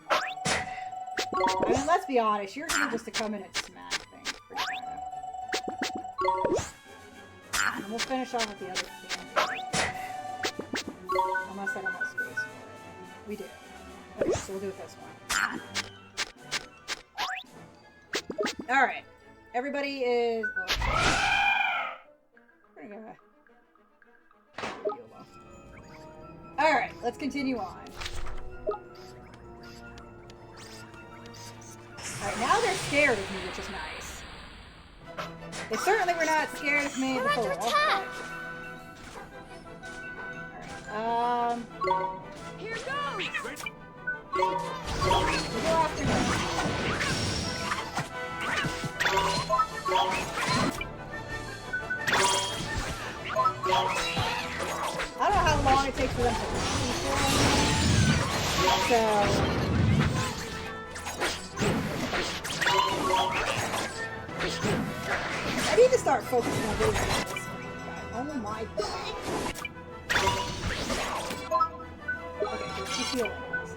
I mean, let's be honest, you're here just to come in and smack things. And we'll finish off with the other candy. Unless I don't have space for it. We do. Okay, so we'll do it this one. Alright. Everybody is... Alright, let's continue on. Alright, now they're scared of me, which is nice. They certainly were not scared of me before. Alright, Here goes! we'll go after him. I don't know how long it takes for them to so... I need to start focusing on getting this. Oh my god. Okay, she's healing us.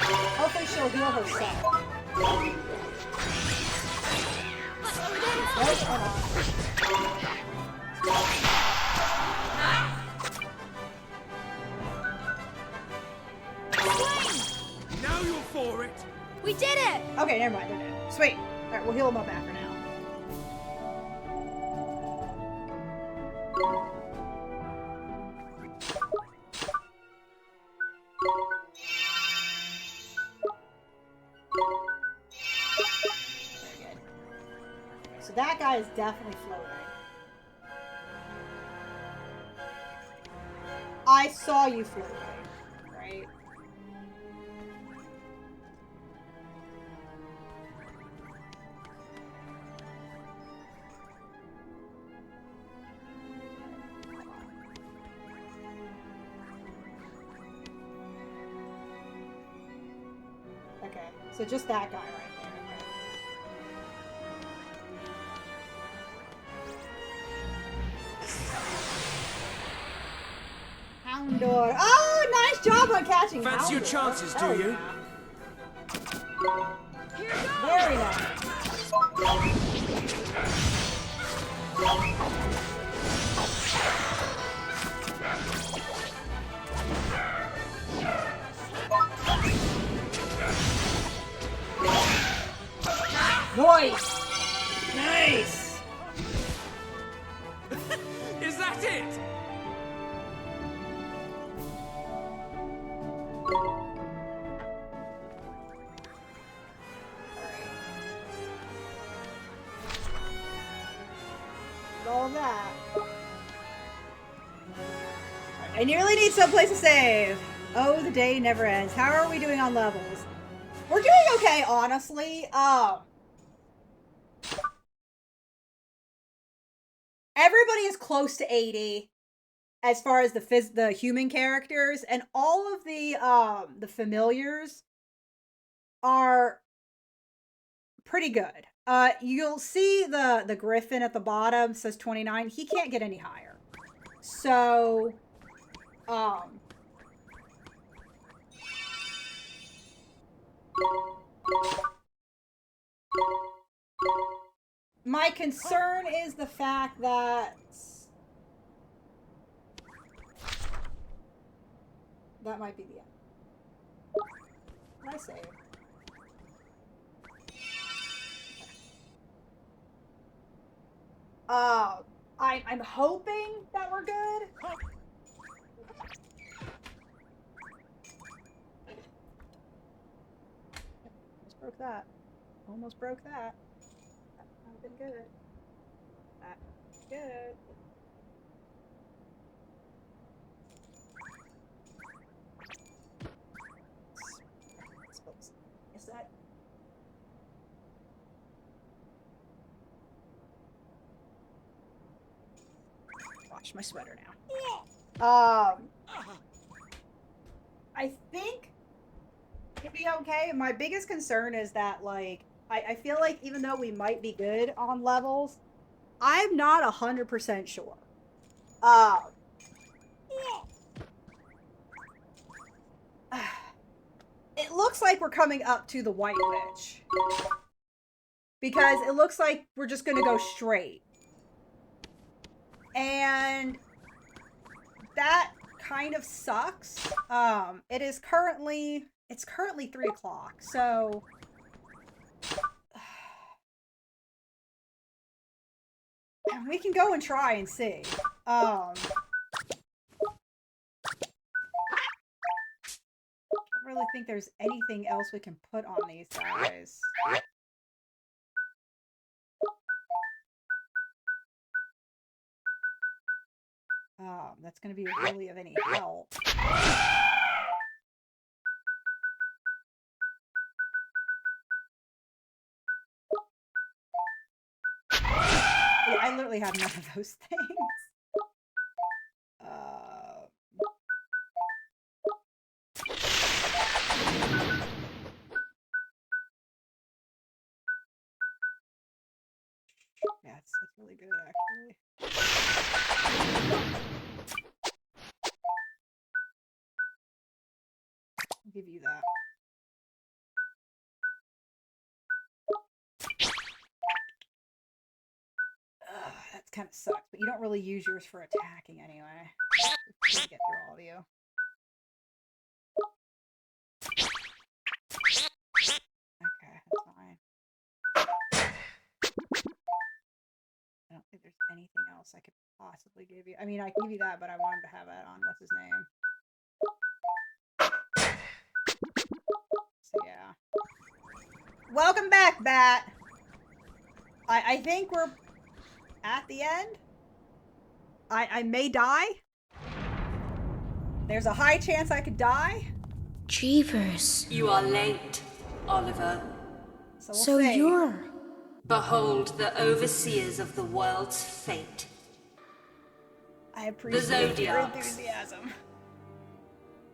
Hopefully she'll heal herself. Nope, hold on. Now you're for it. We did it! Okay, never mind, they're dead. Sweet. Alright, we'll heal them up after now. Very good. So that guy is definitely floating. I saw you floating, right? Okay, so just that guy right there. Houndor. Oh, nice job on catching Fancy your Houndor. chances, Hell do you? Yeah. Very nice. Nice! Nice! Is that it? All of that. I nearly need someplace to save. Oh, the day never ends. How are we doing on levels? We're doing okay, honestly. Everybody is close to 80 as far as the human characters, and all of the familiars are pretty good. You'll see the Griffin at the bottom says 29. He can't get any higher. So, my concern is the fact that that might be the end. What did I say? I'm hoping that we're good. that. Almost broke that. That would have been good. That was good. Is that? Wash my sweater now. I think it'd be okay. My biggest concern is that, like, I feel like even though we might be good on levels, I'm not 100% sure. It looks like we're coming up to the White Witch. Because it looks like we're just gonna go straight. And that kind of sucks. It's currently 3 o'clock, so we can go and try and see. I don't really think there's anything else we can put on these guys. That's gonna be really of any help. I literally have none of those things. Yeah, it's really good, actually. I'll give you that. That kind of sucks, but you don't really use yours for attacking anyway. Just get through all of you. Okay, that's fine. I don't think there's anything else I could possibly give you. I mean, I can give you that, but I want him to have that on what's his name. So yeah. Welcome back, Bat! I think we're at the end. I may die. There's a high chance I could die. Jeepers. You are late, Oliver. So you're... Behold the overseers of the world's fate. I appreciate your Zodiacs. enthusiasm.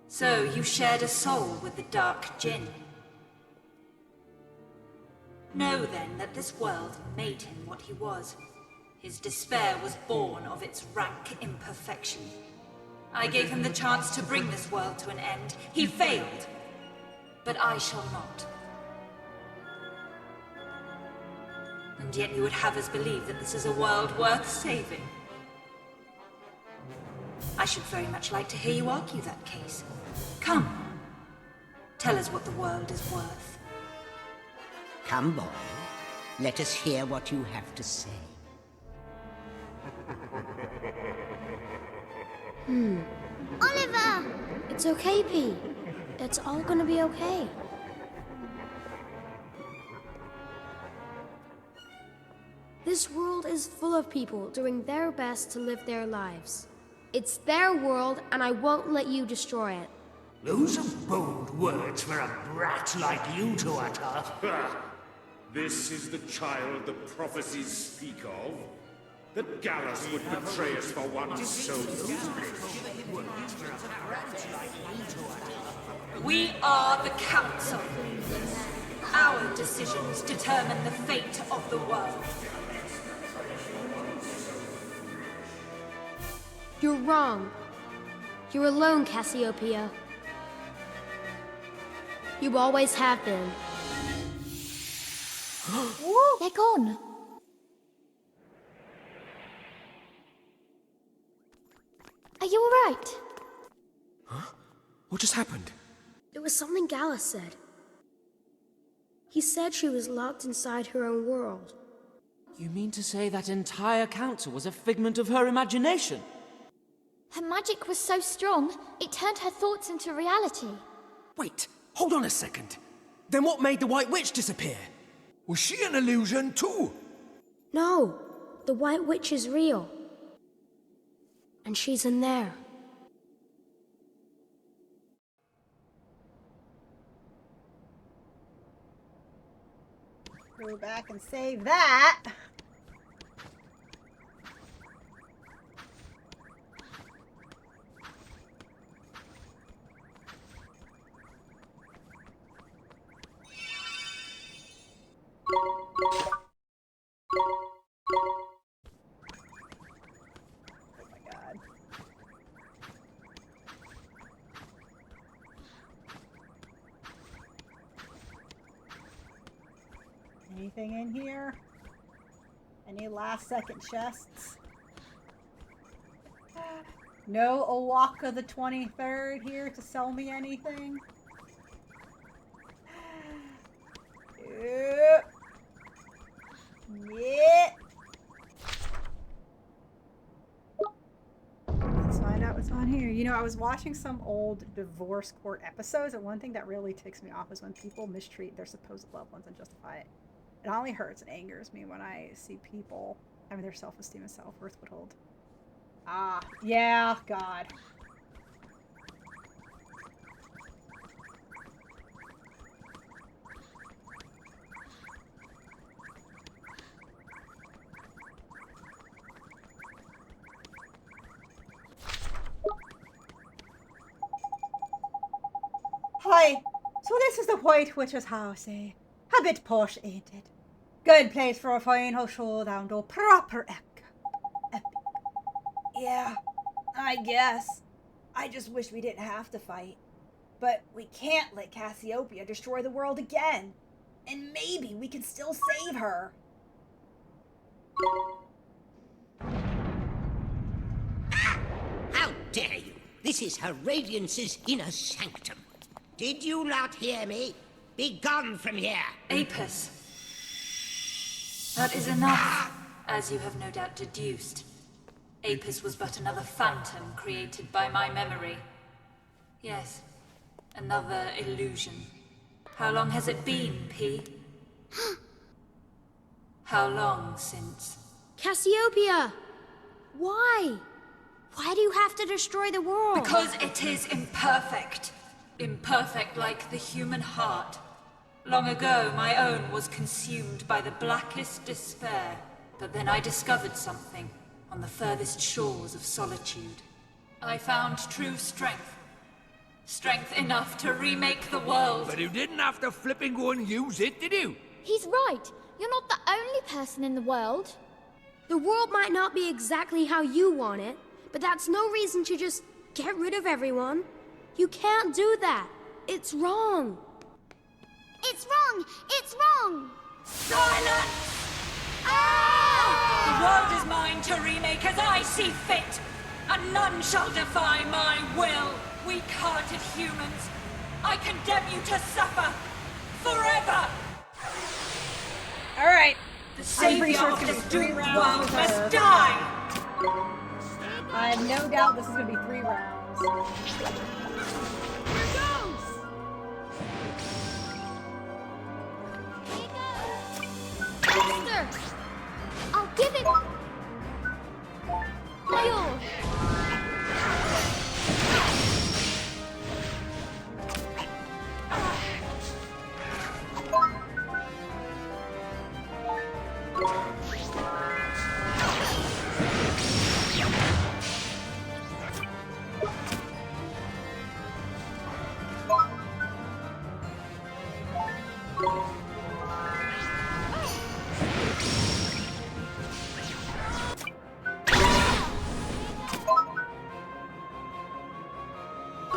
So you shared a soul with the Dark Djinn. Know then that this world made him what he was. His despair was born of its rank imperfection. I gave him the chance to bring this world to an end. He failed. But I shall not. And yet you would have us believe that this is a world worth saving. I should very much like to hear you argue that case. Come. Tell us what the world is worth. Come, boy. Let us hear what you have to say. Oliver! It's okay, P. It's all gonna be okay. This world is full of people doing their best to live their lives. It's their world, and I won't let you destroy it. Those are bold words for a brat like you to utter. This is the child the prophecies speak of? That Gallus would betray us for one so We are the Council. Our decisions determine the fate of the world. You're wrong. You're alone, Cassiopeia. You always have been. They're gone. Are you alright? Huh? What just happened? It was something Gallus said. He said she was locked inside her own world. You mean to say that entire council was a figment of her imagination? Her magic was so strong, it turned her thoughts into reality. Wait, hold on a second. Then what made the White Witch disappear? Was she an illusion too? No, the White Witch is real. And she's in there. Go back and save that. Oh my god. Anything in here? Any last second chests? No Owaka the 23rd here to sell me anything? Yeah. Yeah. Let's find out what's on here. You know, I was watching some old divorce court episodes, and one thing that really ticks me off is when people mistreat their supposed loved ones and justify it. It only hurts and angers me when I see people having their self-esteem and self-worth withheld. Ah, yeah, God. Hi. So this is the White Witch's house, eh? A bit posh, ain't it? Good place for a final showdown, though. Proper epic. Yeah, I guess. I just wish we didn't have to fight. But we can't let Cassiopeia destroy the world again. And maybe we can still save her. How dare you! This is Her Radiance's inner sanctum. Did you not hear me? Be gone from here! Apis. That is enough, as you have no doubt deduced. Apis was but another phantom created by my memory. Yes, another illusion. How long has it been, P? How long since? Cassiopeia! Why? Why do you have to destroy the world? Because it is imperfect. Imperfect like the human heart. Long ago, my own was consumed by the blackest despair. But then I discovered something on the furthest shores of solitude. I found true strength. Strength enough to remake the world. But you didn't have to flipping go and use it, did you? He's right. You're not the only person in the world. The world might not be exactly how you want it, but that's no reason to just get rid of everyone. You can't do that. It's wrong. It's wrong! It's wrong! Silence! Ah! The world is mine to remake as I see fit, and none shall defy my will. Weak-hearted humans, I condemn you to suffer forever. All right. The savior of this doomed world must die. I have no doubt this is going to be 3 rounds. Here goes! Faster! I'll give it! Yours!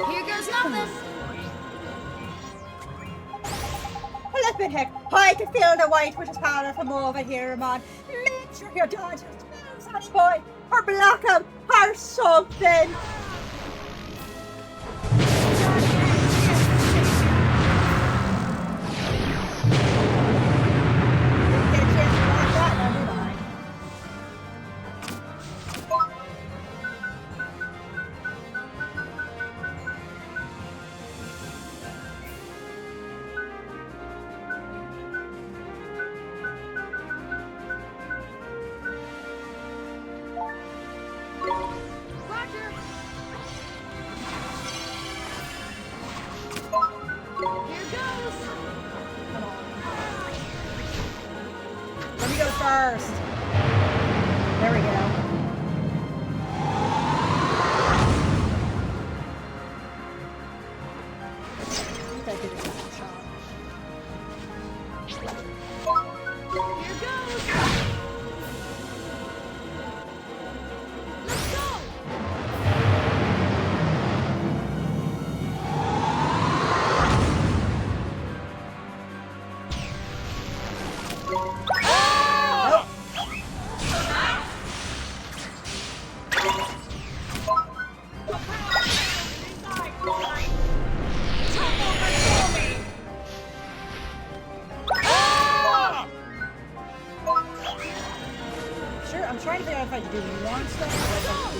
Here goes nothing. Flippin' heck, I can feel the White Witch's power from over here, man. Make sure you dodge his moves, honey boy, or block him, or something. Didn't get a chance to block that, never mind. first. There we go. I think I did a good job. Here goes! Let's go! Sure, I'm trying to figure out if I can do more stuff or if I can do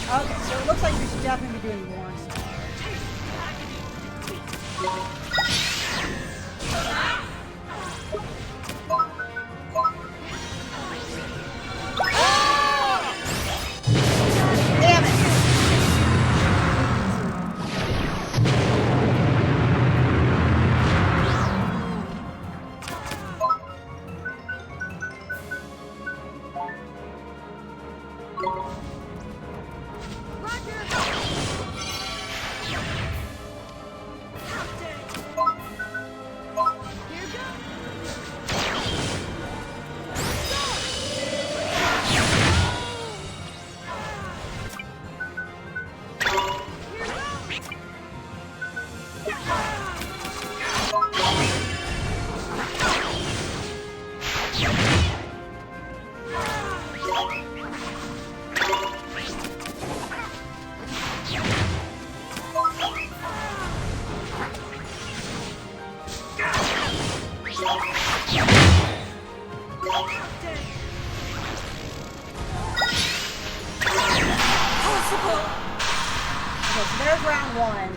more. Okay, so it looks like we should definitely be doing more stuff. Damn it! There's round one.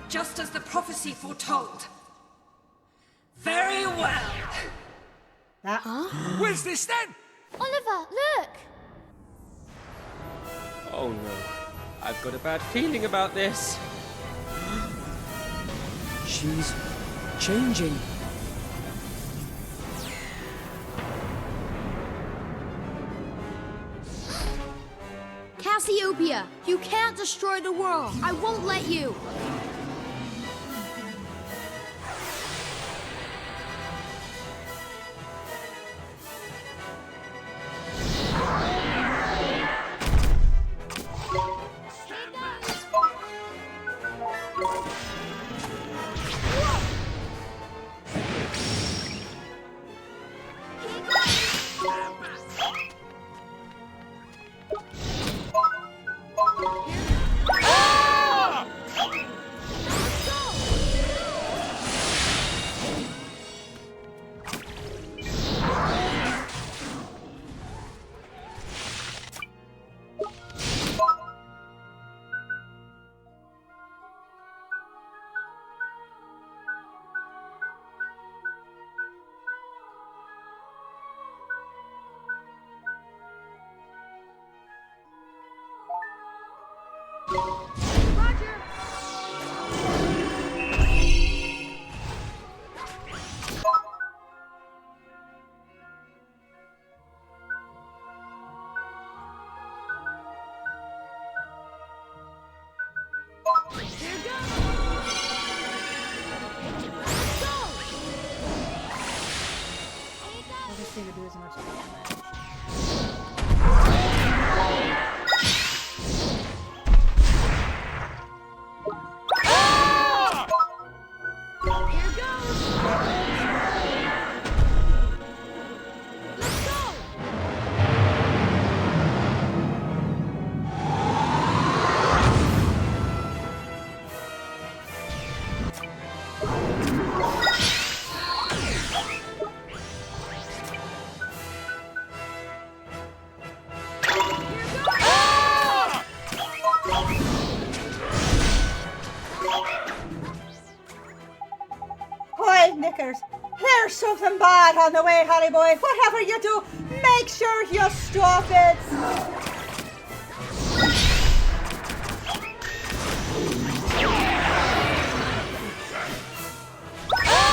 Just as the prophecy foretold. Very well. That, Where's this then? Oliver, look! Oh no, I've got a bad feeling about this. She's changing. Cassiopeia, you can't destroy the world. I won't let you. seem to do as much damage. Knickers, there's something bad on the way, Holly boy. Whatever you do, make sure you stop it. Ah!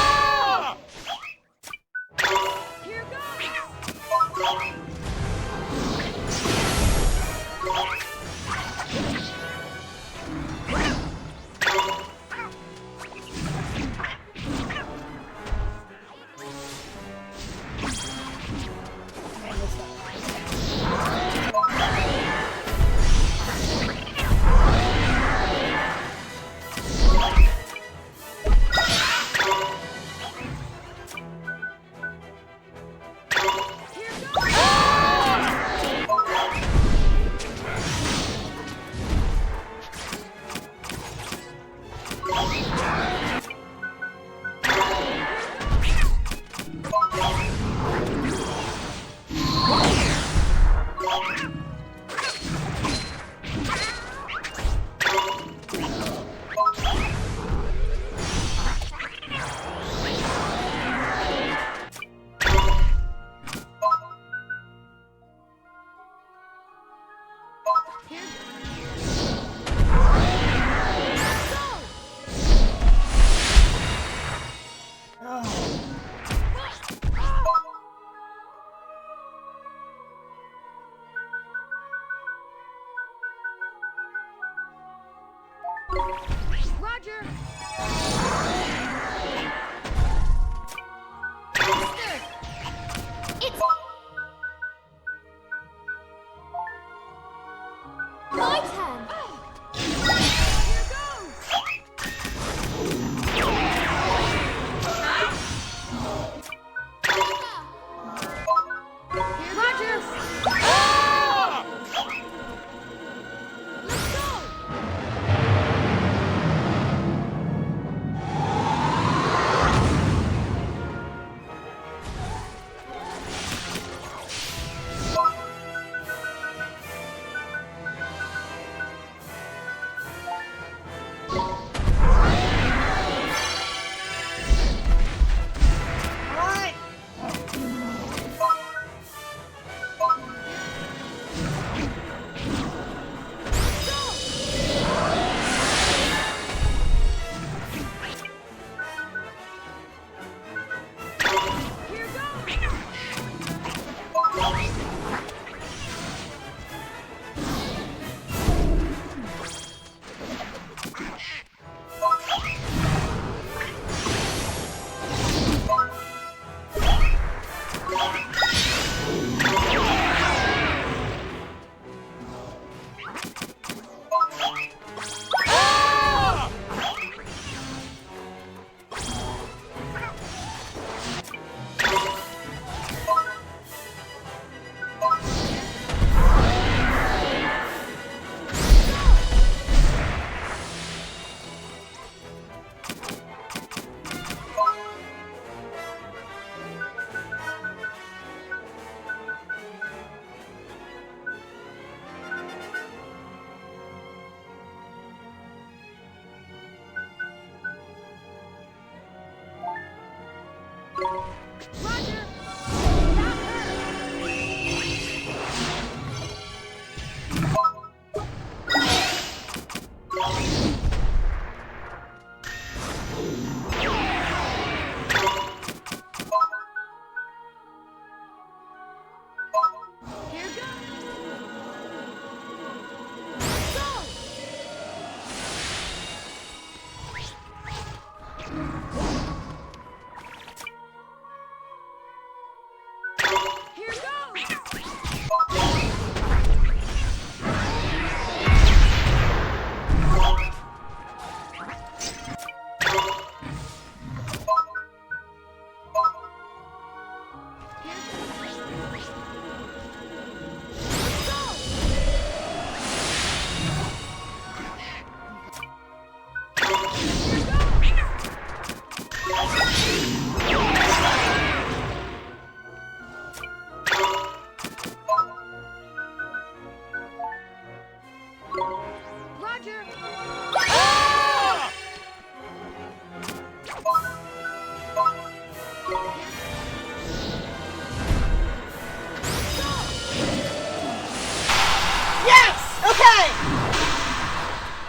Roger! It's my turn. Here goes! Roger! Let's go! Alright. Here goes! Roger! That hurt! Here goes! Go! Here goes! Roger! Yes! Okay!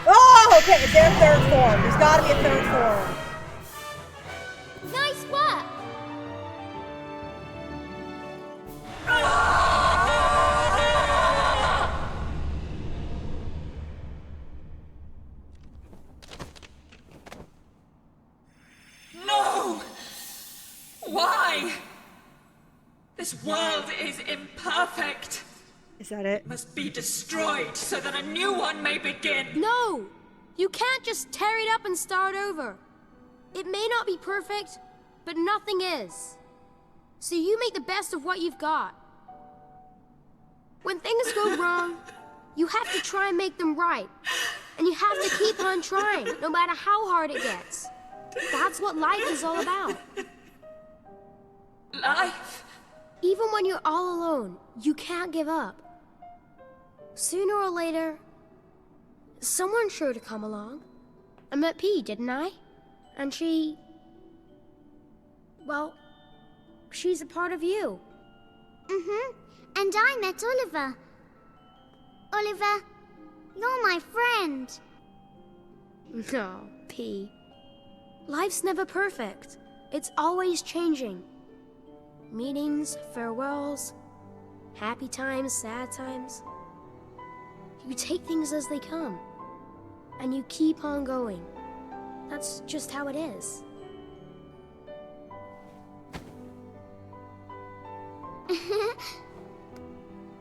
Oh, okay. Is there a third form? There's gotta be a third form. Nice work. No! Why? This world is imperfect. Is that it? Must be destroyed so that a new one may begin. No! You can't just tear it up and start over. It may not be perfect, but nothing is. So you make the best of what you've got. When things go wrong, you have to try and make them right. And you have to keep on trying, no matter how hard it gets. That's what life is all about. Life? Even when you're all alone, you can't give up. Sooner or later, someone's sure to come along. I met P, didn't I? And she... well, she's a part of you. Mm-hmm. And I met Oliver. Oliver, you're my friend. No, P. Life's never perfect. It's always changing. Meetings, farewells, happy times, sad times. You take things as they come. and you keep on going. That's just how it is.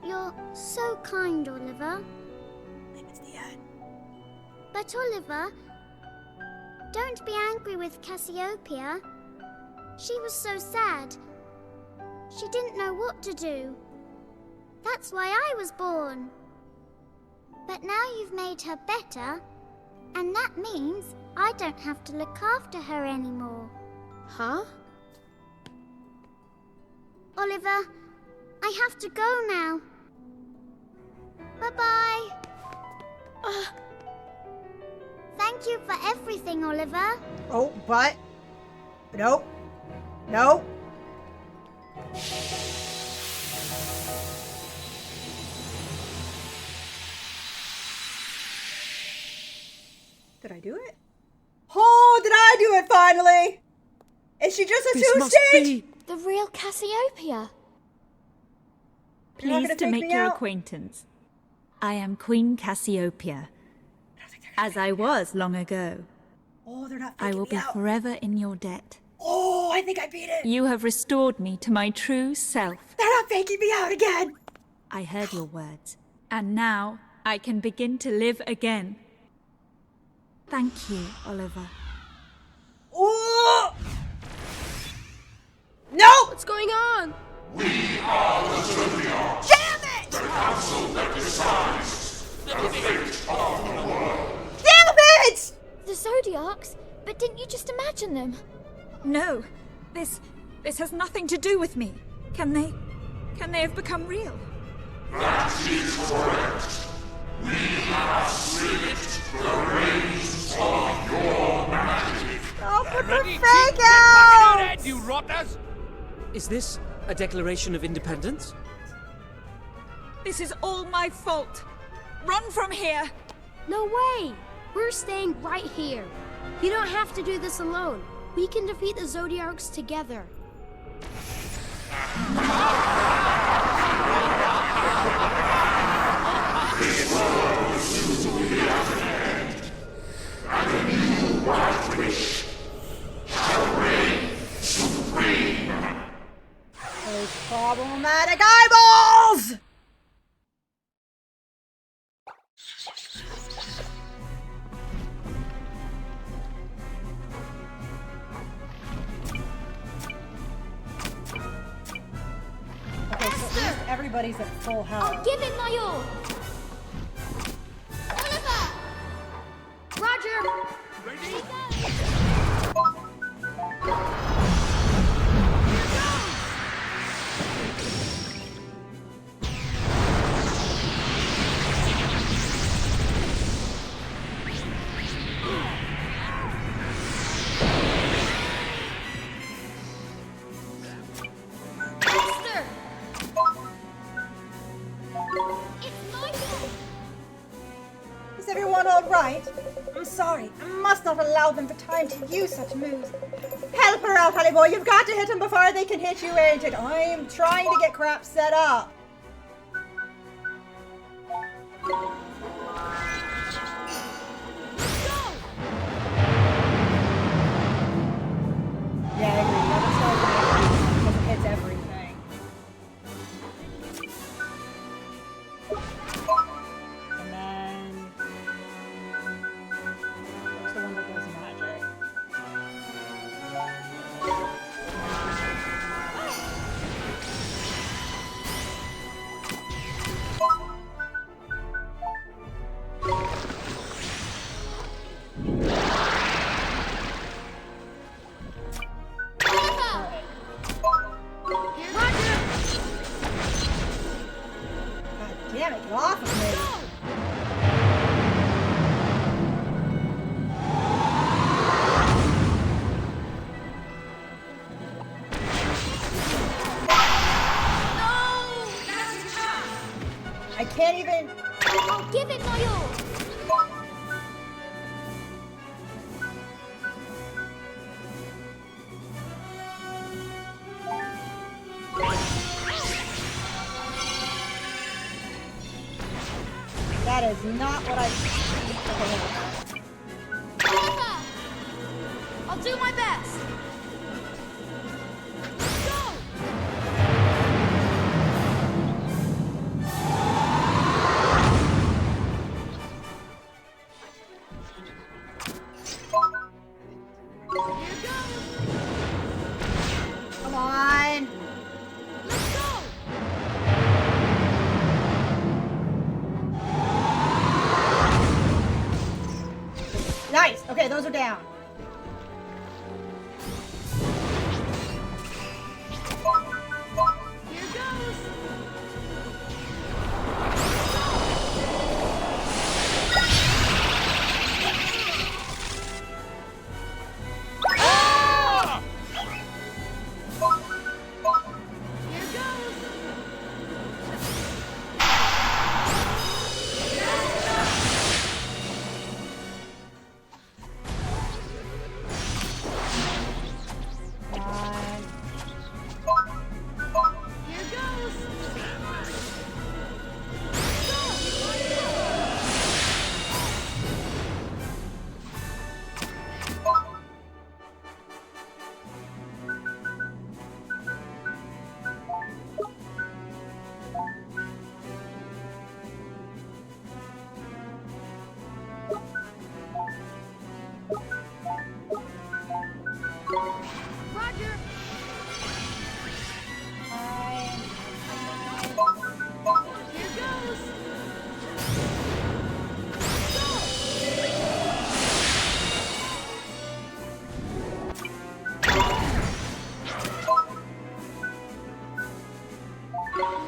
You're so kind, Oliver. It's the end. But Oliver, don't be angry with Cassiopeia. She was so sad. She didn't know what to do. That's why I was born. But now you've made her better, and that means I don't have to look after her anymore. Huh? Oliver, I have to go now. Bye-bye. Thank you for everything, Oliver. Oh, but... Nope. Nope. Did I do it? Oh, did I do it finally? Is she just a This must two-stage? be... The real Cassiopeia. You're not Pleased gonna to take make me your out? acquaintance. I am Queen Cassiopeia, as I was long ago. Oh, they're not I faking will me be out. forever in your debt. Oh, I think I beat it. You have restored me to my true self. They're not faking me out again. I heard your words, and now I can begin to live again. Thank you, Oliver. Oh! No! What's going on? We are the Zodiacs, Damn it! the council that decides the fate of the world. Damn it! The Zodiacs? But didn't you just imagine them? No, this has nothing to do with me. Can they have become real? That is correct. We have slipped the reins of your magic. Oh, put the Ready, fake Chief? Get back in out! your head, you rotters! Is this a declaration of independence? This is all my fault. Run from here. No way! We're staying right here. You don't have to do this alone. We can defeat the Zodiacs together. This world is soon to be at an end, and a new white wish shall reign supreme. Those problematic eyeballs! Okay, so at least everybody's at full health. I'll give it my all. Oliver! Roger! Faster! It's my fault. Is everyone alright? I'm sorry. I must not allow them the time to use such moves. Help her out, Holly boy. You've got to hit them before they can hit you, ain't it? I'm trying to get crap set up. Yeah, I agree. Never start because it hits everything. And then there's the one that does magic. God damn it, get off of me! I can't even... I'll give it my all. That is not what I... Okay, I'll do my best. Let's go! Come on. Let's go! Nice. Okay, those are down. Here goes! Here goes! Here goes! Roger! Here goes!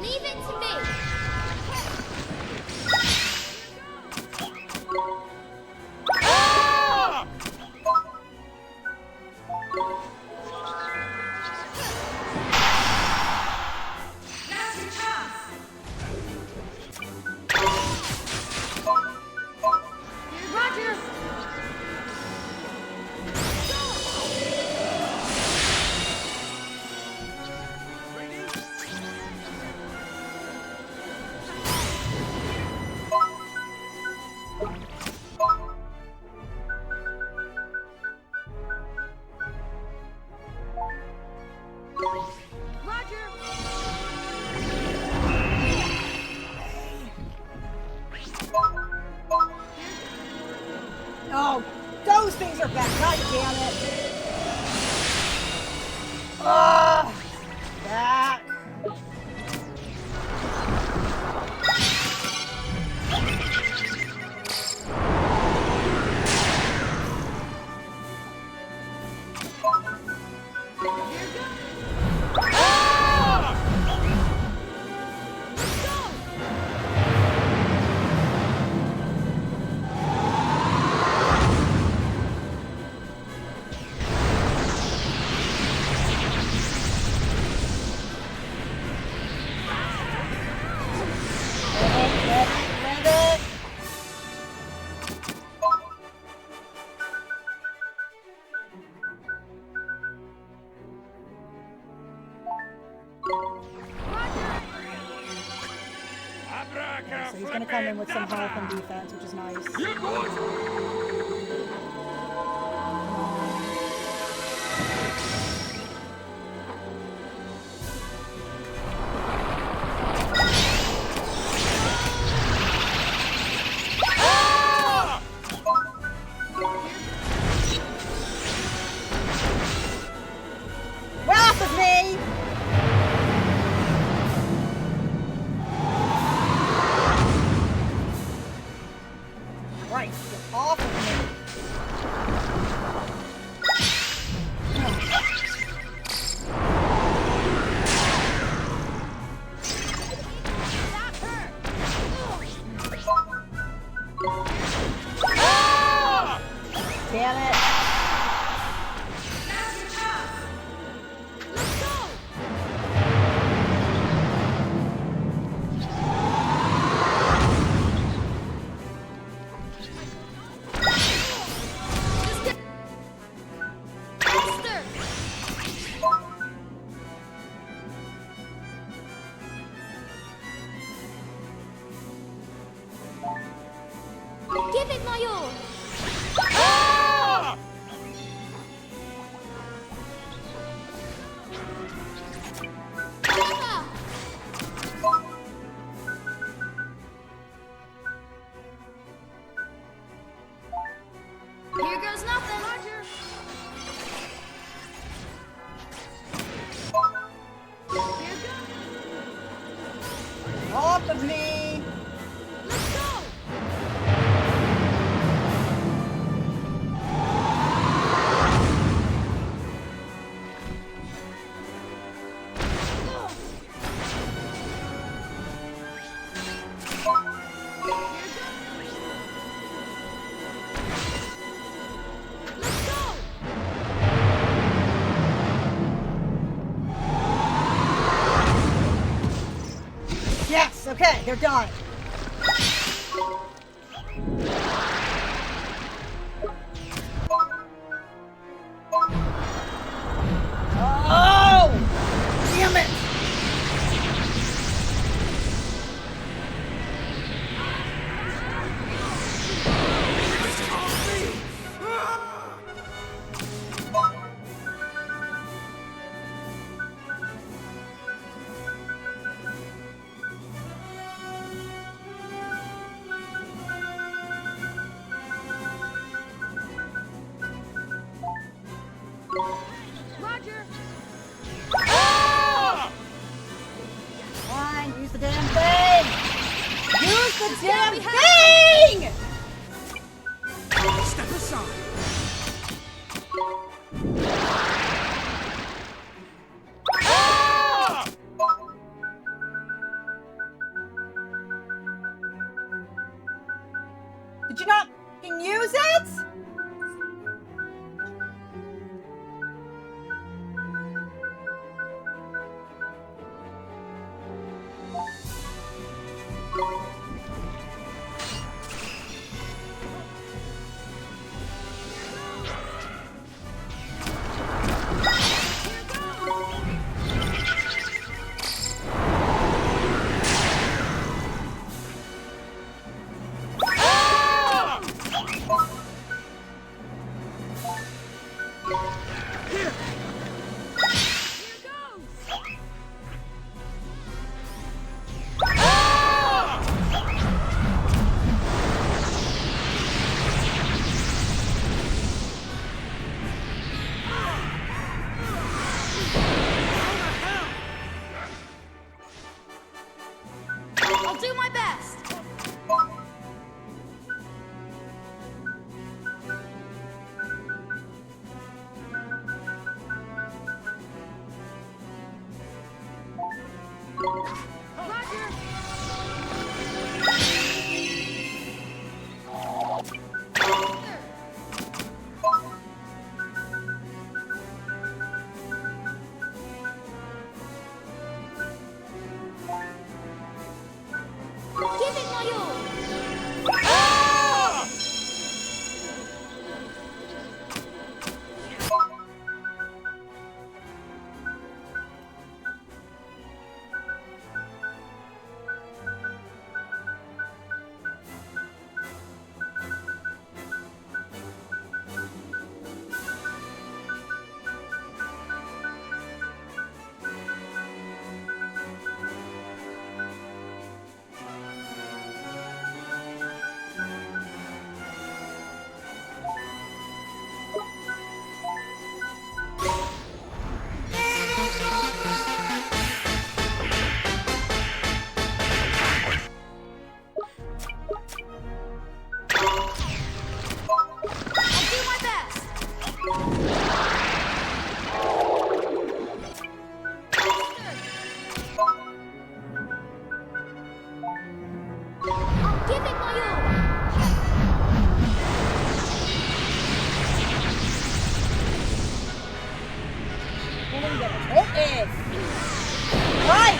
Leave it to me. Roger! Roger! Oh, those things are back. God damn it. Ugh. Back. So he's gonna come in with some health and defense, which is nice. Well, off with me! Right, get off of me. Damn it. Let's go! Give it my all. Okay, they're done. Oh! Damn it! Roger. Ah! Fine, use the damn thing! Use the damn thing! Step aside. Ah! Did you not fucking use it? I'll do my best. Give it my all. Ah! I'll do my best. I'll give it my all. Can't even get hit it. Right!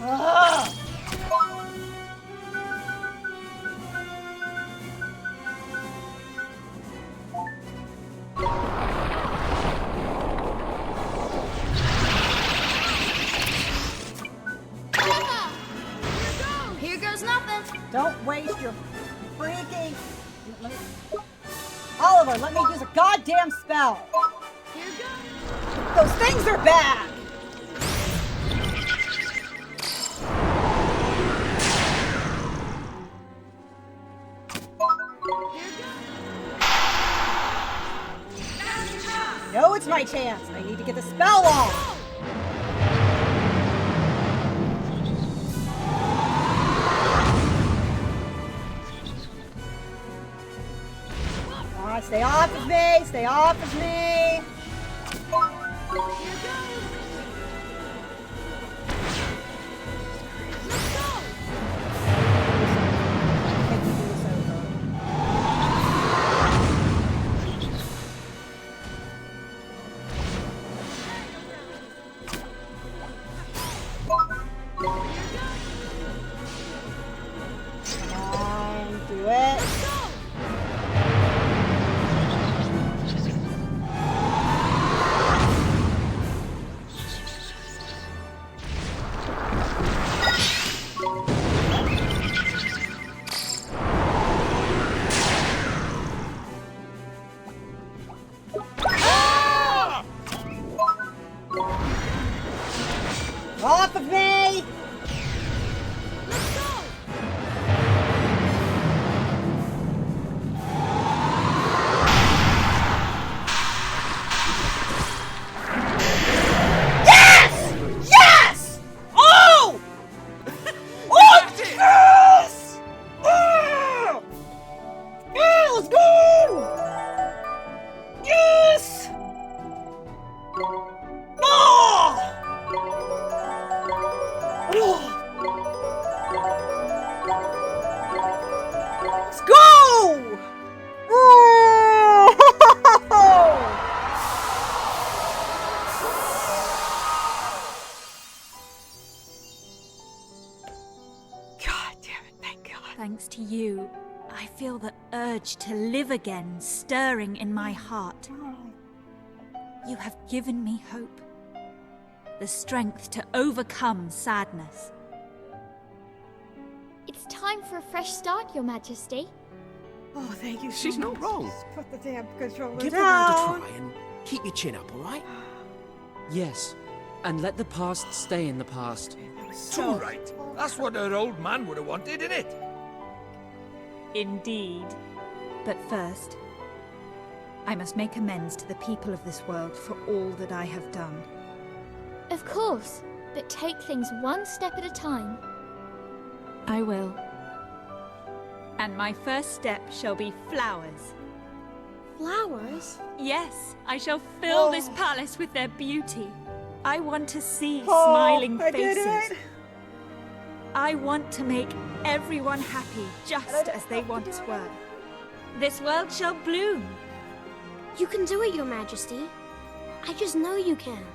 Ah! Here goes nothing. Don't waste your freaking... Oliver, let me use a goddamn spell. Here goes. Those things are bad. No, it's my chance. I need to get the spell off. Come on, stay off of me. Stay off of me. Thanks to you, I feel the urge to live again stirring in my heart. You have given me hope. The strength to overcome sadness. It's time for a fresh start, Your Majesty. Oh, thank you so She's much. not wrong. Just put the damn controller Give the down. world a try and keep your chin up, alright? Yes, and let the past stay in the past. So right. That's what her old man would have wanted, innit? Indeed. But first, I must make amends to the people of this world for all that I have done. Of course, but take things one step at a time. I will. And my first step shall be flowers. Flowers? Yes, I shall fill this palace with their beauty. I want to see Oh, smiling I did faces. it. I want to make everyone happy just as they once were. This world shall bloom. You can do it, Your Majesty. I just know you can.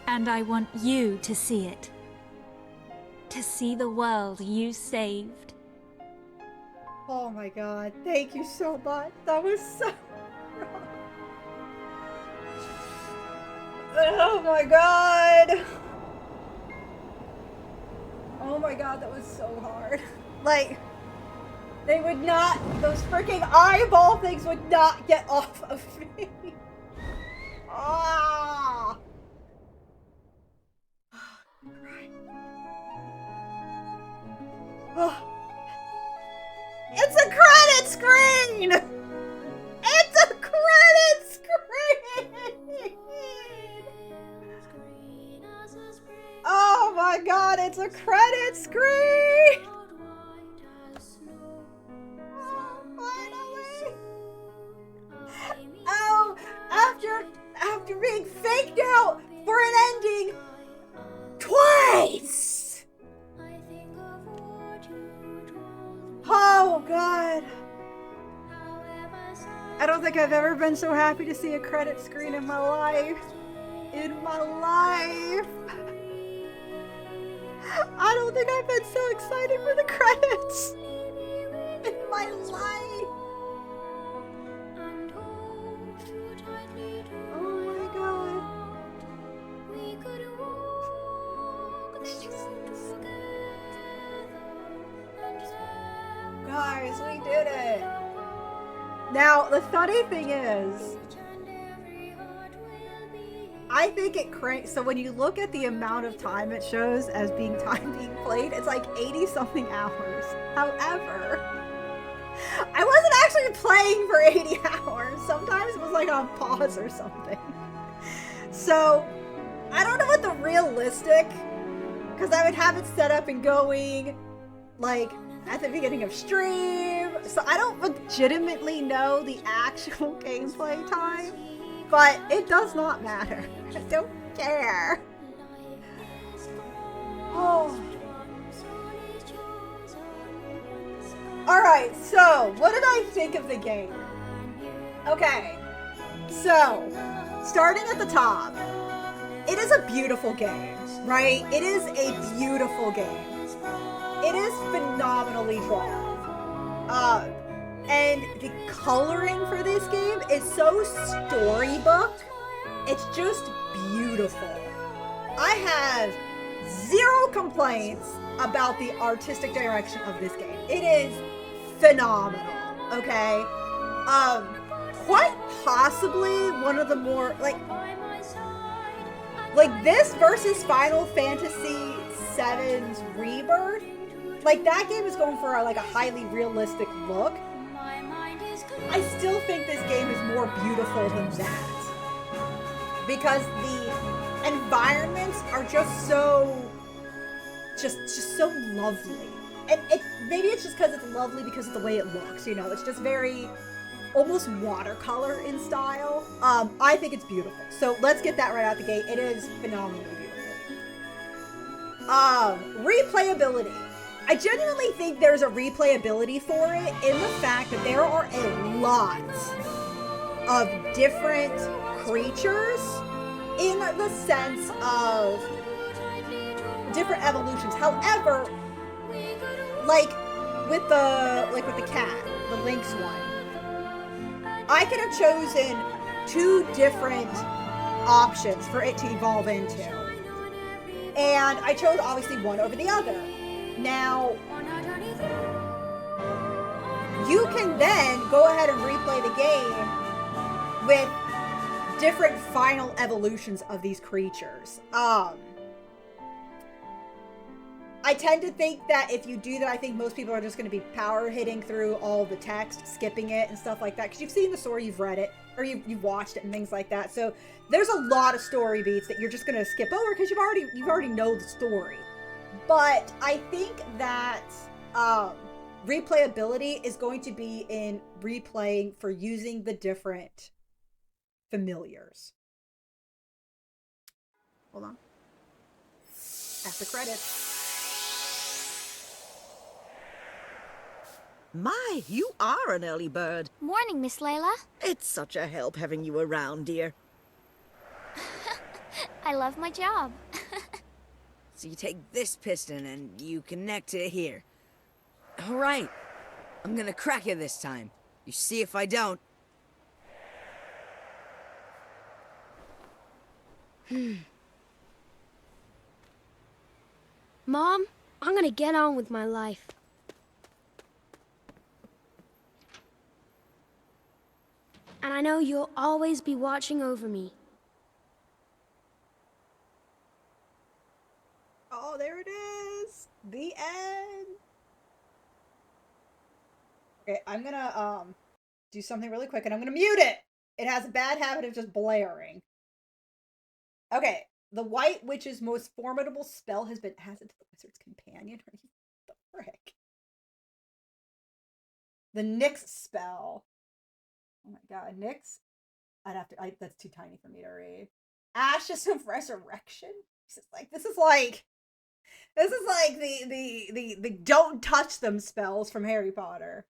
And I want you to see it. To see the world you saved. Oh my god, thank you so much. That was so Oh my god. Oh my god, that was so hard. Like, they would not, those freaking eyeball things would not get off of me. Ah. Oh. It's a credit screen! It's a credit screen! Oh my god, it's a credit screen! Oh, finally! Oh, after being faked out for an ending twice! Oh god. I don't think I've ever been so happy to see a credit screen in my life. In my life. I don't think I've been so excited for the credits in my life. Oh my god. Guys, we did it. Now, the funny thing is, I think it cranks. So when you look at the amount of time it shows as being time being played, it's like 80 something hours. However, I wasn't actually playing for 80 hours. Sometimes it was like on pause or something. So I don't know what the realistic, because I would have it set up and going like at the beginning of stream. So I don't legitimately know the actual gameplay time. But it does not matter. I don't care. Oh. Alright, so what did I think of the game? Okay, so starting at the top, it is a beautiful game, right? It is a beautiful game. It is phenomenally drawn. And the coloring for this game is so storybook. It's just beautiful. I have zero complaints about the artistic direction of this game. It is phenomenal, okay? Quite possibly one of the more, like this versus Final Fantasy VII's Rebirth. Like, that game is going for like a highly realistic look. I still think this game is more beautiful than that. Because the environments are just so so lovely. And maybe it's just because it's lovely because of the way it looks, you know, it's just very almost watercolor in style. I think it's beautiful. So let's get that right out the gate. It is phenomenally beautiful. Replayability. I genuinely think there's a replayability for it in the fact that there are a lot of different creatures in the sense of different evolutions. However, like with the cat, the lynx one, I could have chosen 2 different options for it to evolve into. And I chose obviously one over the other. Now, you can then go ahead and replay the game with different final evolutions of these creatures. I tend to think that if you do that, I think most people are just going to be power hitting through all the text, skipping it and stuff like that. Because you've seen the story, you've read it, or you've watched it and things like that. So there's a lot of story beats that you're just going to skip over because you already know the story. But I think that replayability is going to be in replaying for using the different familiars. Hold on. After credits. My, you are an early bird. Morning, Miss Layla. It's such a help having you around, dear. I love my job. So you take this piston and you connect it here. All right. I'm gonna crack it this time. You see if I don't. Mom, I'm gonna get on with my life. And I know you'll always be watching over me. Oh, there it is. The end. Okay, I'm gonna do something really quick and I'm gonna mute it. It has a bad habit of just blaring. Okay, the White Witch's most formidable spell has been added to the Wizard's Companion. Are you the frick? The Nyx spell. Oh my god, Nyx? That's too tiny for me to read. Ashes of Resurrection? This is like the don't touch them spells from Harry Potter.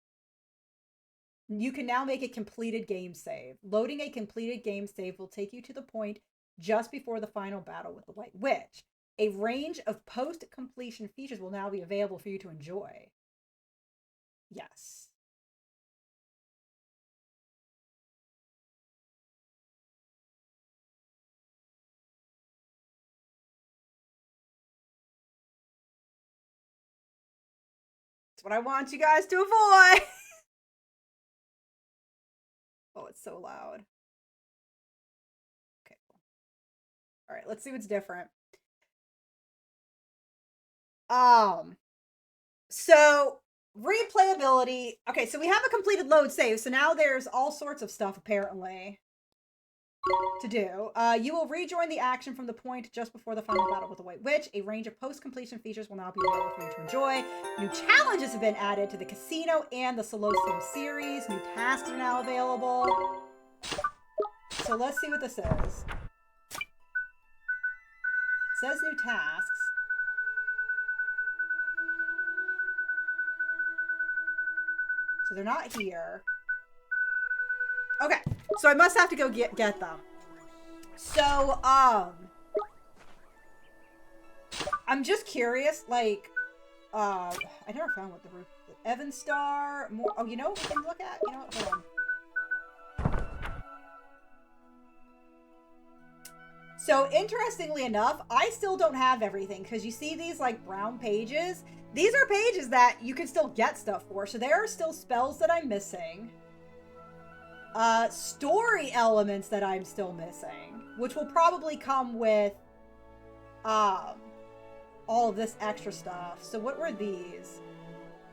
You can now make a completed game save. Loading a completed game save will take you to the point just before the final battle with the White Witch. A range of post-completion features will now be available for you to enjoy. Yes. That's what I want you guys to avoid. Oh, it's so loud. Okay, cool. All right, let's see what's different. So replayability. Okay, so we have a completed load save. So now there's all sorts of stuff apparently to do. You will rejoin the action from the point just before the final battle with the White Witch. A range of post-completion features will now be available for you to enjoy. New challenges have been added to the Casino and the Solosium series. New tasks are now available. So let's see what this is. It says new tasks. So they're not here. Okay, so I must have to go get them. So, I'm just curious, like, I never found what the roof, Evan Star, more, oh, you know what we can look at? You know what, hold on. So, interestingly enough, I still don't have everything, because you see these, like, brown pages? These are pages that you can still get stuff for, so there are still spells that I'm missing. Story elements that I'm still missing, which will probably come with, all of this extra stuff. So what were these?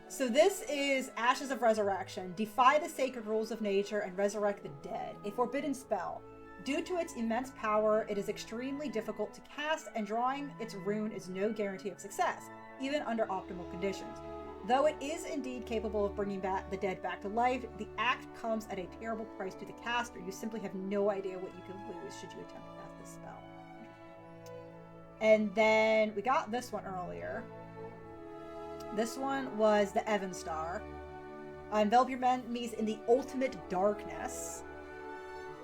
So this is Ashes of Resurrection. Defy the sacred rules of nature and resurrect the dead. A forbidden spell. Due to its immense power, it is extremely difficult to cast, and drawing its rune is no guarantee of success, even under optimal conditions. Though it is indeed capable of bringing back the dead back to life, the act comes at a terrible price to the caster. You simply have no idea what you could lose should you attempt to cast this spell. And then we got this one earlier. This one was the Evan Star. Envelop your enemies in the ultimate darkness.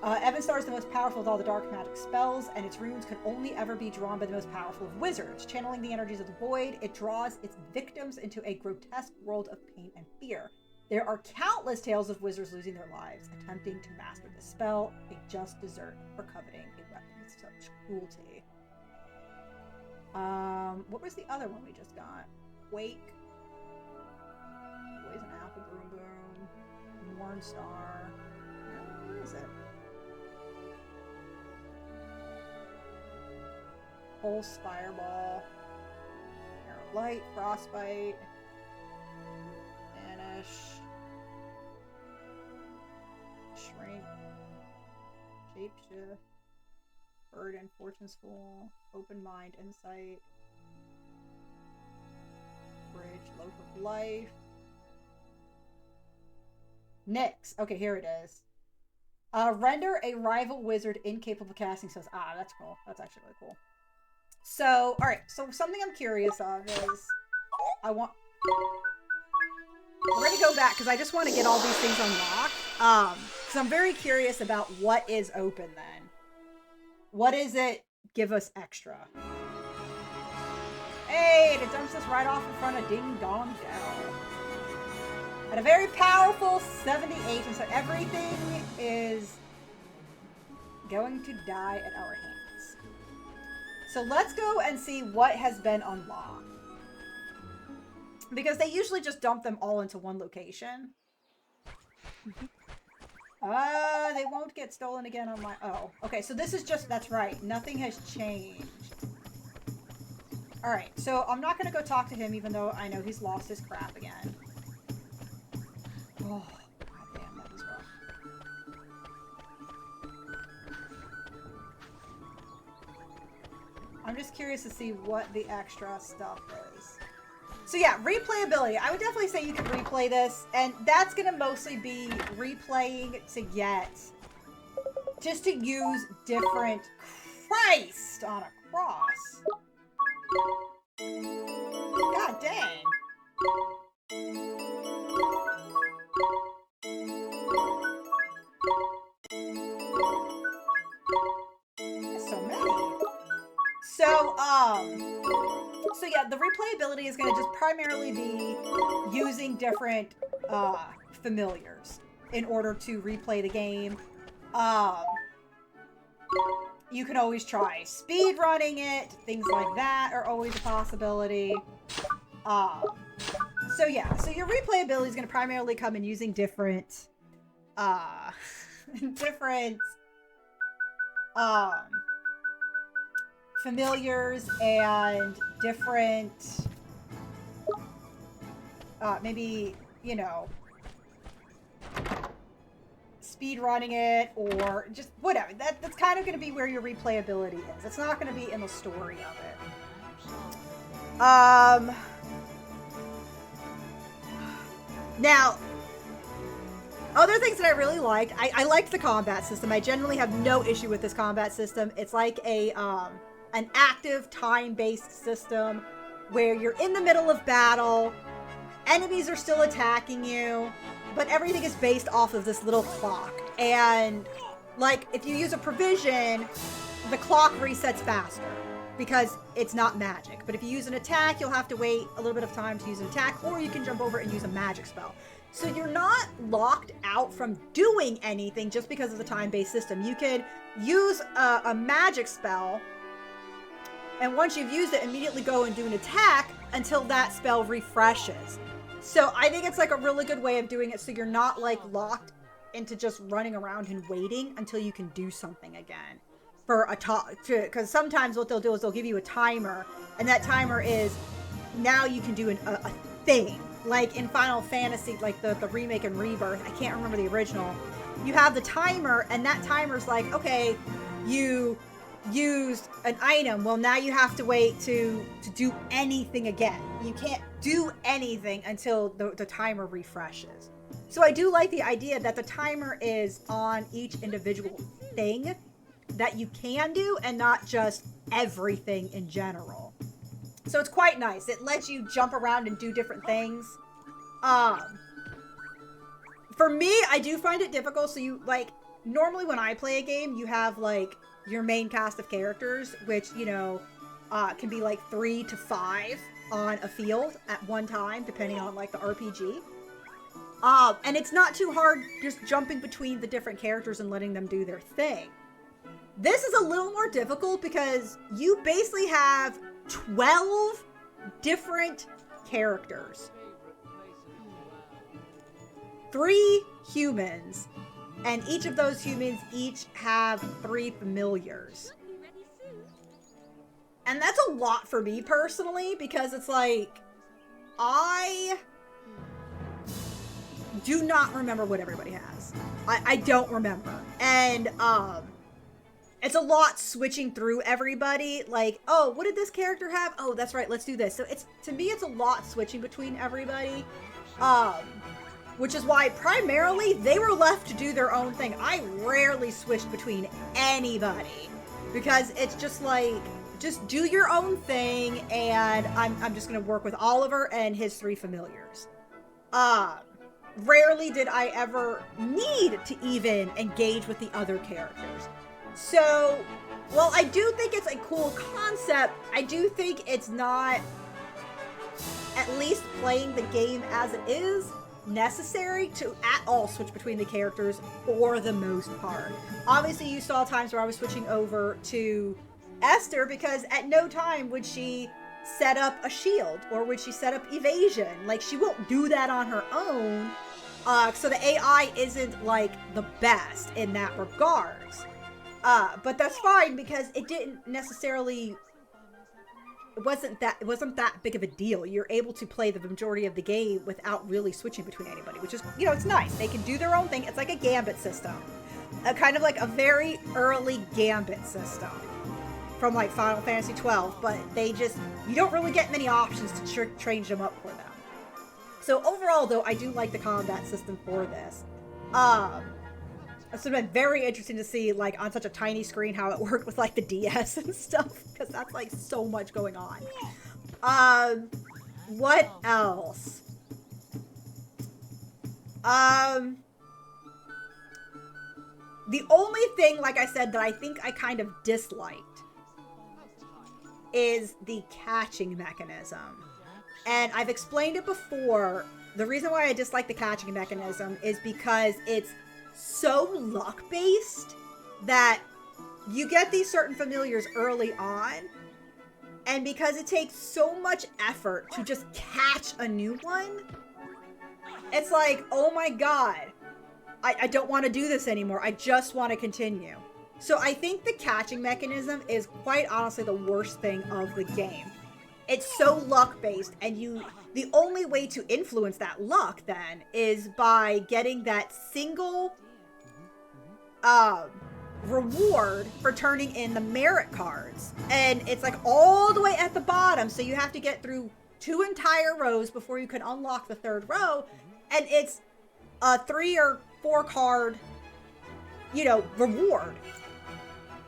Evenstar is the most powerful of all the dark magic spells, and its runes can only ever be drawn by the most powerful of wizards. Channeling the energies of the void, it draws its victims into a grotesque world of pain and fear. There are countless tales of wizards losing their lives attempting to master the spell. They just desert for coveting a weapon with such cruelty. What was the other one we just got? Wake. Poison Apple, Boom Boom, Mornstar. Where is it? Pulse, Fireball, Arrow of Light, Frostbite, Vanish, Shrink, Shapeshift, Burden, Fortune School, Open Mind, Insight, Bridge, Loaf of Life, Nyx. Okay, here it is. Render a rival wizard incapable of casting spells. Ah, that's cool. That's actually really cool. So, alright. So, something I'm curious of is... We're going to go back, because I just want to get all these things unlocked. Because I'm very curious about what is open then. What does it give us extra? Hey, it dumps us right off in front of Ding Dong Dell. At a very powerful 78, and so everything is going to die at our hands. So let's go and see what has been unlocked. Because they usually just dump them all into one location. They won't get stolen again on my... Oh, okay, so this is just... That's right, nothing has changed. Alright, so I'm not going to go talk to him even though I know he's lost his crap again. Oh, goddamn, that was rough. I'm just curious to see what the extra stuff is. So yeah, replayability. I would definitely say you can replay this, and that's going to mostly be replaying to get... Just to use different... Christ on a cross! God dang! So many. So yeah, the replayability is going to just primarily be using different familiars in order to replay the game. You can always try speed running it. Things like that are always a possibility. So yeah, so your replayability is going to primarily come in using different familiars and different maybe, you know, speed running it or just whatever. That's kind of going to be where your replayability is. It's not going to be in the story of it. Now, other things that I really liked, I liked the combat system. I generally have no issue with this combat system. It's like a an active time-based system where you're in the middle of battle, enemies are still attacking you, but everything is based off of this little clock. And like if you use a provision, the clock resets faster because it's not magic. But if you use an attack, you'll have to wait a little bit of time to use an attack, or you can jump over and use a magic spell. So you're not locked out from doing anything just because of the time-based system. You could use a magic spell, and once you've used it, immediately go and do an attack until that spell refreshes. So I think it's like a really good way of doing it so you're not like locked into just running around and waiting until you can do something again. Because sometimes what they'll do is they'll give you a timer, and that timer is now you can do a thing. Like in Final Fantasy, like the remake and Rebirth, I can't remember the original. You have the timer, and that timer's like, okay, you used an item. Well, now you have to wait to do anything again. You can't do anything until the timer refreshes. So I do like the idea that the timer is on each individual thing that you can do and not just everything in general. So it's quite nice. It lets you jump around and do different things. For me, I do find it difficult. So you like, normally when I play a game, you have like your main cast of characters, which, you know, can be like 3 to 5 on a field at one time, depending on like the RPG. And it's not too hard just jumping between the different characters and letting them do their thing. This is a little more difficult because you basically have 12 different characters. 3 humans, and each of those humans each have 3 familiars. And that's a lot for me personally, because it's like, I do not remember what everybody has. I don't remember. And, it's a lot switching through everybody. Like, oh, what did this character have? Oh, that's right, let's do this. So to me, it's a lot switching between everybody. Which is why primarily they were left to do their own thing. I rarely switched between anybody because it's just like, just do your own thing, and I'm just gonna work with Oliver and his 3 familiars. Rarely did I ever need to even engage with the other characters. So, while I do think it's a cool concept, I do think it's not, at least playing the game as it is, necessary to at all switch between the characters for the most part. Obviously, you saw times where I was switching over to Esther because at no time would she set up a shield or would she set up evasion. Like, she won't do that on her own. So the AI isn't like the best in that regards. But that's fine because it didn't necessarily, it wasn't that big of a deal. You're able to play the majority of the game without really switching between anybody, which is, you know, it's nice. They can do their own thing. It's like a gambit system. Kind of like a very early gambit system from like Final Fantasy 12, but they just, you don't really get many options to change them up for them. So overall, though, I do like the combat system for this. It's been very interesting to see, like, on such a tiny screen how it worked with, like, the DS and stuff, because that's, like, so much going on. What else? The only thing, like I said, that I think I kind of disliked is the catching mechanism. And I've explained it before. The reason why I dislike the catching mechanism is because it's so luck-based that you get these certain familiars early on, and because it takes so much effort to just catch a new one, it's like, oh my god, I don't want to do this anymore. I just want to continue. So I think the catching mechanism is quite honestly the worst thing of the game. It's so luck-based, and the only way to influence that luck then is by getting that single reward for turning in the merit cards. And it's like all the way at the bottom, so you have to get through 2 entire rows before you can unlock the 3rd row, and it's a 3 or 4 card, you know, reward.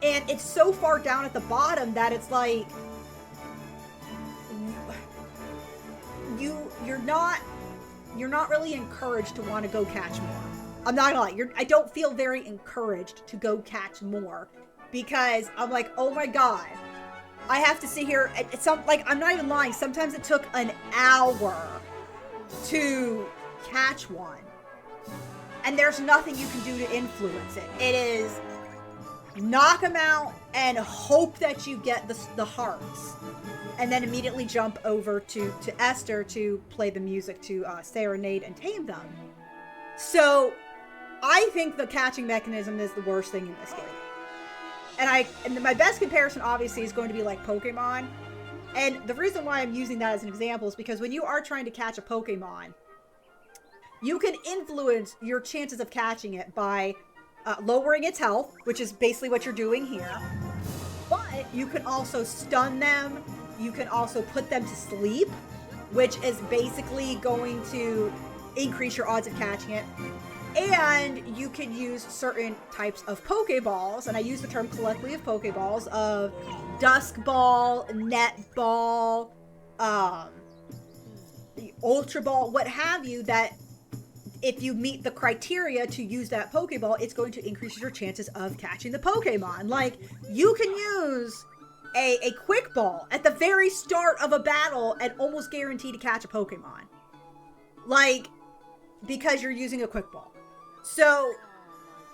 And it's so far down at the bottom that it's like, you're not really encouraged to want to go catch more. I'm not gonna lie, I don't feel very encouraged to go catch more because I'm like, oh my god, I have to sit here. I'm not even lying. Sometimes it took an hour to catch one, and there's nothing you can do to influence it. It is knock them out and hope that you get the hearts, and then immediately jump over to Esther to play the music to serenade and tame them. So I think the catching mechanism is the worst thing in this game. And my best comparison obviously is going to be like Pokemon. And the reason why I'm using that as an example is because when you are trying to catch a Pokemon, you can influence your chances of catching it by lowering its health, which is basically what you're doing here. But you can also stun them. You can also put them to sleep, which is basically going to increase your odds of catching it. And you can use certain types of Pokeballs, and I use the term collectively of Pokeballs, of Dusk Ball, Net Ball, the Ultra Ball, what have you, that if you meet the criteria to use that Pokeball, it's going to increase your chances of catching the Pokemon. Like, you can use a quick ball at the very start of a battle and almost guarantee to catch a Pokemon. Like, because you're using a quick ball. So,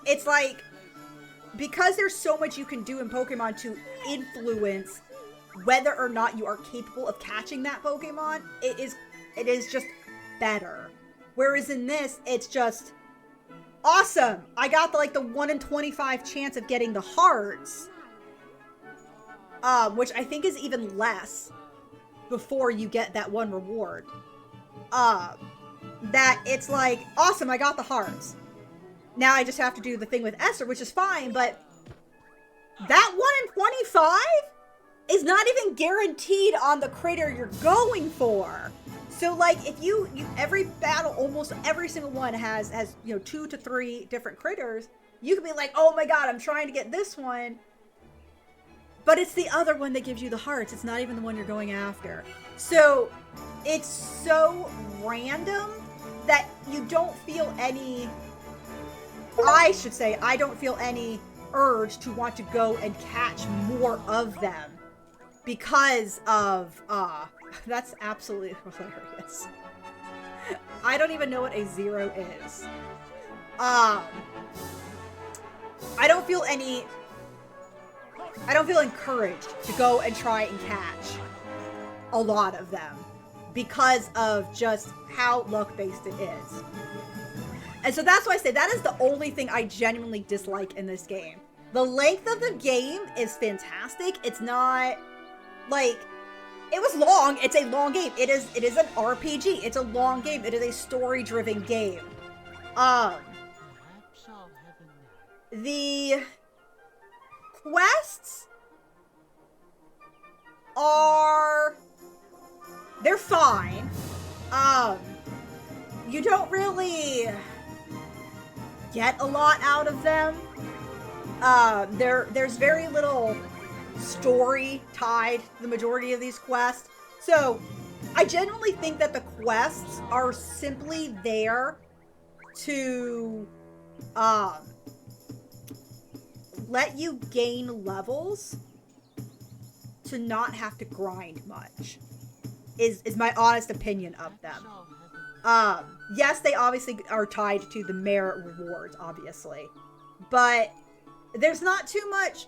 it's like, because there's so much you can do in Pokemon to influence whether or not you are capable of catching that Pokemon, it is just better. Whereas in this, it's just awesome. I got the 1 in 25 chance of getting the hearts, which I think is even less before you get that one reward. That it's like, awesome, I got the hearts. Now I just have to do the thing with Esther, which is fine, but that 1 in 25 is not even guaranteed on the critter you're going for. So, like, if you every battle, almost every single one has 2 to 3 different critters, you can be like, oh my god, I'm trying to get this one, but it's the other one that gives you the hearts. It's not even the one you're going after. So, it's so random that you don't feel any, I should say, I don't feel any urge to want to go and catch more of them because of, that's absolutely hilarious. I don't even know what a 0 is. I don't feel encouraged to go and try and catch a lot of them because of just how luck-based it is. And so that's why I say that is the only thing I genuinely dislike in this game. The length of the game is fantastic. It's not, like, it was long. It's a long game. It is an RPG. It's a long game. It is a story-driven game. The quests they're fine. You don't really get a lot out of them. There's very little story tied to the majority of these quests. So I genuinely think that the quests are simply there to let you gain levels to not have to grind much is my honest opinion of them. Yes, they obviously are tied to the merit rewards, obviously, but there's not too much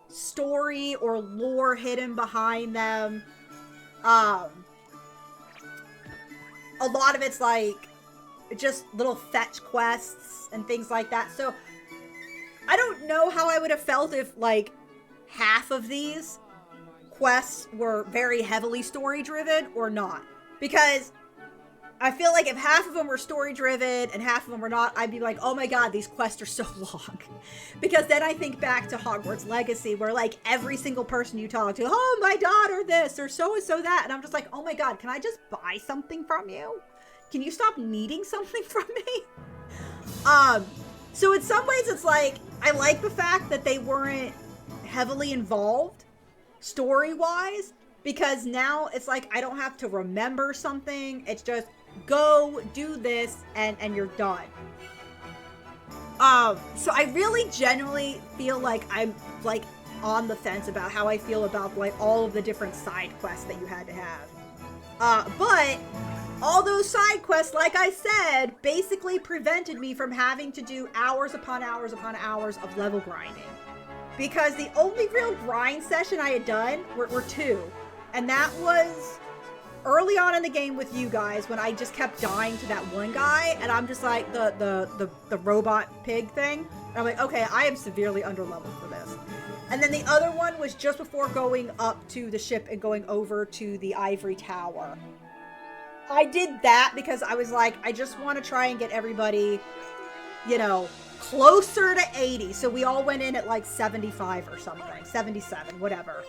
story or lore hidden behind them. A lot of it's like just little fetch quests and things like that. So I don't know how I would have felt if like half of these quests were very heavily story driven or not, because I feel like if half of them were story-driven and half of them were not, I'd be like, oh my god, these quests are so long. Because then I think back to Hogwarts Legacy, where like every single person you talk to, oh, my daughter this, or so-and-so that, and I'm just like, oh my god, can I just buy something from you? Can you stop needing something from me? So in some ways it's like, I like the fact that they weren't heavily involved, story-wise, because now it's like, I don't have to remember something, it's just, go do this and you're done. So I really genuinely feel like I'm like on the fence about how I feel about like all of the different side quests that you had to have. But all those side quests, like I said, basically prevented me from having to do hours upon hours upon hours of level grinding. Because the only real grind session I had done were 2. And that was early on in the game with you guys, when I just kept dying to that one guy, and I'm just like, the robot pig thing. And I'm like, okay, I am severely underleveled for this. And then the other one was just before going up to the ship and going over to the ivory tower. I did that because I was like, I just want to try and get everybody, you know, closer to 80. So we all went in at like 75 or something, 77, whatever.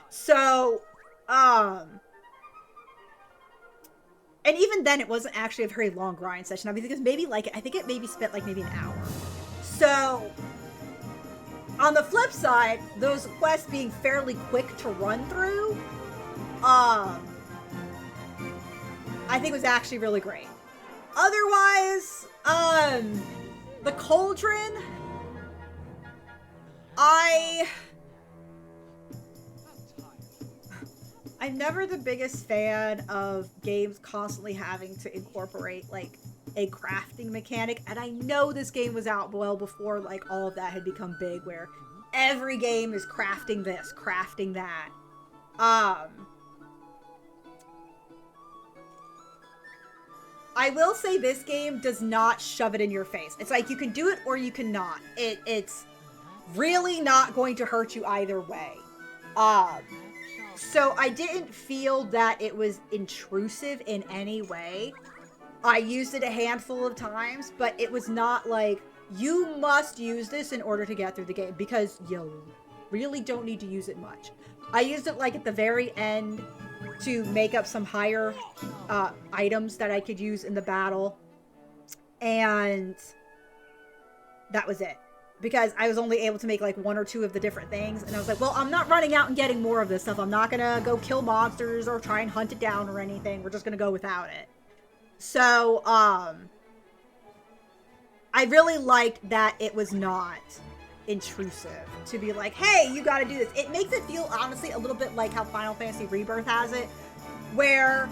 So, and even then, it wasn't actually a very long grind session. I mean, because maybe like, I think it maybe spent like maybe an hour. So, on the flip side, those quests being fairly quick to run through, I think was actually really great. Otherwise, the Cauldron, I'm never the biggest fan of games constantly having to incorporate, like, a crafting mechanic, and I know this game was out well before, like, all of that had become big, where every game is crafting this, crafting that. I will say this game does not shove it in your face. It's like, you can do it or you cannot. It's really not going to hurt you either way. So I didn't feel that it was intrusive in any way. I used it a handful of times, but it was not like, you must use this in order to get through the game, because you really don't need to use it much. I used it like at the very end to make up some higher items that I could use in the battle, and that was it. Because I was only able to make like 1 or 2 of the different things, and I was like, well, I'm not running out and getting more of this stuff. I'm not gonna go kill monsters or try and hunt it down or anything. We're just gonna go without it. So, I really liked that it was not intrusive to be like, hey, you gotta do this. It makes it feel, honestly, a little bit like how Final Fantasy Rebirth has it, where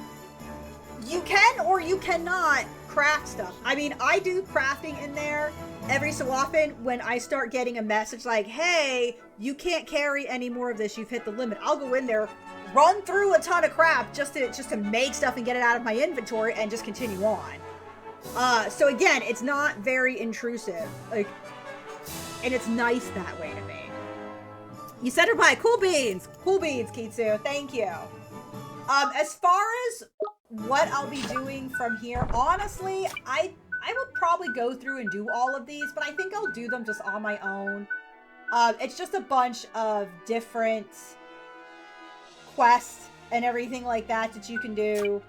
you can or you cannot craft stuff. I mean, I do crafting in there every so often when I start getting a message like, hey, you can't carry any more of this, you've hit the limit. I'll go in there, run through a ton of crap just to make stuff and get it out of my inventory and just continue on. So again, it's not very intrusive. Like, and it's nice that way to me. You said it by cool beans, Kitsu. Thank you. As far as what I'll be doing from here, honestly, I will probably go through and do all of these, but I think I'll do them just on my own. It's just a bunch of different quests and everything like that you can do.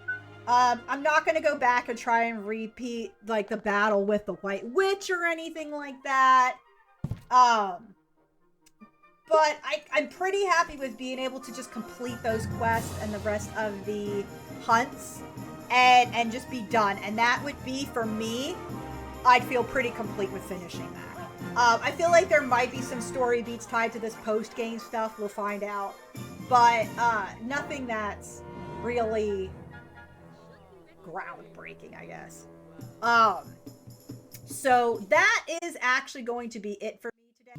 I'm not going to go back and try and repeat, like, the battle with the White Witch or anything like that. But I'm pretty happy with being able to just complete those quests and the rest of the hunts and just be done. And that would be, for me, I'd feel pretty complete with finishing that. I feel like there might be some story beats tied to this post-game stuff. We'll find out. But nothing that's really groundbreaking, I guess. So that is actually going to be it for me today.